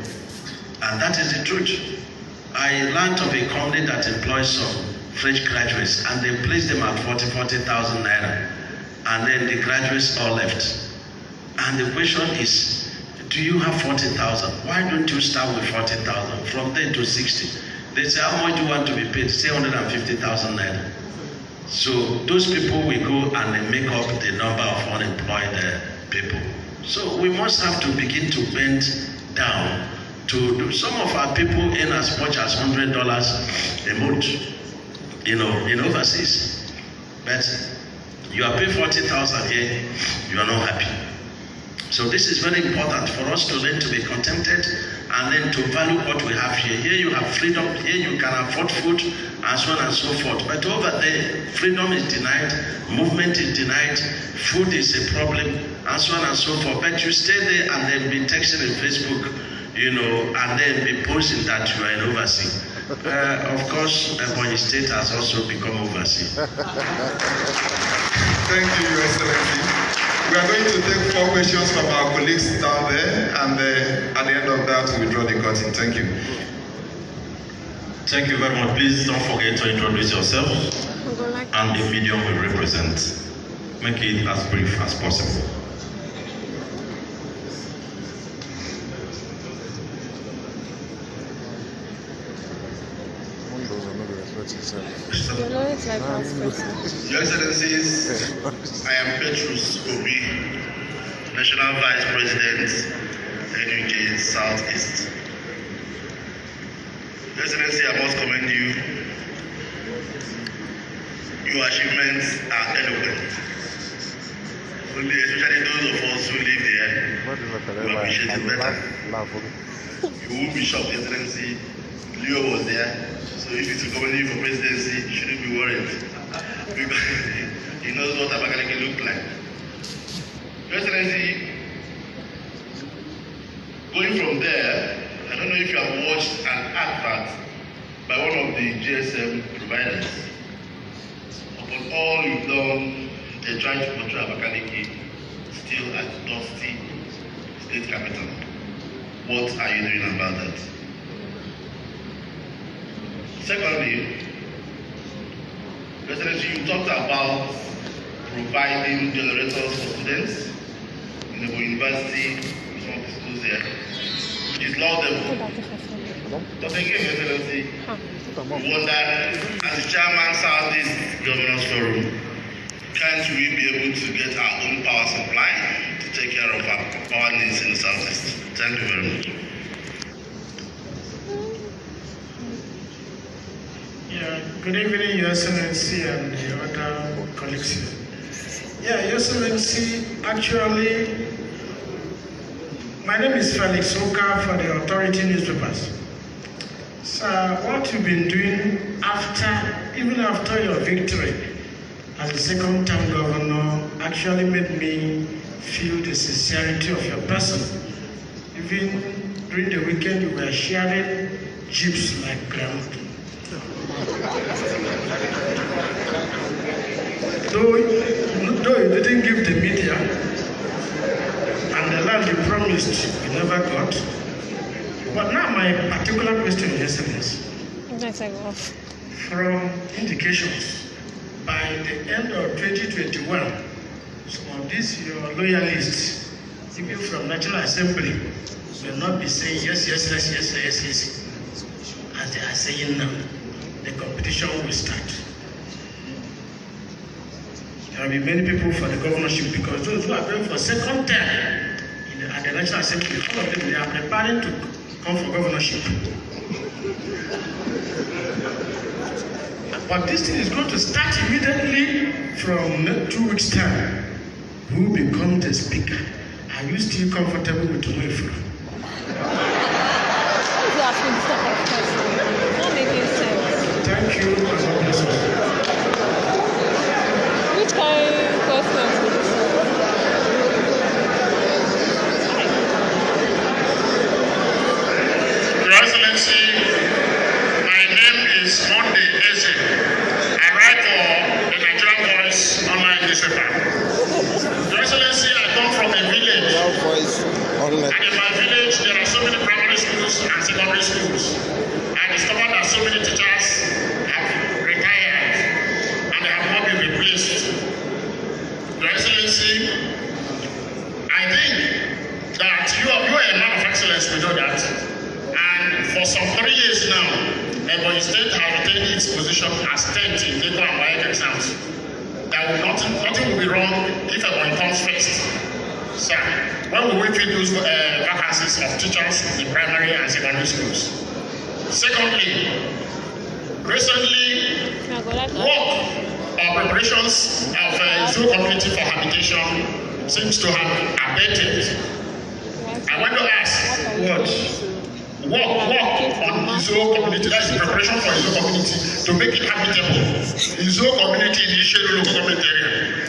And that is the truth. I learned of a company that employs some fresh graduates and they place them at 40,000 naira. And then the graduates all left. And the question is, do you have 40,000? Why don't you start with 40,000? From there to 60. They say, how much do you want to be paid? Say 150,000 naira. So those people will go and they make up the number of unemployed people. So we must have to begin to bend down to do. Some of our people earn as much as $100 a month, in overseas. But you are paying 40,000 here, you are not happy. So this is very important for us to learn to be contented and then to value what we have here. Here you have freedom, here you can afford food and so on and so forth. But over there, freedom is denied, movement is denied, food is a problem, and so on and so forth. But you stay there and then be texting in Facebook, and then be posting that you are in overseas. Of course, Ebonyi State has also become overseas. Thank you, Your Excellency. We are going to take 4 questions from our colleagues down there, and at the end of that, we will draw the curtain. Thank you. Thank you very much. Please don't forget to introduce yourself and the medium we represent. Make it as brief as possible. Your Excellencies, I am Petrus Obi, National Vice President, NUJ Southeast. Your Excellency, I must commend you. Your achievements are eloquent. Only especially those of us who live there, who appreciate it better. You will be shocked, Your Excellency. Leo was there. So if it's recommending you for presidency, you shouldn't be worried. Because he knows what Abakaliki look like. Your Excellency, going from there, I don't know if you have watched an advert by one of the GSM providers. Upon all you've done, they're trying to portray Abakaliki still as dusty state capital. What are you doing about that? Secondly, Excellency, you talked about providing generators for students in the university, some of the schools there, which is laudable. But again, Excellency, we wonder, as the chairman Southeast Governors Forum, can't we be able to get our own power supply to take care of our power needs in the Southeast? Thank you very much. Good evening, Your Excellency and the other colleagues here. Your Excellency, actually, my name is Felix Oka for the Authority Newspapers. So what you've been doing even after your victory as a second-term governor actually made me feel the sincerity of your person. Even during the weekend, you were sharing jeeps like ground. Though you didn't give the media and the land you promised you never got. But now my particular question is this. From indications, by the end of 2021, some of these your loyalists, people from National Assembly, will not be saying yes, as they are saying now. The competition will start. There will be many people for the governorship because those who are going for second term at the National Assembly, all of them, they are preparing to come for governorship. But this thing is going to start immediately from 2 weeks' time. Who becomes the speaker? Are you still comfortable with Umahi'S? Thank you. Which kind of questions would you say? Your Excellency, my name is Monday Eze. I write for the Nigerian Voice online newspaper. Your Excellency, I come from a village. And in my village, there are so many primary schools and secondary schools. I discovered that so many teachers have retired and they have not been replaced. Your Excellency, I think that you are a man of excellence, we know that. And for some 3 years now, Ebonyi State has retained its position as 10th in NECO and WAEC exams. Nothing will be wrong if Ebonyi comes first. Sir, when will we fill those vacancies of teachers in primary and secondary schools? Secondly, recently, work or preparations of zoo community for habitation seems to have abated. I want to ask, work on the zoo community, that's the preparation for the zoo community to make it habitable. The zoo community is usually local government area.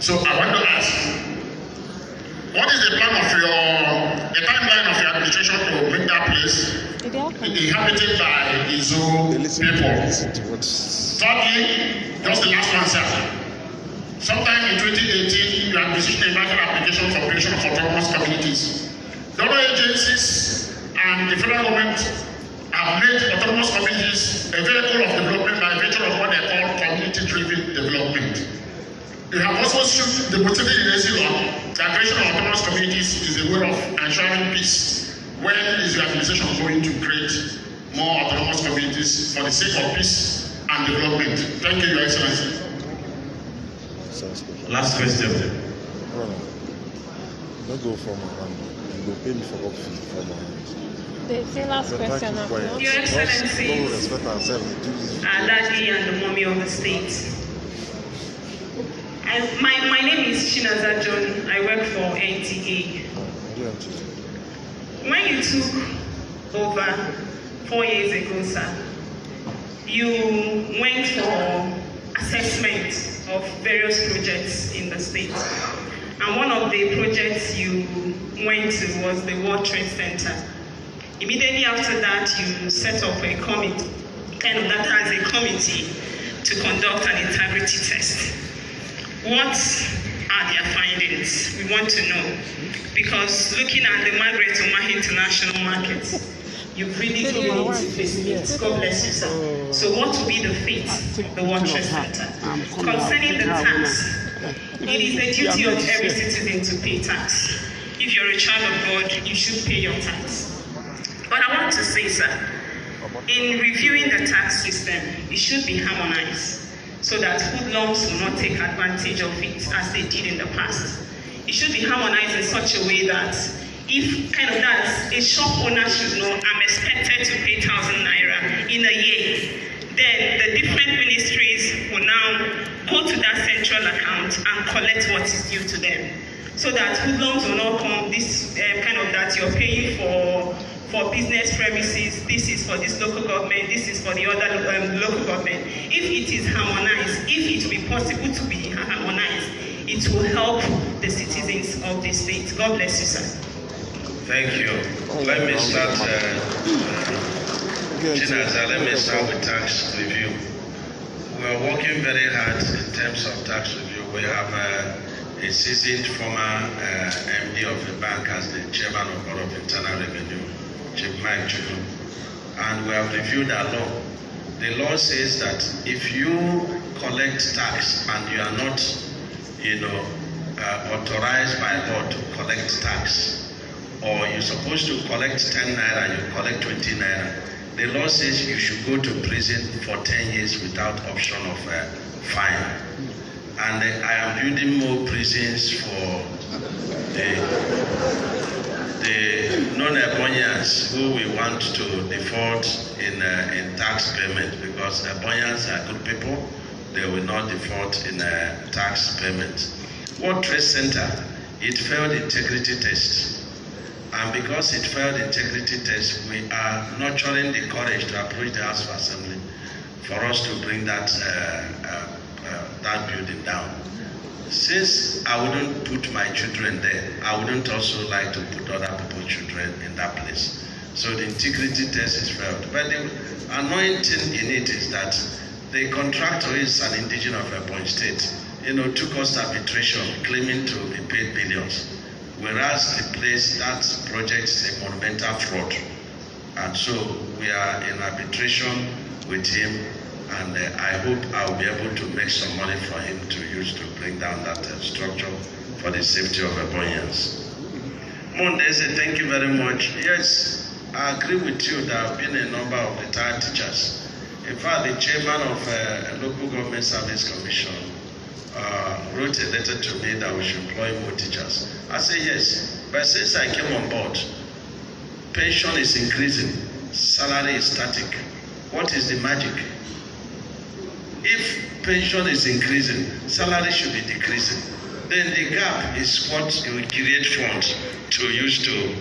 So I want to ask, what is the timeline of your administration to make that place inhabited by the zoo people? Thirdly, just the last one, sir. Sometime in 2018, you have received a national application for creation of autonomous communities. Donor agencies and the federal government have made autonomous communities a vehicle of development by virtue of what they call community-driven development. They have also demonstrated in the law that creation of autonomous communities is a way of ensuring peace. When is your administration going to create more autonomous communities for the sake of peace and development? Thank you, Your Excellency. Last question. Don't go for my hand. You go pay me for up fee for my hand. The last question. Your Excellency, our daddy and the mommy of the state. My name is Chinaza John. I work for NTA. When you took over 4 years ago, sir, you went for assessment of various projects in the state. And one of the projects you went to was the World Trade Center. Immediately after that, you set up a committee, as a committee to conduct an integrity test. What are their findings? We want to know. Because looking at the Gov.Umahi'S international market, you've really given it face. God bless you, sir. So what will be the fate of the World Trade Center? Concerning the tax, it is the duty of every citizen to pay tax. If you're a child of God, you should pay your tax. But I want to say, sir, in reviewing the tax system, it should be harmonized so that hoodlums will not take advantage of it as they did in the past. It should be harmonized in such a way that if a shop owner should know I'm expected to pay 1,000 naira in a year, then the different ministries will now go to that central account and collect what is due to them. So that hoodlums will not come that you're paying for business premises, this is for this local government, this is for the other local government. If it is harmonized, if it will be possible to be harmonized, it will help the citizens of the state. God bless you, sir. Thank you. Let me start, Chinaza, let me start with tax review. We are working very hard in terms of tax review. We have a seasoned former MD of the bank as the chairman of Board of Internal Revenue, Chief Mike Chukwu, and we have reviewed our law. The law says that if you collect tax and you are not, authorized by law to collect tax, or you're supposed to collect 10 naira, you collect 20 naira, the law says you should go to prison for 10 years without option of fine. And I am building more prisons for the the non-Ebonians who we want to default in tax payment, because Ebonians are good people, they will not default in tax payment. World Trade Center, it failed integrity test. And because it failed integrity test, we are nurturing the courage to approach the House of Assembly for us to bring that building down. Since I wouldn't put my children there, I wouldn't also like to put other people's children in that place. So the integrity test is failed. But the anointing in it is that the contractor is an indigenous of Ebonyi State, took us to arbitration claiming to be paid billions. Whereas the place, that project is a monumental fraud. And so we are in arbitration with him, and I hope I'll be able to make some money for him to use to bring down that structure for the safety of Ebonians. Monday said, thank you very much. Yes, I agree with you. There have been a number of retired teachers. In fact, the chairman of Local Government Service Commission wrote a letter to me that we should employ more teachers. I say yes, but since I came on board, pension is increasing, salary is static. What is the magic? If pension is increasing, salary should be decreasing. Then the gap is what you create funds to use to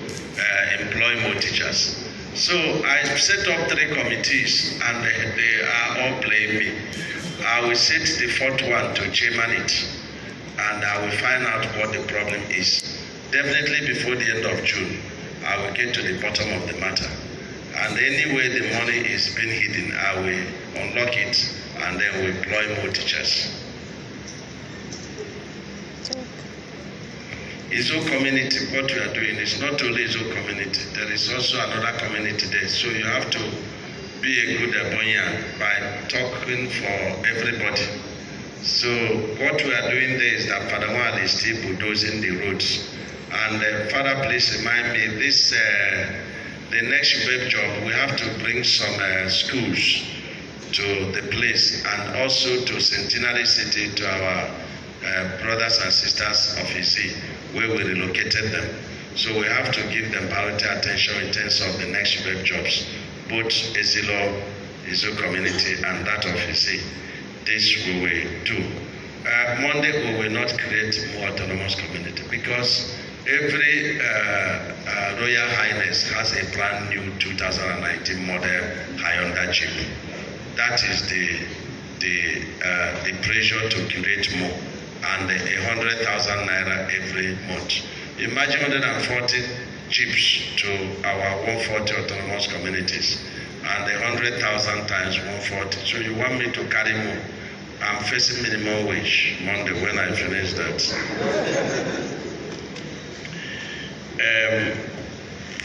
employ more teachers. So I set up 3 committees, and they are all playing me. I will set the 4th one to chairman it, and I will find out what the problem is. Definitely before the end of June, I will get to the bottom of the matter. And anyway the money is being hidden, I will unlock it, and then we employ more teachers. Izo community, what we are doing is not only Izo community, there is also another community there. So you have to be a good Ebonian by talking for everybody. So what we are doing there is that Father One is still bulldozing the roads. And Father, please remind me, this the next web job, we have to bring some schools to the place, and also to Centenary City, to our brothers and sisters of Isi, where we relocated them. So we have to give them priority attention in terms of the next web jobs, both Ezilo, Izo community, and that of Isi. This we will do. Monday we will not create more autonomous community, because every Royal Highness has a brand new 2019 model Hyundai Jeep. That is the pressure to create more, and 100,000 naira every month. Imagine 140 Jeeps to our 140 autonomous communities, and 100,000 times 140. So you want me to carry more? I'm facing minimum wage Monday when I finish that.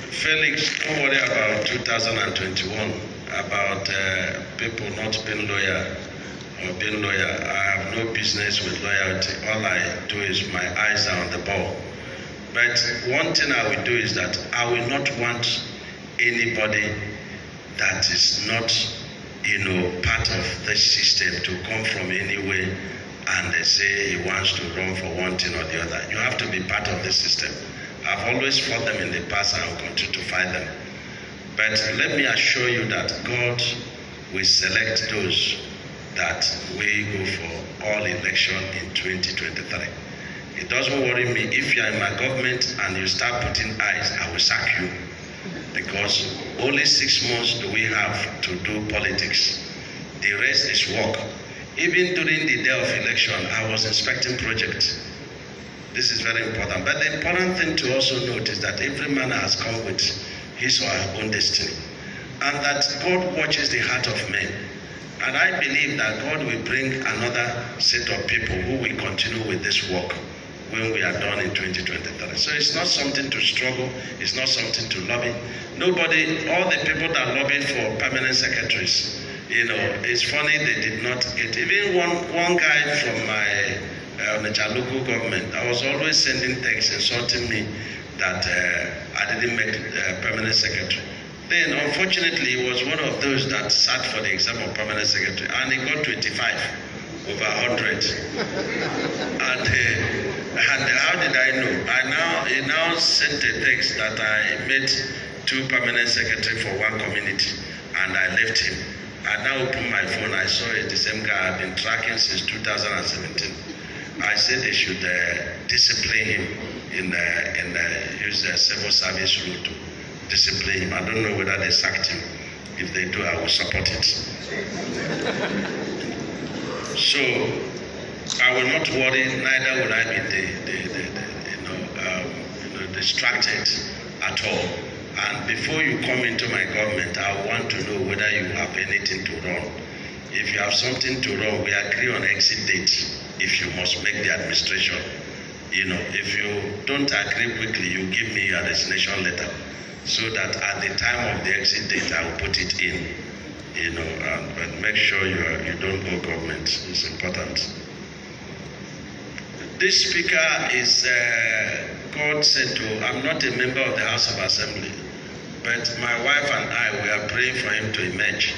Felix, don't worry about 2021, about people not being loyal or being loyal. I have no business with loyalty. All I do is my eyes are on the ball. But one thing I will do is that I will not want anybody that is not, part of the system to come from anywhere and they say he wants to run for one thing or the other. You have to be part of the system. I've always fought them in the past and I will continue to fight them. But let me assure you that God will select those that will go for all election in 2023. It doesn't worry me if you are in my government and you start putting eyes, I will sack you. Because only 6 months do we have to do politics. The rest is work. Even during the day of election, I was inspecting projects. This is very important. But the important thing to also note is that every man has come with his or her own destiny. And that God watches the heart of men. And I believe that God will bring another set of people who will continue with this work when we are done in 2023. So it's not something to struggle, it's not something to lobby. Nobody, all the people that lobbied for permanent secretaries, it's funny they did not get, even one guy from my local government, I was always sending texts insulting me that I didn't make permanent secretary. Then unfortunately he was one of those that sat for the exam of permanent secretary and he got 25 over 100. And how did I know? he now sent a text that I made 2 permanent secretary for one community, and I left him. I now opened my phone, I saw it's the same guy I've been tracking since 2017. I said they should discipline him use the civil service rule to discipline him. I don't know whether they sacked him. If they do, I will support it. So I will not worry, neither will I be distracted at all. And before you come into my government, I want to know whether you have anything to run. If you have something to run, we agree on exit date. If you must make the administration, if you don't agree quickly, you give me a resignation letter, so that at the time of the exit date, I will put it in. But make sure you don't go government. It's important. This speaker is God sent to. I'm not a member of the House of Assembly, but my wife and I, we are praying for him to emerge.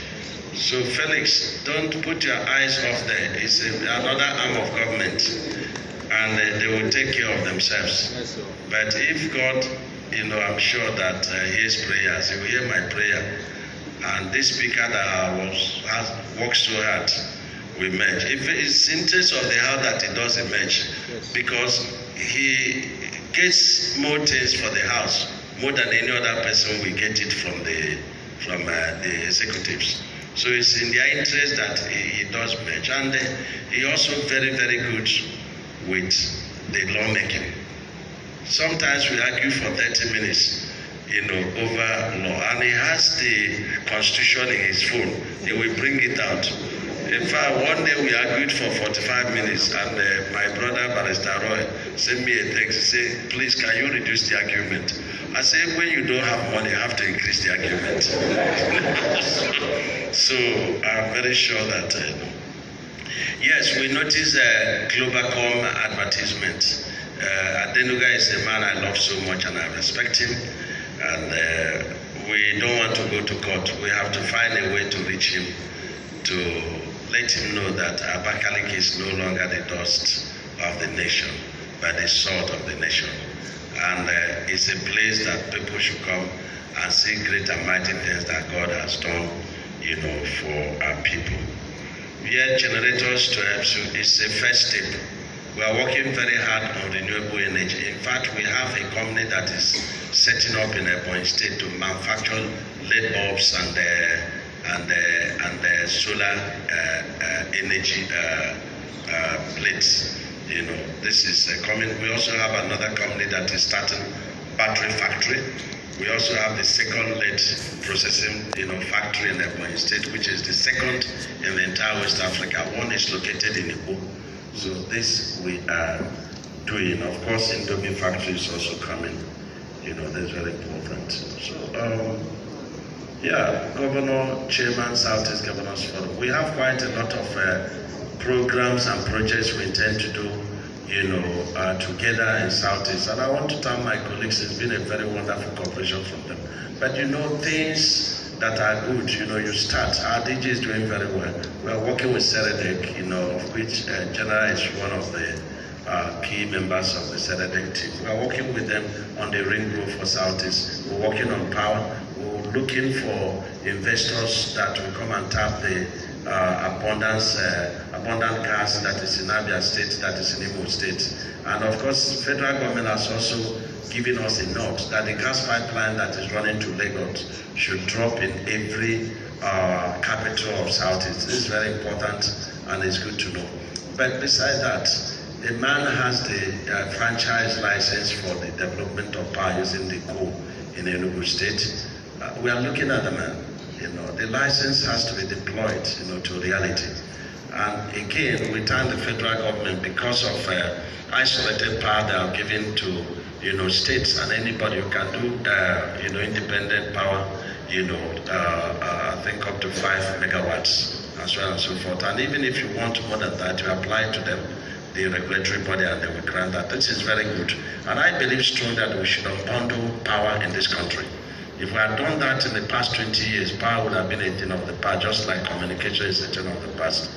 So Felix, don't put your eyes off there. It's another arm of government, and they will take care of themselves. But if God, I'm sure that he hears prayers. He will hear my prayer. And this speaker that has worked so hard will emerge. If it's interest of the house that he does emerge, because he gets more things for the house more than any other person will get it from the executives. So it's in their interest that he does merge. And he also very, very good with the lawmaking. Sometimes we argue for 30 minutes, over law. And he has the constitution in his phone. He will bring it out. In fact, one day we argued for 45 minutes, and my brother, Barrister Roy, sent me a text. He said, please, can you reduce the argument? I said, when you don't have money, you have to increase the argument. So I'm very sure that, yes, we noticed Globacom advertisement. Adenuga is a man I love so much and I respect him. And we don't want to go to court. We have to find a way to reach him, to let him know that Abakaliki is no longer the dust of the nation, but the salt of the nation. And it's a place that people should come and see great and mighty things that God has done, for our people. We have generators to help you. It's a first step. We are working very hard on renewable energy. In fact, we have a company that is setting up in Ebonyi State to manufacture LED bulbs and solar energy plates. This is coming. We also have another company that is starting battery factory. We also have the second LED processing factory in Ebonyi State, which is the second in the entire West Africa. One is located in Igbo. So this we are doing. Of course, Indomie factory is also coming. That's very important. So Governor, Chairman, Southeast Governors Forum. We have quite a lot of programs and projects we intend to do, together in Southeast. And I want to thank my colleagues. It's been a very wonderful cooperation from them. But things that are good, you start. Our DJ is doing very well. We are working with Seredec, of which General is one of the key members of the Seredec team. We are working with them on the ring road for Southeast. We're working on power. We're looking for investors that will come and tap the abundant gas that is in Abia State, that is in Imo State. And of course, federal government has also given us a note that the gas pipeline that is running to Lagos should drop in every capital of Southeast. This is very important and it's good to know. But besides that, the man has the franchise license for the development of power using the coal in Enugu State. We are looking at the man. The license has to be deployed, to reality. And again, we thank the federal government because of isolated power they are giving to, states and anybody who can do, independent power, I think up to 5 megawatts, as well and so forth. And even if you want more than that, you apply to them, the regulatory body, and they will grant that. This is very good. And I believe strongly that we should unbundle power in this country. If we had done that in the past 20 years, power would have been a thing of the past, just like communication is a thing of the past.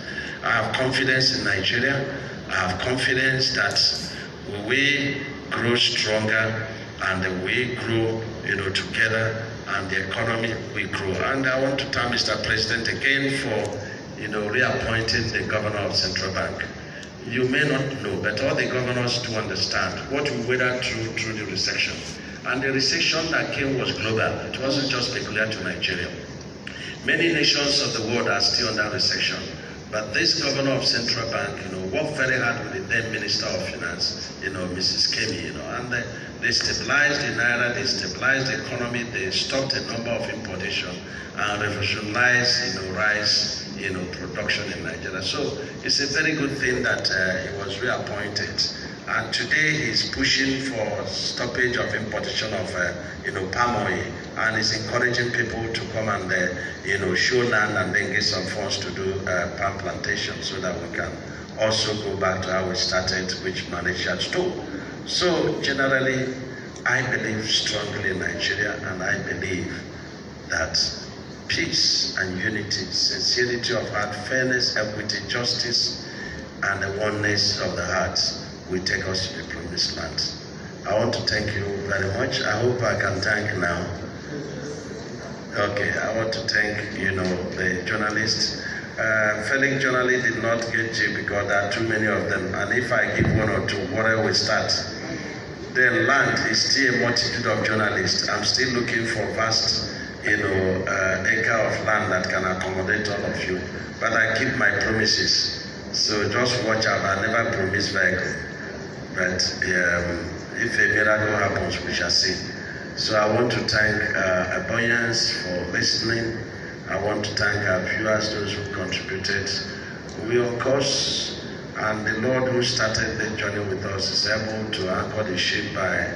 I have confidence in Nigeria. I have confidence that we grow stronger, and we grow, together, and the economy will grow. And I want to thank Mr. President again for, reappointing the governor of Central Bank. You may not know, but all the governors do understand what we weathered through the recession. And the recession that came was global. It wasn't just peculiar to Nigeria. Many nations of the world are still under recession. But this governor of Central Bank, worked very hard with the then Minister of Finance, Mrs. Kemi, and they stabilized the naira, they stabilized the economy, they stopped a number of importation and revolutionized, rise, production in Nigeria. So it's a very good thing that he was reappointed. And today he's pushing for stoppage of importation of, palm oil, and is encouraging people to come and, show land and then get some funds to do palm plantation, so that we can also go back to how we started, which Malaysia too. So generally, I believe strongly in Nigeria, and I believe that peace and unity, sincerity of heart, fairness, equity, justice, and the oneness of the heart will take us to the promised land. I want to thank you very much. I hope I can thank now. Okay, I want to thank, the journalists. Failing journalists did not get you because there are too many of them. And if I give one or two, where will start? Then land is still a multitude of journalists. I'm still looking for vast, acre of land that can accommodate all of you. But I keep my promises. So just watch out. I never promise vehicle. But if a miracle happens, we shall see. So I want to thank Gov.Umahi'S for listening. I want to thank our viewers, those who contributed. We, of course, and the Lord who started the journey with us is able to anchor the ship by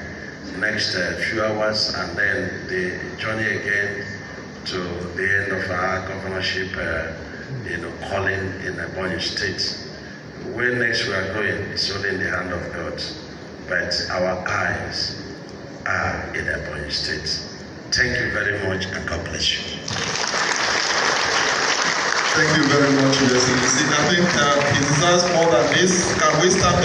next few hours, and then the journey again to the end of our governorship, calling in Gov.Umahi'S state. Where next we are going is only in the hand of God, but our eyes are in Gov.Umahi'S state. Thank you very much, and God bless you. Thank you very much, Your Excellency. I think he deserves more than this. Can we stand up?